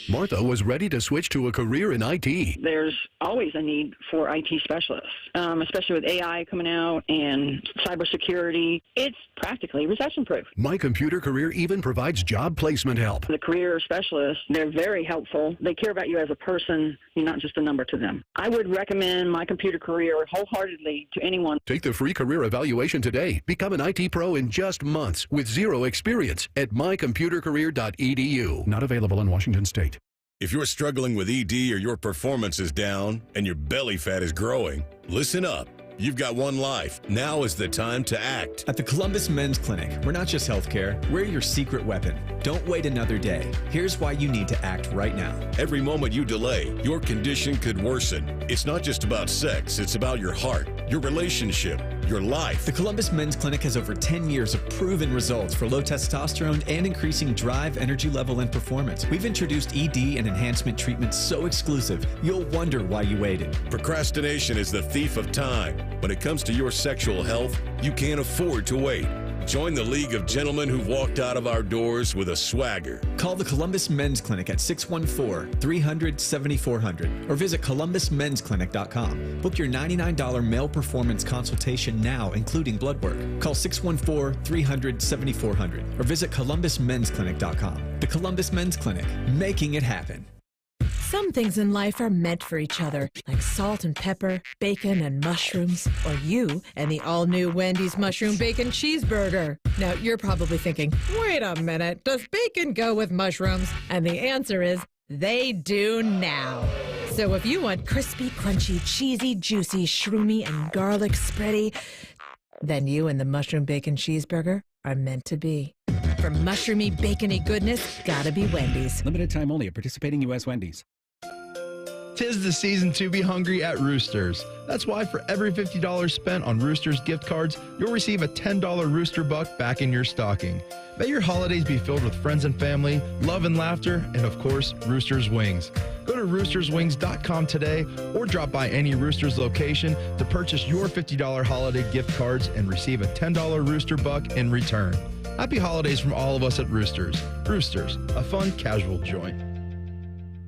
Martha was ready to switch to a career in IT. There's always a need for IT specialists, especially with AI coming out and cybersecurity. It's practically recession-proof. My Computer Career even provides job placement help. The career specialists, they're very helpful. They care about you as a person. You're not just a number to them. I would recommend My Computer Career wholeheartedly to anyone. Take the free career evaluation today. Become an IT pro in just months with zero experience at mycomputercareer.edu. Not available in Washington State. If you're struggling with ED or your performance is down and your belly fat is growing, listen up. You've got one life. Now is the time to act. At the Columbus Men's Clinic, we're not just healthcare, we're your secret weapon. Don't wait another day. Here's why you need to act right now. Every moment you delay, your condition could worsen. It's not just about sex, it's about your heart, your relationship, your life. The Columbus Men's Clinic has over 10 years of proven results for low testosterone and increasing drive, energy level, and performance. We've introduced ED and enhancement treatments so exclusive, you'll wonder why you waited. Procrastination is the thief of time. When it comes to your sexual health, you can't afford to wait. Join the League of Gentlemen who've walked out of our doors with a swagger. Call the Columbus Men's Clinic at 614-300-7400 or visit columbusmensclinic.com. Book your $99 male performance consultation now, including blood work. Call 614-300-7400 or visit columbusmensclinic.com. The Columbus Men's Clinic, making it happen. Some things in life are meant for each other, like salt and pepper, bacon and mushrooms, or you and the all-new Wendy's Mushroom Bacon Cheeseburger. Now, you're probably thinking, wait a minute, does bacon go with mushrooms? And the answer is, they do now. So if you want crispy, crunchy, cheesy, juicy, shroomy, and garlic spready, then you and the Mushroom Bacon Cheeseburger are meant to be. For mushroomy, bacony goodness, gotta be Wendy's. Limited time only at participating U.S. Wendy's. 'Tis the season to be hungry at Roosters. That's why for every $50 spent on Roosters gift cards, you'll receive a $10 Rooster Buck back in your stocking. May your holidays be filled with friends and family, love and laughter, and of course, Roosters Wings. Go to roosterswings.com today or drop by any Roosters location to purchase your $50 holiday gift cards and receive a $10 Rooster Buck in return. Happy holidays from all of us at Roosters. Roosters, a fun, casual joint.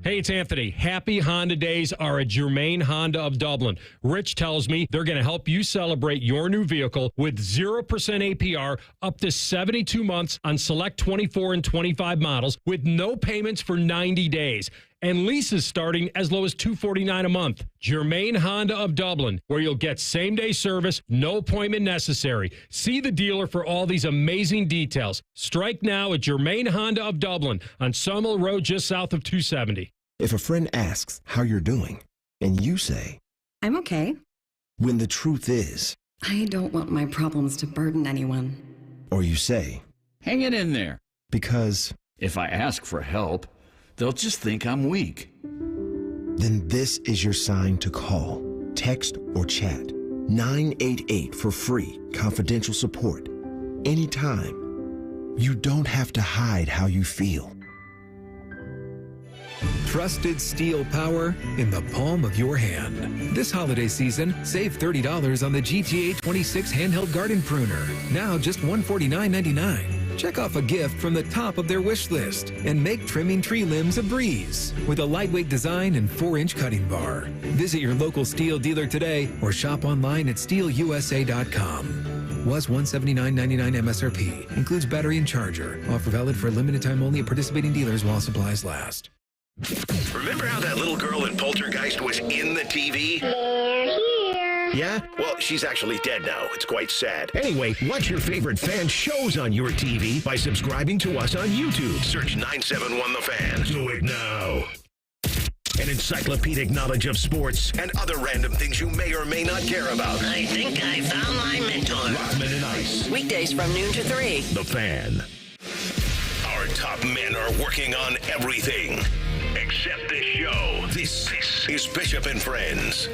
Hey, it's Anthony. Happy Honda Days are at Germain Honda of Dublin. Rich tells me they're going to help you celebrate your new vehicle with 0% APR up to 72 months on select 24 and 25 models with no payments for 90 days. And leases starting as low as $249 a month. Germain Honda of Dublin, where you'll get same-day service, no appointment necessary. See the dealer for all these amazing details. Strike now at Germain Honda of Dublin on Sawmill Road just south of 270. If a friend asks how you're doing, and you say, I'm okay. When the truth is, I don't want my problems to burden anyone. Or you say, hang it in there. Because if I ask for help, they'll just think I'm weak. Then this is your sign to call, text, or chat 988 for free, confidential support. Anytime. You don't have to hide how you feel. Trusted steel power in the palm of your hand. This holiday season, save $30 on the GTA 26 handheld garden pruner. Now just $149.99. Check off a gift from the top of their wish list and make trimming tree limbs a breeze with a lightweight design and 4-inch cutting bar. Visit your local Steel dealer today or shop online at steelusa.com. Was $179.99 MSRP. Includes battery and charger. Offer valid for a limited time only at participating dealers while supplies last. Remember how that little girl in Poltergeist was in the TV? They're here. Yeah? Well, she's actually dead now. It's quite sad. Anyway, watch your favorite fan shows on your TV by subscribing to us on YouTube. Search 971 The Fan. Do it now. An encyclopedic knowledge of sports and other random things you may or may not care about. I think I found my mentor. Rockman and Ice. Weekdays from noon to 3. The Fan. Our top men are working on everything except this show. This is Bishop and Friends.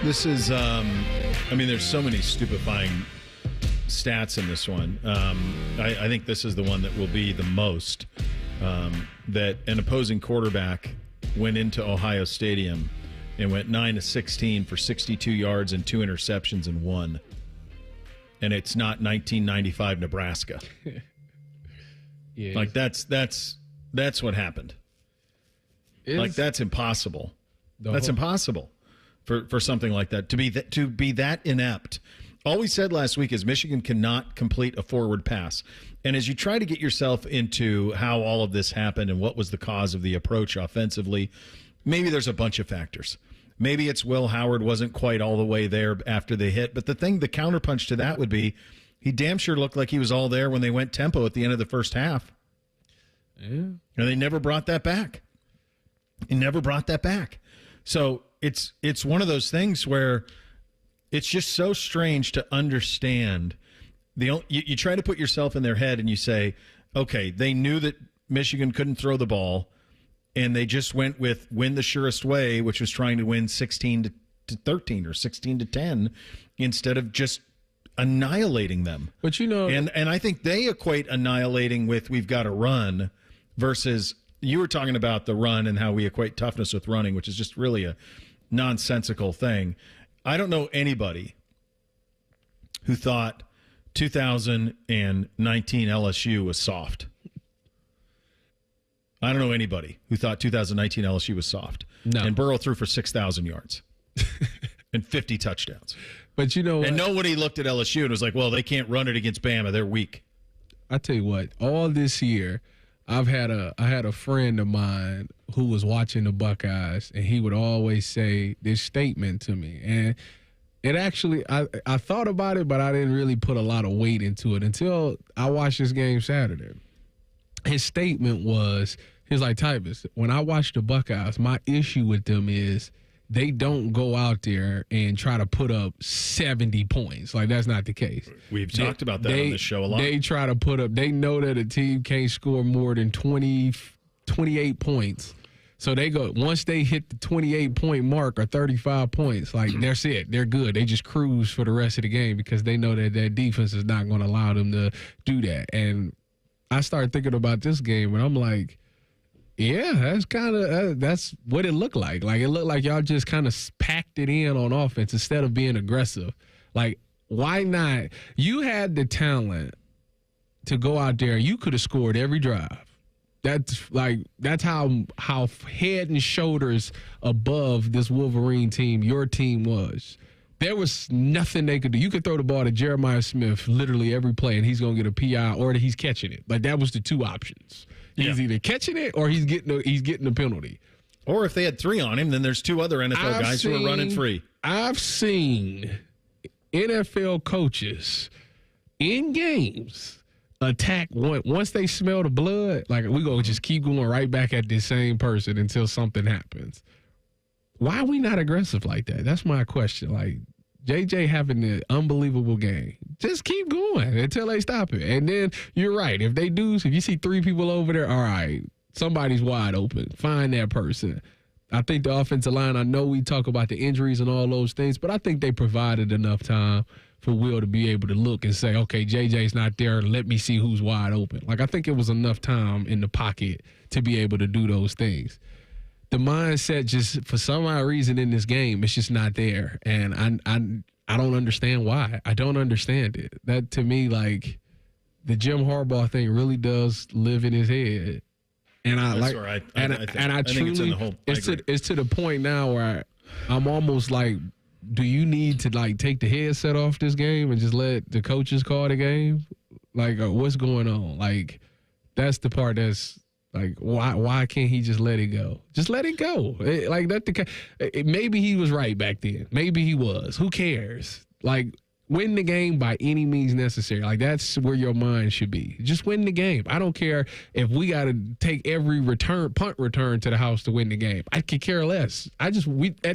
This is, there's so many stupefying stats in this one. I think this is the one that will be the most. That an opposing quarterback went into Ohio Stadium and went 9-16 for 62 yards and 2 interceptions and won. And it's not 1995 Nebraska. Yeah. Like that's what happened. That's impossible. That's impossible for something like that to be that inept. All we said last week is Michigan cannot complete a forward pass. And as you try to get yourself into how all of this happened and what was the cause of the approach offensively, maybe there's a bunch of factors. Maybe it's Will Howard wasn't quite all the way there after the hit. But the counterpunch to that would be he damn sure looked like he was all there when they went tempo at the end of the first half. Yeah. And they never brought that back. So it's one of those things where it's just so strange to understand. You try to put yourself in their head and you say, okay, they knew that Michigan couldn't throw the ball, and they just went with win the surest way, which was trying to win 16-13 or 16-10 instead of just annihilating them. But and I think they equate annihilating with we've got to run versus you were talking about the run and how we equate toughness with running, which is just really a nonsensical thing. I don't know anybody who thought 2019 LSU was soft. I don't know anybody who thought 2019 LSU was soft. No. And Burrow threw for 6,000 yards and 50 touchdowns. But you know what? And nobody looked at LSU and was like, well, they can't run it against Bama. They're weak. I tell you what, all this year, I had a friend of mine who was watching the Buckeyes, and he would always say this statement to me. And it actually, I thought about it, but I didn't really put a lot of weight into it until I watched this game Saturday. His statement was, he was like, Tyvis, when I watch the Buckeyes, my issue with them is they don't go out there and try to put up 70 points. Like, that's not the case. We've talked about that on this show a lot. They try to put up, they know that a team can't score more than 28 points. So they go, once they hit the 28-point mark or 35 points, like, that's it. They're good. They just cruise for the rest of the game because they know that their defense is not going to allow them to do that. And I started thinking about this game, and I'm like, yeah, that's what it looked like. Like, it looked like y'all just kind of packed it in on offense instead of being aggressive. Like, why not? You had the talent to go out there. You could have scored every drive. That's how head and shoulders above this Wolverine team your team was. There was nothing they could do. You could throw the ball to Jeremiah Smith literally every play, and he's going to get a PI or that he's catching it. Like, that was the two options. He's either catching it or he's getting a penalty. Or if they had 3 on him, then there's 2 other NFL guys who are running free. I've seen NFL coaches in games attack once they smell the blood. Like, we're going to just keep going right back at this same person until something happens. Why are we not aggressive like that? That's my question. Like, JJ having an unbelievable game. Just keep going until they stop it. And then you're right. If you see 3 people over there, all right, somebody's wide open. Find that person. I think the offensive line, I know we talk about the injuries and all those things, but I think they provided enough time for Will to be able to look and say, okay, JJ's not there. Let me see who's wide open. Like, I think it was enough time in the pocket to be able to do those things. The mindset just, for some odd reason in this game, it's just not there. And I don't understand why. I don't understand it. That to me, like, the Jim Harbaugh thing really does live in his head. And I That's like, right. I truly, it's to the point now where I'm almost like, do you need to like take the headset off this game and just let the coaches call the game? Like, what's going on? Like, that's the part that's like, why can't he just let it go? Just let it go. Maybe he was right back then. Maybe he was. Who cares? Like, win the game by any means necessary. Like, that's where your mind should be. Just win the game. I don't care if we got to take every punt return to the house to win the game. I could care less. At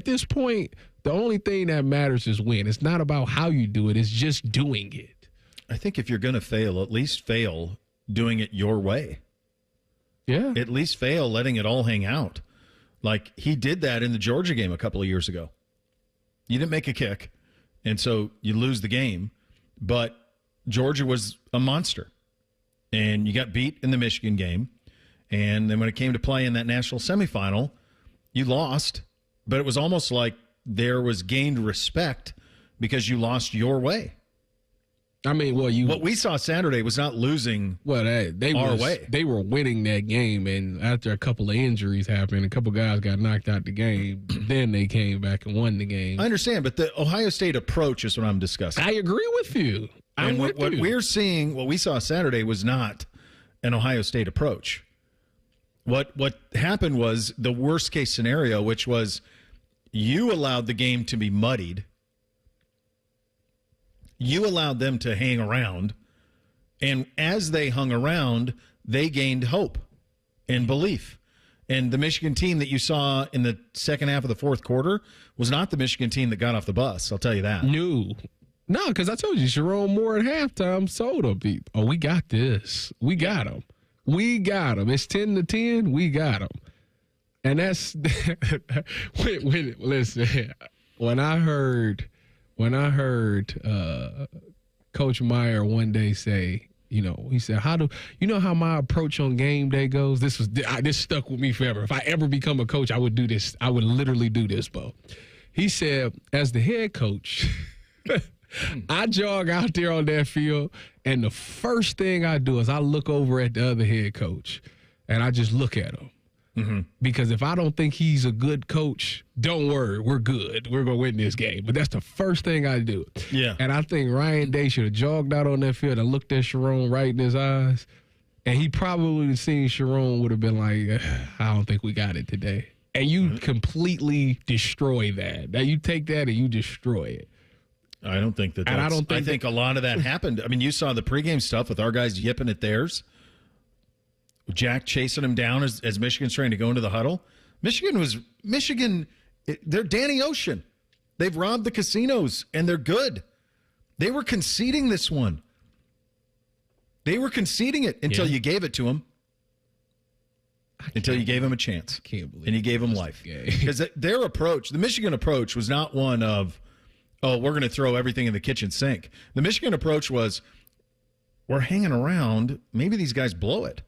this point, the only thing that matters is win. It's not about how you do it. It's just doing it. I think if you're going to fail, at least fail doing it your way. Yeah. At least fail letting it all hang out. Like, he did that in the Georgia game a couple of years ago. You didn't make a kick, and so you lose the game. But Georgia was a monster. And you got beat in the Michigan game. And then when it came to play in that national semifinal, you lost. But it was almost like there was gained respect because you lost your way. I mean, what we saw Saturday was not losing our way. They were winning that game, and after a couple of injuries happened, a couple guys got knocked out the game. Then they came back and won the game. I understand, but the Ohio State approach is what I'm discussing. I agree with you. What we're seeing, what we saw Saturday was not an Ohio State approach. What happened was the worst case scenario, which was you allowed the game to be muddied. You allowed them to hang around, and as they hung around, they gained hope and belief. And the Michigan team that you saw in the second half of the fourth quarter was not the Michigan team that got off the bus, I'll tell you that. No, because I told you, Jerome Moore at halftime sold them. Oh, we got this. We got them. We got them. It's 10-10. We got them. And that's listen, when I heard Coach Meyer one day say, he said, how my approach on game day goes? This stuck with me forever. If I ever become a coach, I would do this. I would literally do this, Bo. He said, as the head coach, I jog out there on that field, and the first thing I do is I look over at the other head coach, and I just look at him. Mm-hmm. Because if I don't think he's a good coach, don't worry, we're good. We're going to win this game. But that's the first thing I do. Yeah. And I think Ryan Day should have jogged out on that field and looked at Sharon right in his eyes. And he probably seen Sharon would have been like, I don't think we got it today. And you completely destroy that. Now you take that and you destroy it. I don't think that. I think a lot of that happened. I mean, you saw the pregame stuff with our guys yipping at theirs. Jack chasing him down as Michigan's trying to go into the huddle. Michigan. They're Danny Ocean. They've robbed the casinos, and they're good. They were conceding this one. They were conceding it until you gave it to them. Until you gave them a chance. I can't believe and you gave them life. Because their approach, the Michigan approach, was not one of, we're going to throw everything in the kitchen sink. The Michigan approach was, we're hanging around. Maybe these guys blow it.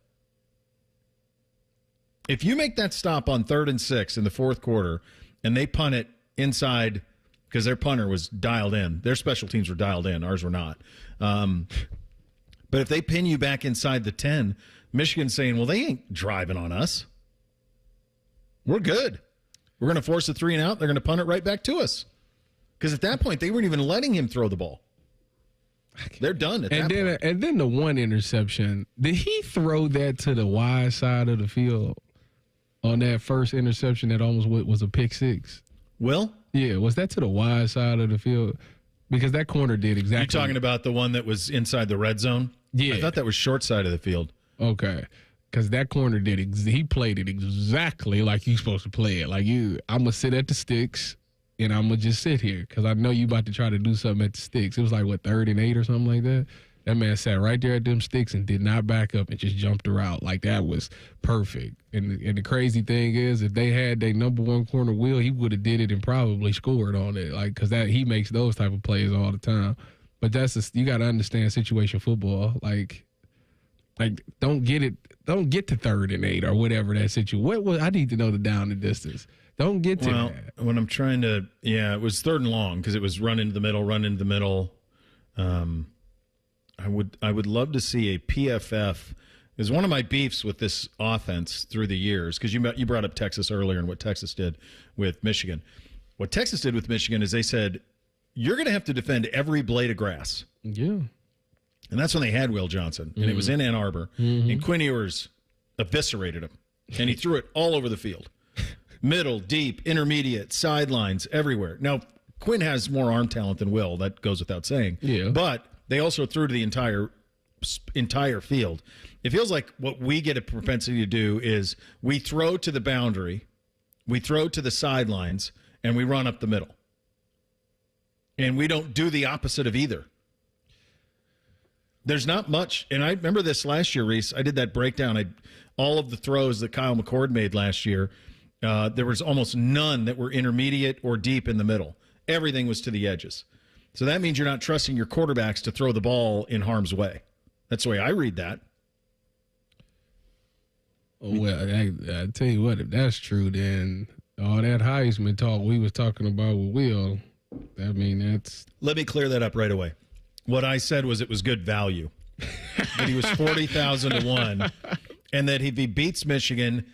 If you make that stop on 3rd and 6 in the fourth quarter and they punt it inside, because their punter was dialed in. Their special teams were dialed in. Ours were not. But if they pin you back inside the 10, Michigan's saying, well, they ain't driving on us. We're good. We're going to force a 3 and out. They're going to punt it right back to us. Because at that point, they weren't even letting him throw the ball. They're done at that point. And then the one interception, did he throw that to the wide side of the field on that first interception that almost was a pick six? Will? Yeah, was that to the wide side of the field? Because that corner did exactly. You're talking about the one that was inside the red zone? Yeah. I thought that was short side of the field. Okay. Because that corner he played it exactly like you're supposed to play it. Like, I'm going to sit at the sticks, and I'm going to just sit here because I know you about to try to do something at the sticks. It was like, 3rd and 8 or something like that? That man sat right there at them sticks and did not back up and just jumped her out. Like, that was perfect. And the crazy thing is, if they had their number one corner, Will, he would have did it and probably scored on it. Like, because he makes those type of plays all the time. But you got to understand situation football. Like don't get to 3rd and 8 or whatever that situation. I need to know the down and distance. Don't get to Well, that. when I'm trying to, it was 3rd and long because it was run into the middle. I would love to see a PFF. Is one of my beefs with this offense through the years, because you brought up Texas earlier and what Texas did with Michigan. What Texas did with Michigan is they said, you're going to have to defend every blade of grass. Yeah. And that's when they had Will Johnson, and it was in Ann Arbor, and Quinn Ewers eviscerated him, and he threw it all over the field. Middle, deep, intermediate, sidelines, everywhere. Now, Quinn has more arm talent than Will. That goes without saying. Yeah. But they also threw to the entire field. It feels like what we get a propensity to do is we throw to the boundary, we throw to the sidelines, and we run up the middle. And we don't do the opposite of either. There's not much, and I remember this last year, Reese. I did that breakdown. All of the throws that Kyle McCord made last year, there was almost none that were intermediate or deep in the middle. Everything was to the edges. So that means you're not trusting your quarterbacks to throw the ball in harm's way. That's the way I read that. Well, I tell you what, if that's true, then all that Heisman talk we was talking about with Will, I mean, that's... Let me clear that up right away. What I said was it was good value. That he was 40,000 to 1, and that if he beats Michigan,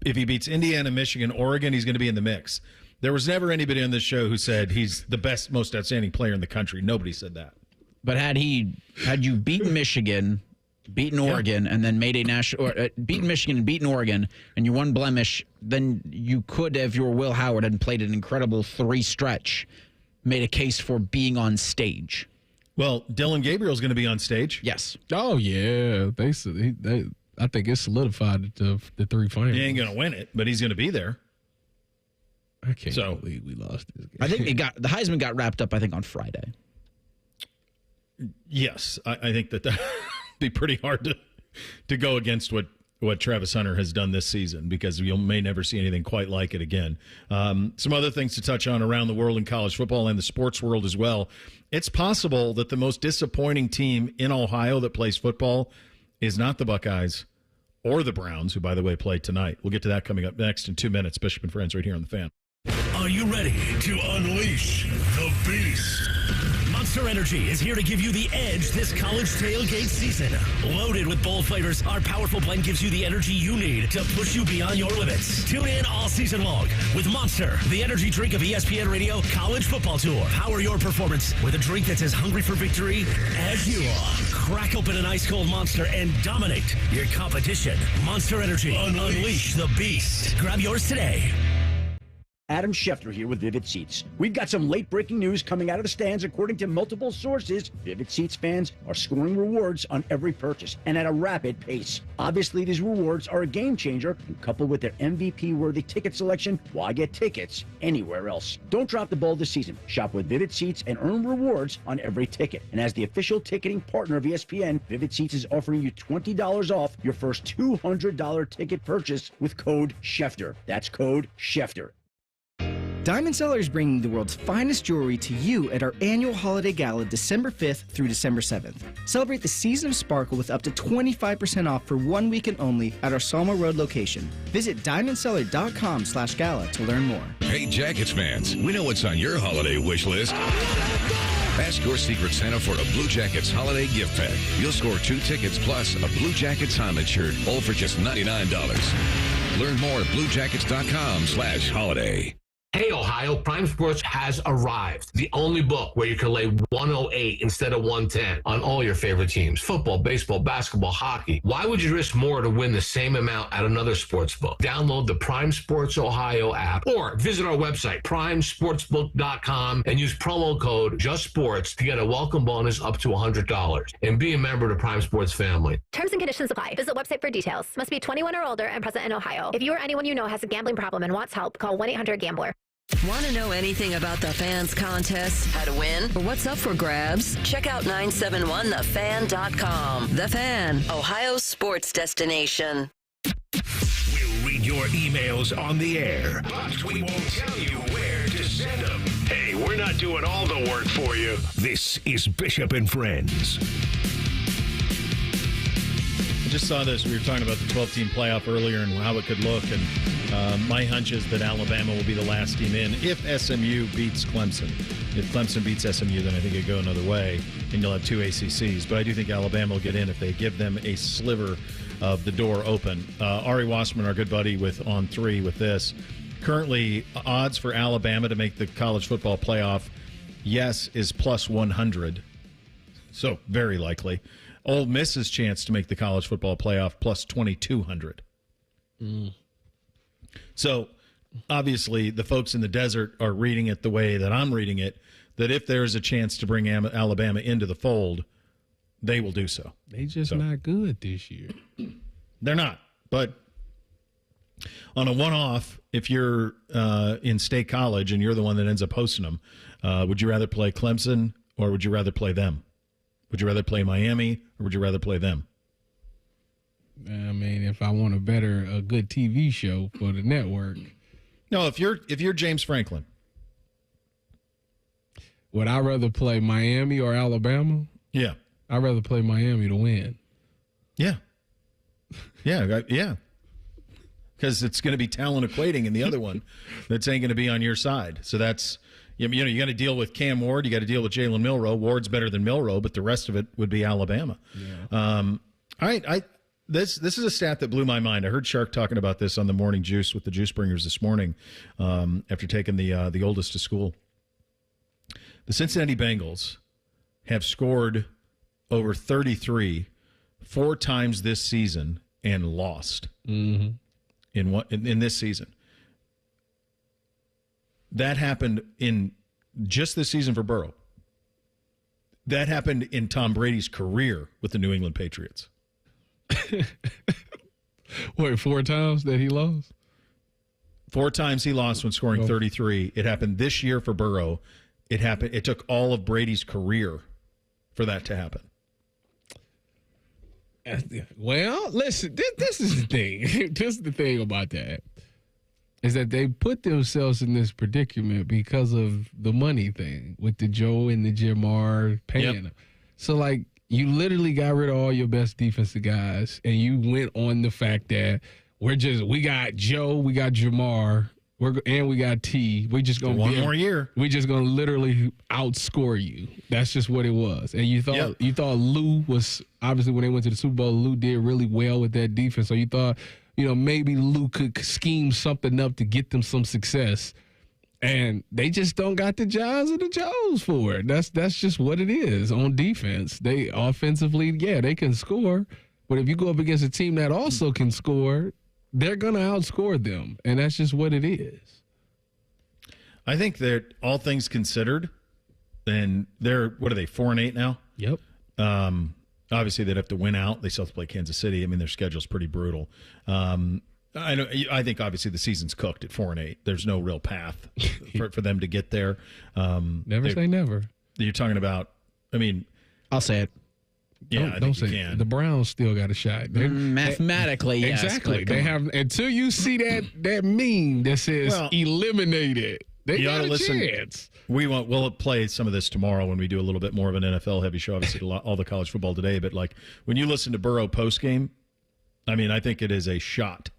if he beats Indiana, Michigan, Oregon, he's going to be in the mix. There was never anybody on this show who said he's the best, most outstanding player in the country. Nobody said that. But had you beaten Michigan, beaten Oregon, and then made a national, or beaten Michigan and beaten Oregon, and you won blemish, then you could, if you were Will Howard and played an incredible 3 stretch, made a case for being on stage. Well, Dylan Gabriel's going to be on stage. Yes. Oh yeah, they I think it's solidified the 3 finals. He ain't going to win it, but he's going to be there. I can't believe we lost this game. I think the Heisman got wrapped up, I think, on Friday. Yes, I think that'd be pretty hard to go against what Travis Hunter has done this season, because you may never see anything quite like it again. Some other things to touch on around the world in college football and the sports world as well. It's possible that the most disappointing team in Ohio that plays football is not the Buckeyes or the Browns, who, by the way, play tonight. We'll get to that coming up next in 2 minutes. Bishop and Friends right here on The Fan. Are you ready to unleash the beast? Monster Energy is here to give you the edge this college tailgate season. Loaded with bold flavors, our powerful blend gives you the energy you need to push you beyond your limits. Tune in all season long with Monster, the energy drink of ESPN Radio College Football Tour. Power your performance with a drink that's as hungry for victory as you are. Crack open an ice-cold Monster and dominate your competition. Monster Energy. Unleash the beast. Grab yours today. Adam Schefter here with Vivid Seats. We've got some late-breaking news coming out of the stands. According to multiple sources, Vivid Seats fans are scoring rewards on every purchase and at a rapid pace. Obviously, these rewards are a game changer, and coupled with their MVP-worthy ticket selection, why get tickets anywhere else? Don't drop the ball this season. Shop with Vivid Seats and earn rewards on every ticket. And as the official ticketing partner of ESPN, Vivid Seats is offering you $20 off your first $200 ticket purchase with code Schefter. That's code Schefter. Diamond Cellar is bringing the world's finest jewelry to you at our annual holiday gala December 5th through December 7th. Celebrate the season of sparkle with up to 25% off for 1 weekend only at our Salma Road location. Visit diamondcellar.com/gala to learn more. Hey, Jackets fans, we know what's on your holiday wish list. Ask your Secret Santa for a Blue Jackets holiday gift pack. You'll score 2 tickets plus a Blue Jackets Honda shirt, all for just $99. Learn more at bluejackets.com/holiday. Hey, Ohio, Prime Sports has arrived. The only book where you can lay 108 instead of 110 on all your favorite teams. Football, baseball, basketball, hockey. Why would you risk more to win the same amount at another sports book? Download the Prime Sports Ohio app or visit our website, primesportsbook.com, and use promo code JUSTSPORTS to get a welcome bonus up to $100. And be a member of the Prime Sports family. Terms and conditions apply. Visit website for details. Must be 21 or older and present in Ohio. If you or anyone you know has a gambling problem and wants help, call 1-800-GAMBLER. Want to know anything about the Fans contest, how to win, or what's up for grabs? Check out 971thefan.com. The Fan, Ohio's sports destination. We'll read your emails on the air, but we won't tell you where to send them. Hey, we're not doing all the work for you. This is Bishop and Friends. just saw this. We were talking about the 12-team playoff earlier and how it could look. And my hunch is that Alabama will be the last team in if SMU beats Clemson. If Clemson beats SMU, then I think it'd go another way, and you'll have two ACCs. But I do think Alabama will get in if they give them a sliver of the door open. Ari Wasserman, our good buddy with On 3 with this. Currently, odds for Alabama to make the college football playoff, yes, is plus 100. So very likely. Ole Miss's chance to make the college football playoff plus 2,200. So obviously the folks in the desert are reading it the way that I'm reading it, that if there's a chance to bring Alabama into the fold, they will do so. They just not good this year. They're not. But on a one-off, if you're in State College and you're the one that ends up hosting them, would you rather play Clemson or would you rather play them? Would you rather play Miami or would you rather play them? I mean, if I want a good TV show for the network. No, if you're James Franklin. Would I rather play Miami or Alabama? Yeah. I'd rather play Miami to win. Yeah. Yeah. Because it's going to be talent equating in the other one that's ain't going to be on your side. So that's, you got to deal with Cam Ward. You got to deal with Jalen Milroe. Ward's better than Milroe, but the rest of it would be Alabama. Yeah. All right. This is a stat that blew my mind. I heard Shark talking about this on the Morning Juice with the Juice Bringers this morning after taking the oldest to school. The Cincinnati Bengals have scored over 33 4 times this season and lost in this season. That happened in just this season for Burrow. That happened in Tom Brady's career with the New England Patriots. Wait, 4 times that he lost? 4 times he lost when scoring 33. It happened this year for Burrow. It took all of Brady's career for that to happen. Well, listen, this is the thing. This is the thing about that. Is that they put themselves in this predicament because of the money thing with the Joe and the Jamar paying them. So, like, you literally got rid of all your best defensive guys, and you went on the fact that we got Joe, we got Jamar, and we got T. We're just going to one more year. We're just going to literally outscore you. That's just what it was. And you thought Lou was, obviously when they went to the Super Bowl, Lou did really well with that defense. So you thought, maybe Lou could scheme something up to get them some success. And they just don't got the Johns and the Joes for it. That's just what it is on defense. They offensively, they can score. But if you go up against a team that also can score, they're going to outscore them. And that's just what it is. I think that all things considered, and they're, 4-8 now? Yep. Obviously, they'd have to win out. They still have to play Kansas City. I mean, their schedule's pretty brutal. I think obviously the season's cooked at 4-8. There's no real path for them to get there. Never say never. You're talking about. I mean, I'll say it. Yeah, don't say it. The Browns still got a shot. Mathematically, yes. Exactly. They have until you see that meme that says eliminated. They got a chance. We'll play some of this tomorrow when we do a little bit more of an NFL heavy show. Obviously, all the college football today, but like when you listen to Burrow post game, I mean, I think it is a shot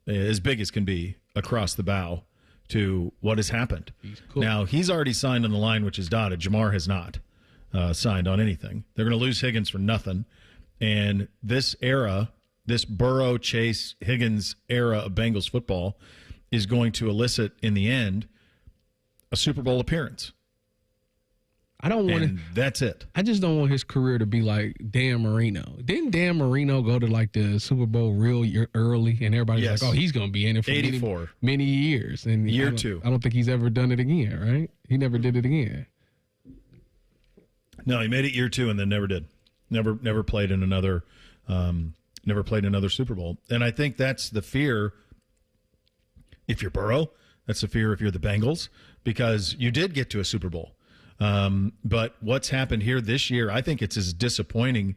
as big as can be across the bow to what has happened. Cool. Now he's already signed on the line, which is dotted. Jamar has not signed on anything. They're going to lose Higgins for nothing, and this era, this Burrow, Chase, Higgins era of Bengals football is going to elicit in the end a Super Bowl appearance. I don't want to. That's it. I just don't want his career to be like Dan Marino. Didn't Dan Marino go to like the Super Bowl real early, and everybody's like, "Oh, he's going to be in it for 84 many years." And year 2. I don't think he's ever done it again. Right? He never did it again. No, he made it year 2 and then never did. Never played in another. Never played another Super Bowl, and I think that's the fear. If you're Burrow, that's the fear. If you're the Bengals, because you did get to a Super Bowl. But what's happened here this year, I think it's as disappointing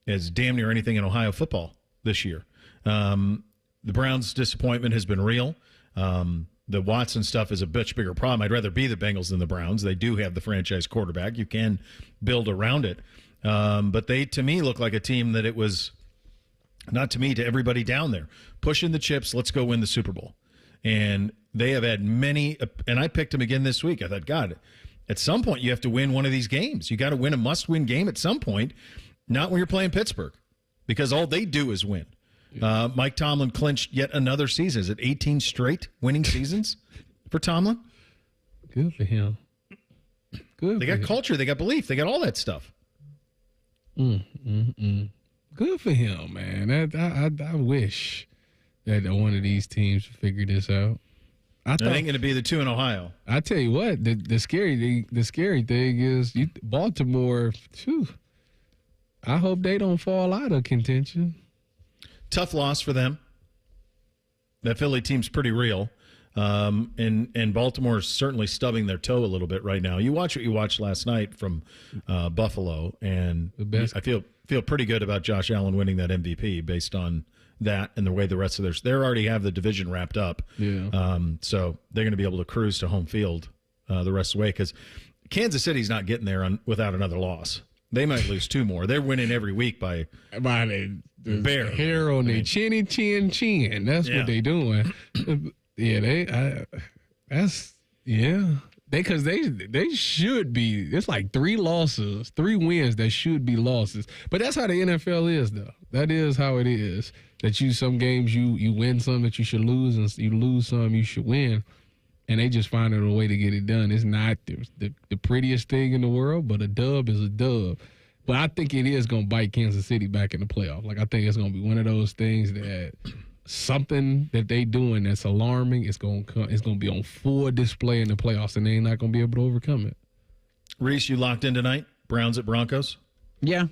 as damn near anything in Ohio football this year. The Browns' disappointment has been real. The Watson stuff is a much bigger problem. I'd rather be the Bengals than the Browns. They do have the franchise quarterback. You can build around it. But they, to me, look like a team that it was not to me, to everybody down there, pushing the chips. Let's go win the Super Bowl. And they have had many, and I picked them again this week. I thought, God, at some point you have to win one of these games. You got to win a must-win game at some point, not when you're playing Pittsburgh, because all they do is win. Mike Tomlin clinched yet another season. Is it 18 straight winning seasons for Tomlin? Good for him. Good. They got culture. They got belief. They got all that stuff. Good for him, man. I wish that one of these teams figured this out. It ain't going to be the two in Ohio. I tell you what, the scary thing is Baltimore. Phew, I hope they don't fall out of contention. Tough loss for them. That Philly team's pretty real. And Baltimore is certainly stubbing their toe a little bit right now. You watch what you watched last night from Buffalo, and I feel pretty good about Josh Allen winning that MVP based on that and the way the rest of they already have the division wrapped up. Yeah. So they're going to be able to cruise to home field the rest of the way, because Kansas City's not getting there without another loss. They might lose two more. They're winning every week by the hair on their chinny chin. That's what they doing. Yeah, because they should be. It's like 3 wins that should be losses. But that's how the NFL is, though. That is how it is. That some games you win some that you should lose, and you lose some you should win. And they just finding a way to get it done. It's not the prettiest thing in the world, but a dub is a dub. But I think it is going to bite Kansas City back in the playoff. Like, I think it's going to be one of those things that something that they doing that's alarming is going to be on full display in the playoffs, and they're not going to be able to overcome it. Reese, you locked in tonight? Browns at Broncos? Yeah.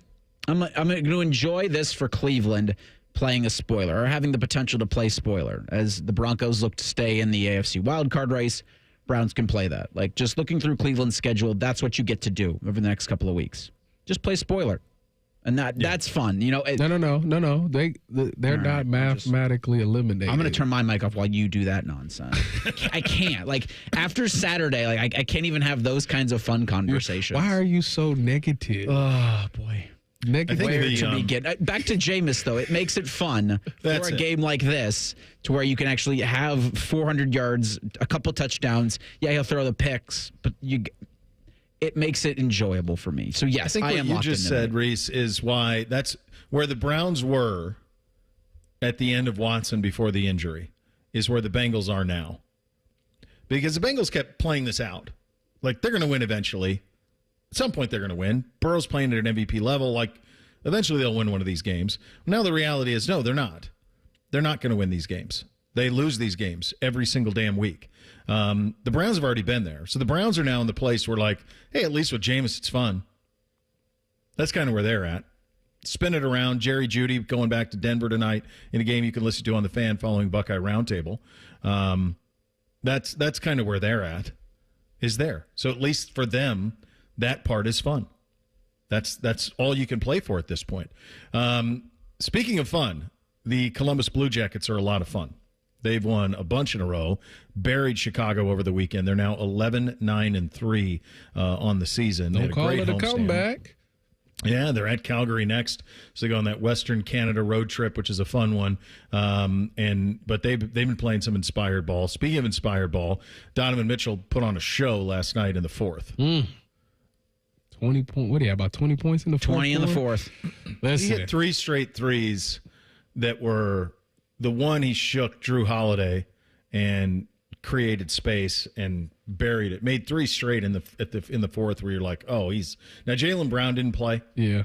I'm going to enjoy this for Cleveland playing a spoiler, or having the potential to play spoiler. As the Broncos look to stay in the AFC wildcard race, Browns can play that. Like, just looking through Cleveland's schedule, that's what you get to do over the next couple of weeks. Just play spoiler. And that's fun. No. They're not mathematically eliminated. I'm going to turn my mic off while you do that nonsense. I can't. Like, after Saturday, like I can't even have those kinds of fun conversations. Why are you so negative? Oh, boy. Negative. Where to begin? Back to Jameis, though. It makes it fun for a game like this, to where you can actually have 400 yards, a couple touchdowns. Yeah, he'll throw the picks, but it makes it enjoyable for me. So, yes, I am locked in. What you just said, Reese, is why that's where the Browns were at the end of Watson before the injury, is where the Bengals are now. Because the Bengals kept playing this out. Like, they're going to win eventually. At some point, they're going to win. Burrow's playing at an MVP level. Like, eventually they'll win one of these games. Now the reality is, no, they're not. They're not going to win these games. They lose these games every single damn week. The Browns have already been there. So the Browns are now in the place where, like, hey, at least with Jameis, it's fun. That's kind of where they're at. Spin it around. Jerry Jeudy going back to Denver tonight in a game you can listen to on the Fan following Buckeye Roundtable. That's kind of where they're at, is there. So at least for them, that part is fun. That's all you can play for at this point. Speaking of fun, the Columbus Blue Jackets are a lot of fun. They've won a bunch in a row, buried Chicago over the weekend. They're now 11-9-3 on the season. Don't call it a comeback. Yeah, they're at Calgary next, so they go on that Western Canada road trip, which is a fun one. But they've been playing some inspired ball. Speaking of inspired ball, Donovan Mitchell put on a show last night in the fourth. 20 points. What do you have, about 20 points in the fourth? 20 in the fourth. He hit 3 straight threes that were the one he shook Drew Holiday and created space and buried it. Made 3 straight in the fourth, where you're like, oh, he's now. Jaylen Brown didn't play. Yeah,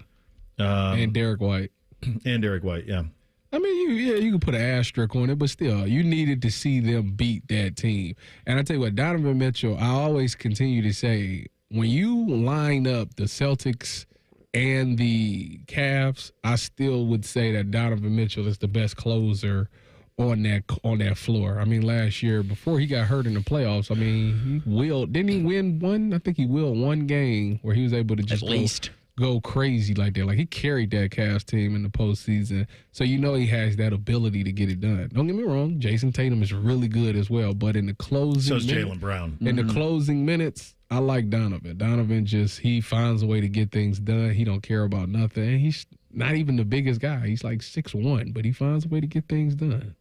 and Derek White. Yeah. I mean, you can put an asterisk on it, but still, you needed to see them beat that team. And I tell you what, Donovan Mitchell, I always continue to say, when you line up the Celtics and the Cavs, I still would say that Donovan Mitchell is the best closer on that floor. I mean, last year, before he got hurt in the playoffs, I mean, didn't he win one? I think he willed one game where he was able to just go crazy like that. Like, he carried that Cavs team in the postseason. So he has that ability to get it done. Don't get me wrong, Jason Tatum is really good as well, but in the closing so is Jaylen Brown. In the closing minutes, I like Donovan. Donovan he finds a way to get things done. He don't care about nothing. And not even the biggest guy. He's like 6'1", but he finds a way to get things done.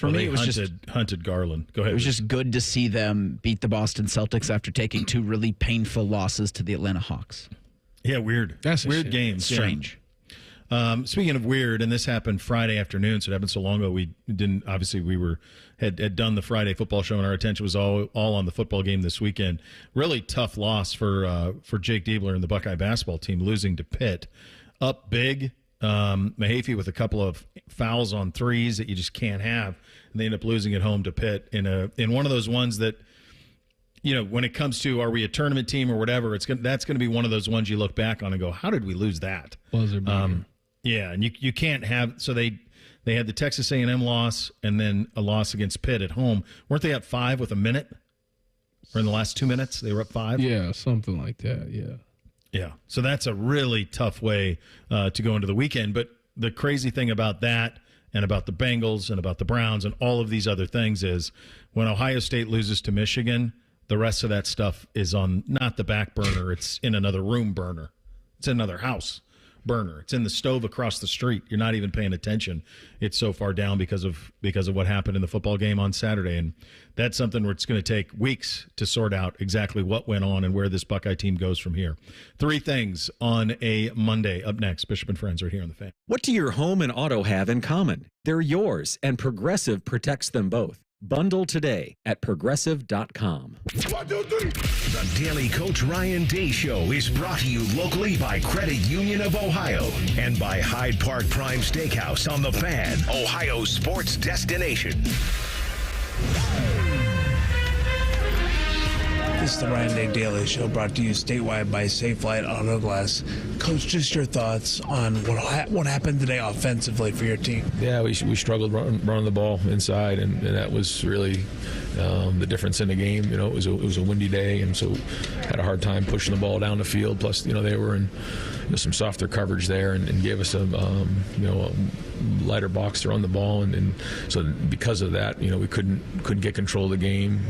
For me, they it was hunted Garland. Go ahead. It was just good to see them beat the Boston Celtics after taking 2 really painful losses to the Atlanta Hawks. Yeah, weird. That's weird games. Strange. Yeah. Speaking of weird, and this happened Friday afternoon, so it happened so long ago. We didn't. Obviously, we had done the Friday football show, and our attention was all on the football game this weekend. Really tough loss for Jake Diebler and the Buckeye basketball team, losing to Pitt. Up big. Mahaffey with a couple of fouls on threes that you just can't have, and they end up losing at home to Pitt in one of those ones that, when it comes to are we a tournament team or whatever, that's going to be one of those ones you look back on and go, how did we lose that? Yeah, and you can't have. So they had the Texas A&M loss and then a loss against Pitt at home. Weren't they up 5 with a minute? Or in the last 2 minutes they were up 5? Yeah, something like that. Yeah. Yeah, so that's a really tough way to go into the weekend. But the crazy thing about that and about the Bengals and about the Browns and all of these other things is when Ohio State loses to Michigan, the rest of that stuff is on not the back burner. It's in another room burner. It's in another house burner. It's in the stove across the street. You're not even paying attention. It's so far down because of what happened in the football game on Saturday. And that's something where it's going to take weeks to sort out exactly what went on and where this Buckeye team goes from here. 3 things on a Monday. Up next, Bishop and Friends right here on The Fan. What do your home and auto have in common? They're yours, and Progressive protects them both. Bundle today at Progressive.com. 1, 2, 3. The Daily Coach Ryan Day Show is brought to you locally by Credit Union of Ohio and by Hyde Park Prime Steakhouse on The Fan, Ohio's sports destination. This is the Ryan Day Daily Show, brought to you statewide by Safe Light Auto Glass. Coach, just your thoughts on what happened today offensively for your team. Yeah, we struggled running the ball inside, and that was really the difference in the game. It was a windy day, and so had a hard time pushing the ball down the field. Plus, they were in some softer coverage there, and gave us a lighter box to run the ball, and so because of that, we couldn't get control of the game.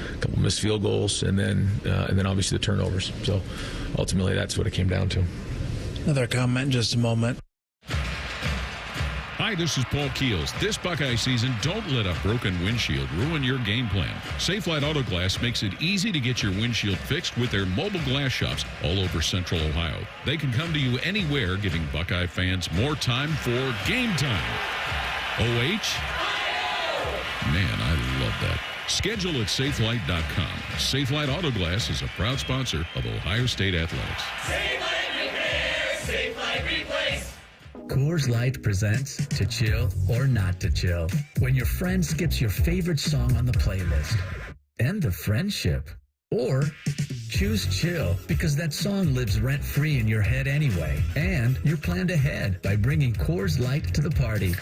A couple missed field goals, and then obviously the turnovers. So ultimately, that's what it came down to. Another comment in just a moment. Hi, this is Paul Keels. This Buckeye season, don't let a broken windshield ruin your game plan. Safelite Auto Glass makes it easy to get your windshield fixed with their mobile glass shops all over Central Ohio. They can come to you anywhere, giving Buckeye fans more time for game time. OH? Man, I love that. Schedule at SafeLight.com. SafeLight Auto Glass is a proud sponsor of Ohio State Athletics. SafeLight Repair, SafeLight Replace. Coors Light presents To Chill or Not to Chill. When your friend skips your favorite song on the playlist. End the friendship. Or choose chill because that song lives rent-free in your head anyway. And you're planned ahead by bringing Coors Light to the party.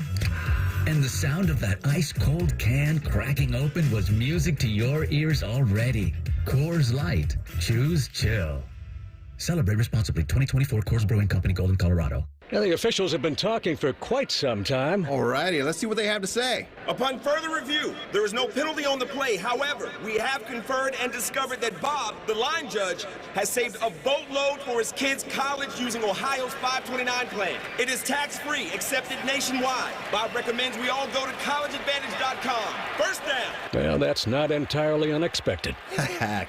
And the sound of that ice-cold can cracking open was music to your ears already. Coors Light. Choose chill. Celebrate responsibly. 2024 Coors Brewing Company, Golden, Colorado. Now, the officials have been talking for quite some time. All righty, let's see what they have to say. Upon further review, there is no penalty on the play. However, we have conferred and discovered that Bob, the line judge, has saved a boatload for his kids' college using Ohio's 529 plan. It is tax-free, accepted nationwide. Bob recommends we all go to collegeadvantage.com. First down. Well, that's not entirely unexpected.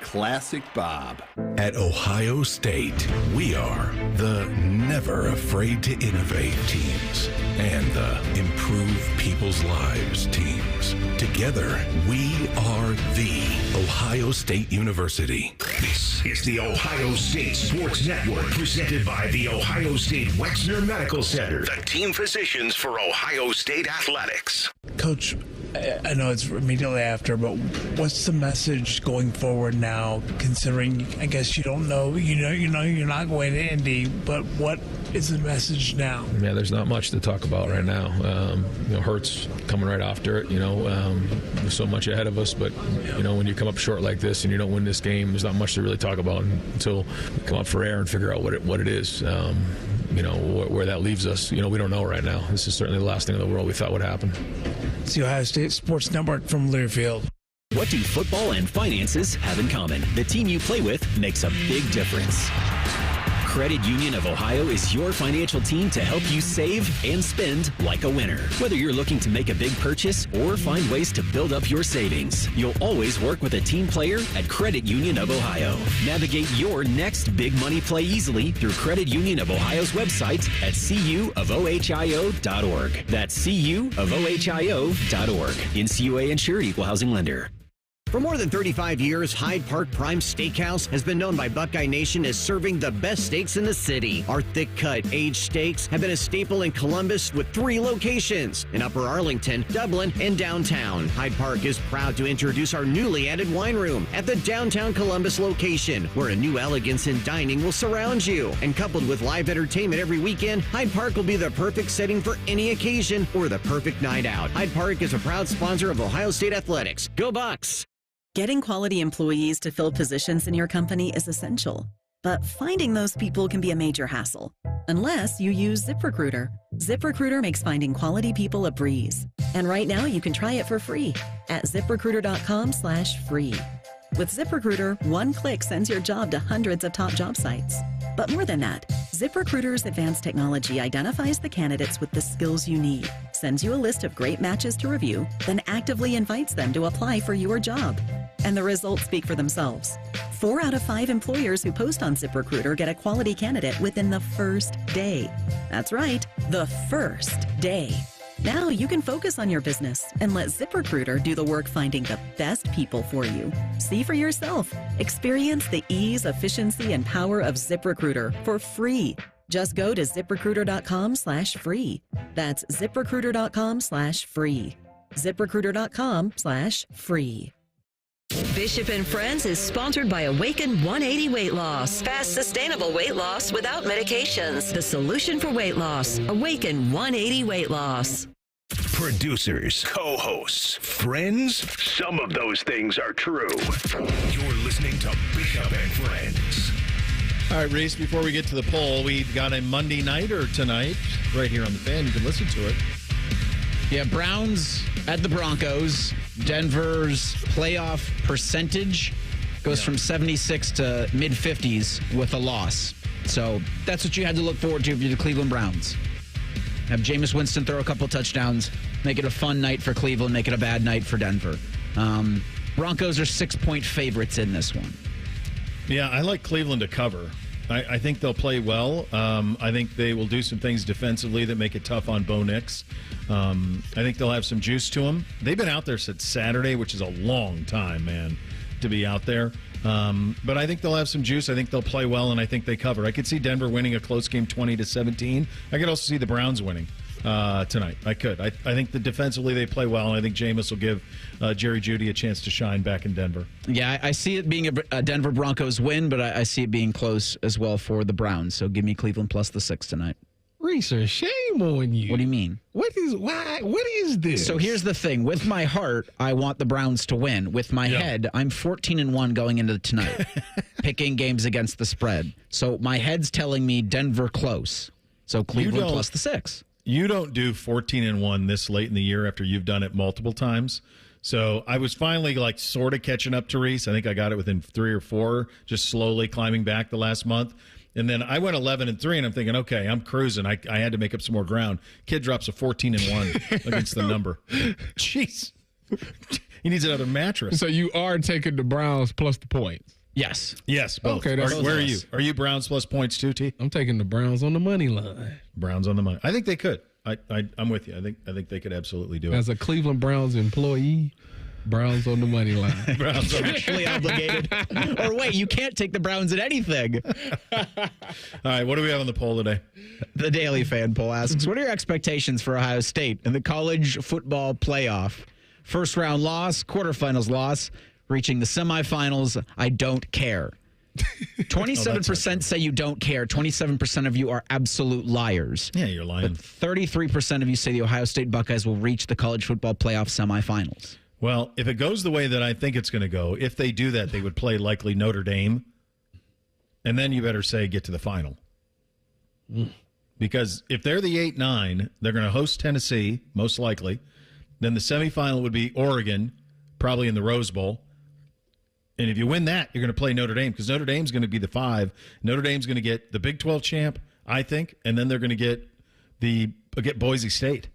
Classic Bob. At Ohio State, we are the never afraid to innovate teams and the improve people's lives teams. Together, we are the Ohio State University. This is the Ohio State Sports Network, presented by the Ohio State Wexner Medical Center, the team physicians for Ohio State Athletics. Coach, I know it's immediately after, but what's the message going forward now, considering, I guess you don't know, you're not going to Indy, but what is the message now? Yeah, there's not much to talk about right now. Hurts coming right after it, there's so much ahead of us, but, when you come up short like this and you don't win this game, there's not much to really talk about until we come up for air and figure out what it is. Where that leaves us, we don't know right now. This is certainly the last thing in the world we thought would happen. It's the Ohio State Sports Network from Learfield. What do football and finances have in common? The team you play with makes a big difference. Credit Union of Ohio is your financial team to help you save and spend like a winner. Whether you're looking to make a big purchase or find ways to build up your savings, you'll always work with a team player at Credit Union of Ohio. Navigate your next big money play easily through Credit Union of Ohio's website at cuofohio.org. That's cuofohio.org. NCUA insured, equal housing lender. For more than 35 years, Hyde Park Prime Steakhouse has been known by Buckeye Nation as serving the best steaks in the city. Our thick-cut, aged steaks have been a staple in Columbus with 3 locations, in Upper Arlington, Dublin, and downtown. Hyde Park is proud to introduce our newly added wine room at the downtown Columbus location, where a new elegance in dining will surround you. And coupled with live entertainment every weekend, Hyde Park will be the perfect setting for any occasion or the perfect night out. Hyde Park is a proud sponsor of Ohio State Athletics. Go Bucks! Getting quality employees to fill positions in your company is essential, but finding those people can be a major hassle, unless you use ZipRecruiter. ZipRecruiter makes finding quality people a breeze. And right now you can try it for free at ZipRecruiter.com/free. With ZipRecruiter, one click sends your job to hundreds of top job sites. But more than that, ZipRecruiter's advanced technology identifies the candidates with the skills you need, sends you a list of great matches to review, then actively invites them to apply for your job. And the results speak for themselves. 4 out of 5 employers who post on ZipRecruiter get a quality candidate within the first day. That's right, the first day. Now you can focus on your business and let ZipRecruiter do the work finding the best people for you. See for yourself. Experience the ease, efficiency, and power of ZipRecruiter for free. Just go to ZipRecruiter.com/free. That's ZipRecruiter.com/free. ZipRecruiter.com/free. Bishop and Friends is sponsored by Awaken 180 Weight Loss. Fast, sustainable weight loss without medications. The solution for weight loss. Awaken 180 Weight Loss. Producers, co-hosts, friends, some of those things are true. You're listening to Bishop and Friends. All right, Reese, before we get to the poll, we've got a Monday Nighter tonight right here on the Fan. You can listen to it. Yeah, Browns at the Broncos. Denver's playoff percentage goes from 76 to mid-50s with a loss. So that's what you had to look forward to if you're the Cleveland Browns. Have Jameis Winston throw a couple touchdowns, make it a fun night for Cleveland, make it a bad night for Denver. Broncos are 6-point favorites in this one. Yeah, I like Cleveland to cover. I think they'll play well. I think they will do some things defensively that make it tough on Bo Nix. I think they'll have some juice to them. They've been out there since Saturday, which is a long time, man, to be out there. But I think they'll have some juice. I think they'll play well, and I think they cover. I could see Denver winning a close game 20-17. I could also see the Browns winning tonight. I could. I think that defensively they play well, and I think Jameis will give Jerry Jeudy a chance to shine back in Denver. Yeah, I see it being a Denver Broncos win, but I see it being close as well for the Browns. So give me Cleveland plus the 6 tonight. Reeser, shame on you. What do you mean? What is this? So here's the thing. With my heart, I want the Browns to win. With my head, I'm 14-1 going into tonight, picking games against the spread. So my head's telling me Denver close. So Cleveland plus the 6. You don't do 14-1 this late in the year after you've done it multiple times. So I was finally sort of catching up to Reese. I think I got it within 3 or 4, just slowly climbing back the last month. And then I went 11-3, and I'm thinking, okay, I'm cruising. I had to make up some more ground. Kid drops a 14-1 against the number. Jeez. He needs another mattress. So you are taking the Browns plus the points? Yes. Yes, both. Okay, where are you? Are you Browns plus points too, T? I'm taking the Browns on the money line. Browns on the money. I think they could. I'm with you. I think they could absolutely do it. As a Cleveland Browns employee, Browns on the money line. Browns on Actually obligated. Or wait, you can't take the Browns at anything. All right, what do we have on the poll today? The Daily Fan poll asks, what are your expectations for Ohio State in the college football playoff? First round loss, quarterfinals loss, reaching the semifinals, I don't care. 27% say you don't care. 27% of you are absolute liars. Yeah, you're lying. But 33% of you say the Ohio State Buckeyes will reach the college football playoff semifinals. Well, if it goes the way that I think it's going to go, if they do that, they would play likely Notre Dame. And then you better say get to the final. Because if they're the 8-9, they're going to host Tennessee, most likely. Then the semifinal would be Oregon, probably in the Rose Bowl. And if you win that, you're going to play Notre Dame because Notre Dame's going to be the 5. Notre Dame's going to get the Big 12 champ, I think, and then they're going to get Boise State.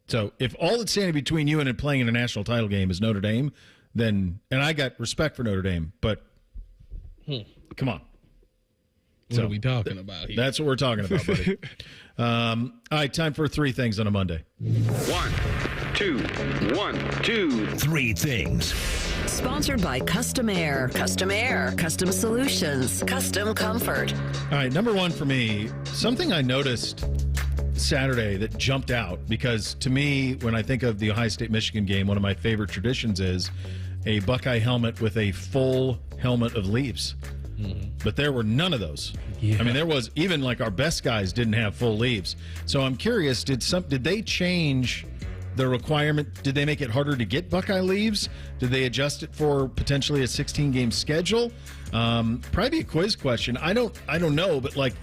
So if all that's standing between you and playing in a national title game is Notre Dame, then – and I got respect for Notre Dame, but come on. What are we talking about here? That's what we're talking about, buddy. All right, time for 3 things on a Monday. 1, 2, 3 things. Sponsored by Custom Air. Custom Air. Custom Solutions. Custom Comfort. All right, number 1 for me, something I noticed Saturday that jumped out, because to me, when I think of the Ohio State-Michigan game, one of my favorite traditions is a Buckeye helmet with a full helmet of leaves. Mm-hmm. But there were none of those. Yeah. I mean, there was even like our best guys didn't have full leaves. So I'm curious, did they change the requirement? Did they make it harder to get Buckeye leaves? Did they adjust it for potentially a 16-game schedule? Probably a quiz question. I don't know, but like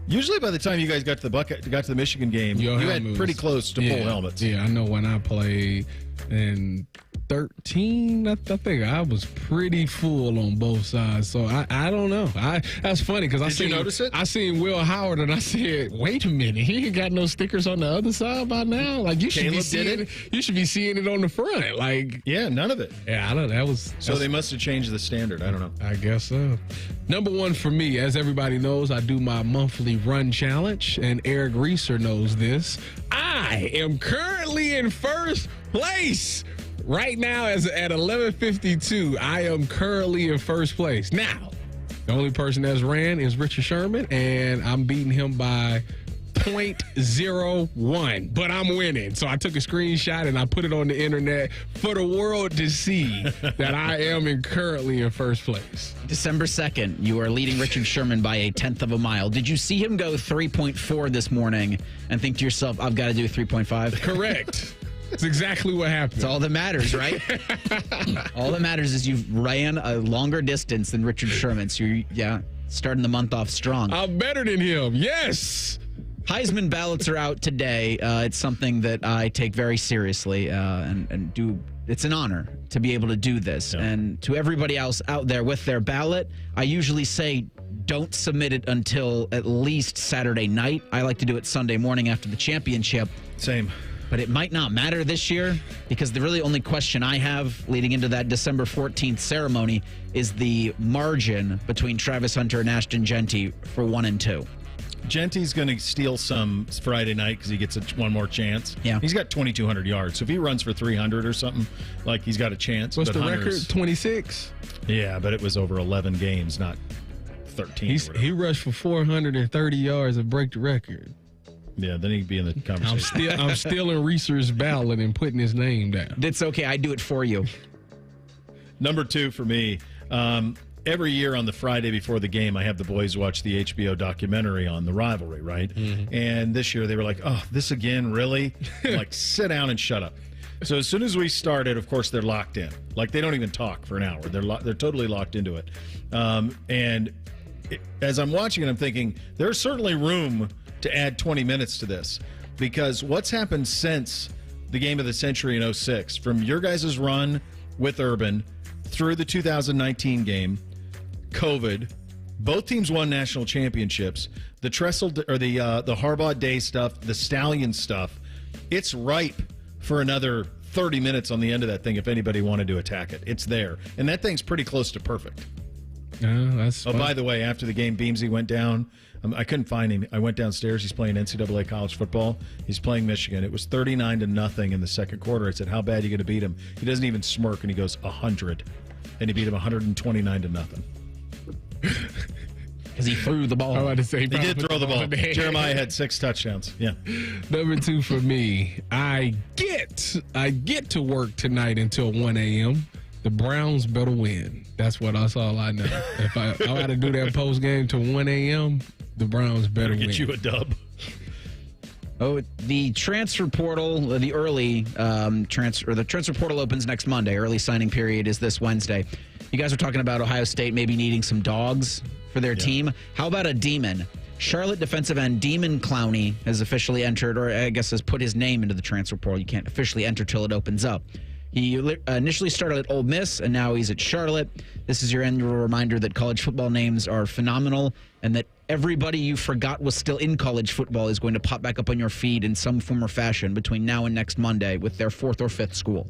usually by the time you guys got to the Michigan game, you had pretty close to full helmets. Yeah, I know when I played in 13, I think I was pretty full on both sides. So I don't know. That's funny because Did you notice it? I seen Will Howard and I said, wait a minute, he ain't got no stickers on the other side by now. Like you should be seeing it. You should be seeing it on the front. Like none of it. Yeah, I don't know. So they must have changed the standard. I don't know. I guess so. Number 1 for me, as everybody knows, I do my monthly run challenge, and Eric Reeser knows this. I am currently in first place. Right now, at 11:52, I am currently in first place. Now, the only person that's ran is Richard Sherman, and I'm beating him by 0.01. But I'm winning. So I took a screenshot and I put it on the internet for the world to see that I am currently in first place. December 2nd, you are leading Richard Sherman by 1/10 of a mile. Did you see him go 3.4 this morning and think to yourself, I've got to do 3.5? Correct. That's exactly what happened. It's all that matters, right? All that matters is you've ran a longer distance than Richard Sherman. So you're, starting the month off strong. I'm better than him. Yes. Heisman ballots are out today. It's something that I take very seriously and do. It's an honor to be able to do this. Yeah. And to everybody else out there with their ballot, I usually say don't submit it until at least Saturday night. I like to do it Sunday morning after the championship. Same. But it might not matter this year because the really only question I have leading into that December 14th ceremony is the margin between Travis Hunter and Ashton Genty for 1 and 2. Genty's going to steal some Friday night because he gets one more chance. Yeah. He's got 2,200 yards. So if he runs for 300 or something, like he's got a chance. What's the record? 26? Yeah, but it was over 11 games, not 13. He rushed for 430 yards and break the record. Yeah, then he'd be in the conversation. I'm stealing Reeser's ballot and putting his name down. It's okay. I do it for you. Number 2 for me. Every year on the Friday before the game, I have the boys watch the HBO documentary on the Rivalry, right? Mm-hmm. And this year they were like, oh, this again, really? I'm like, sit down and shut up. So as soon as we started, of course, they're locked in. Like, they don't even talk for an hour. They're totally locked into it. As I'm watching it, I'm thinking, there's certainly room to add 20 minutes to this, because what's happened since the game of the century in 06, from your guys' run with Urban through the 2019 game, COVID, both teams won national championships, the Tressel or the Harbaugh Day stuff, the Stallion stuff, it's ripe for another 30 minutes on the end of that thing if anybody wanted to attack it. It's there. And that thing's pretty close to perfect. That's fun. By the way, after the game, Beamsy went down. I couldn't find him. I went downstairs. He's playing NCAA college football. He's playing Michigan. It was 39-0 in the second quarter. I said, how bad are you going to beat him? He doesn't even smirk, and he goes, 100. And he beat him 129-0. Because he threw the ball. I wanted to say he did throw the ball. Jeremiah had 6 touchdowns. Yeah. Number 2 for me. I get to work tonight until 1 a.m. The Browns better win. That's all I know. If I got to do that post game till 1 a.m., the Browns better win. Get you a dub. Oh, the transfer portal, the early the transfer portal opens next Monday. Early signing period is this Wednesday. You guys are talking about Ohio State maybe needing some dogs for their team. How about a demon? Charlotte defensive end Demon Clowney has officially entered, or I guess has put his name into the transfer portal. You can't officially enter till it opens up. He initially started at Ole Miss, and now he's at Charlotte. This is your annual reminder that college football names are phenomenal and that everybody you forgot was still in college football is going to pop back up on your feed in some form or fashion between now and next Monday with their 4th or 5th school.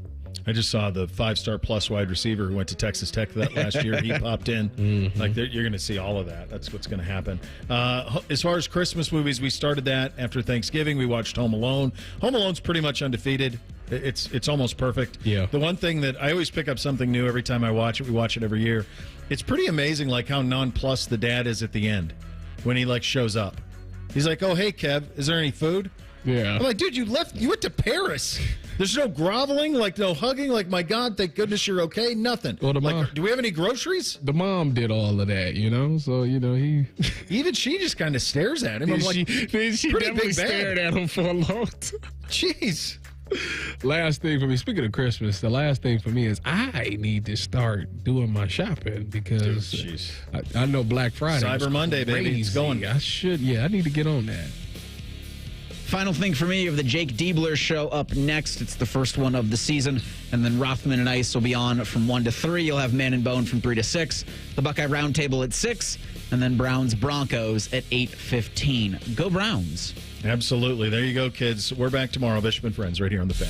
I just saw the 5-star plus wide receiver who went to Texas Tech that last year. He popped in. Like you're going to see all of that. That's what's going to happen. As far as Christmas movies, we started that after Thanksgiving. We watched Home Alone. Home Alone's pretty much undefeated. It's almost perfect. Yeah. The one thing that I always pick up something new every time I watch it. We watch it every year. It's pretty amazing, like how nonplussed the dad is at the end when he shows up. He's like, "Oh, hey, Kev, is there any food?" Yeah. I'm like, dude, you went to Paris. There's no groveling, no hugging, my God, thank goodness you're okay. Nothing. Well, the mom, do we have any groceries? The mom did all of that, so he. Even she just kind of stares at him. I'm like, she definitely stared at him for a long time. Jeez. Last thing for me, speaking of Christmas, the last thing for me is I need to start doing my shopping because I know Black Friday, Cyber Monday, baby, it's going. I need to get on that. Final thing for me of the Jake Diebler show up next. It's the first one of the season. And then Rothman and Ice will be on from 1 to 3. You'll have Man and Bone from 3 to 6. The Buckeye Roundtable at 6. And then Browns Broncos at 8:15. Go Browns. Absolutely. There you go, kids. We're back tomorrow. Bishop and Friends right here on The Fan.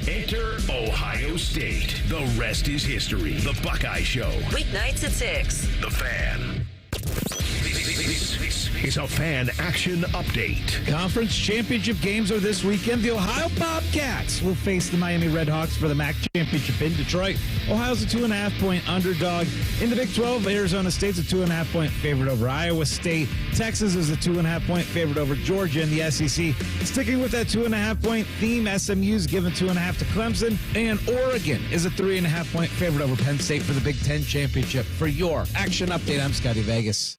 Enter Ohio State. The rest is history. The Buckeye Show. Weeknights at 6. The Fan. This is a Fan Action Update. Conference championship games are this weekend. The Ohio Bobcats will face the Miami Redhawks for the MAC championship in Detroit. Ohio's a 2.5-point underdog. In the Big 12, Arizona State's a 2.5-point favorite over Iowa State. Texas is a 2.5-point favorite over Georgia in the SEC. Sticking with that 2.5-point theme, SMU's given 2.5 to Clemson. And Oregon is a 3.5-point favorite over Penn State for the Big 10 championship. For your Action Update, I'm Scotty Vegas.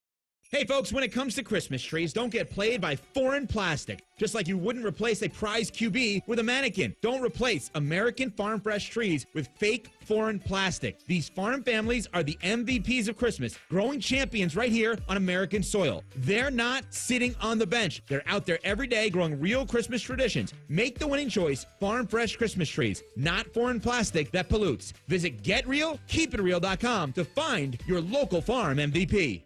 Hey folks, when it comes to Christmas trees, don't get played by foreign plastic. Just like you wouldn't replace a prize QB with a mannequin. Don't replace American Farm Fresh trees with fake foreign plastic. These farm families are the MVPs of Christmas, growing champions right here on American soil. They're not sitting on the bench. They're out there every day growing real Christmas traditions. Make the winning choice, Farm Fresh Christmas trees, not foreign plastic that pollutes. Visit GetRealKeepItReal.com to find your local farm MVP.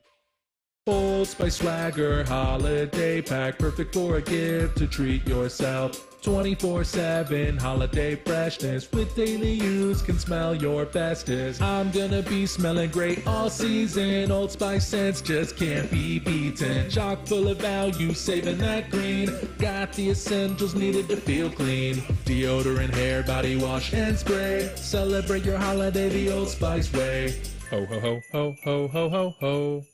Old Spice Swagger Holiday Pack, perfect for a gift to treat yourself. 24/7 holiday freshness with daily use can smell your bestest. I'm gonna be smelling great all season. Old Spice scents just can't be beaten. Chock full of value, saving that green. Got the essentials needed to feel clean. Deodorant, hair, body wash, and spray. Celebrate your holiday the Old Spice way. Ho ho ho ho ho ho ho ho.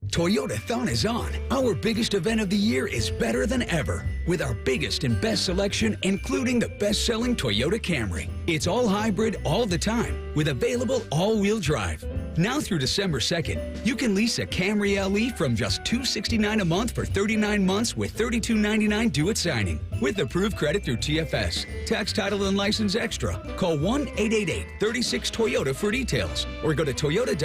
Toyotathon is on. Our biggest event of the year is better than ever, with our biggest and best selection, including the best-selling Toyota Camry. It's all hybrid all the time, with available all-wheel drive. Now through December 2nd, you can lease a Camry LE from just $269 a month for 39 months with $32.99 due at signing, with approved credit through TFS. Tax, title, and license extra. Call 1-888-36-TOYOTA for details, or go to Toyota.com.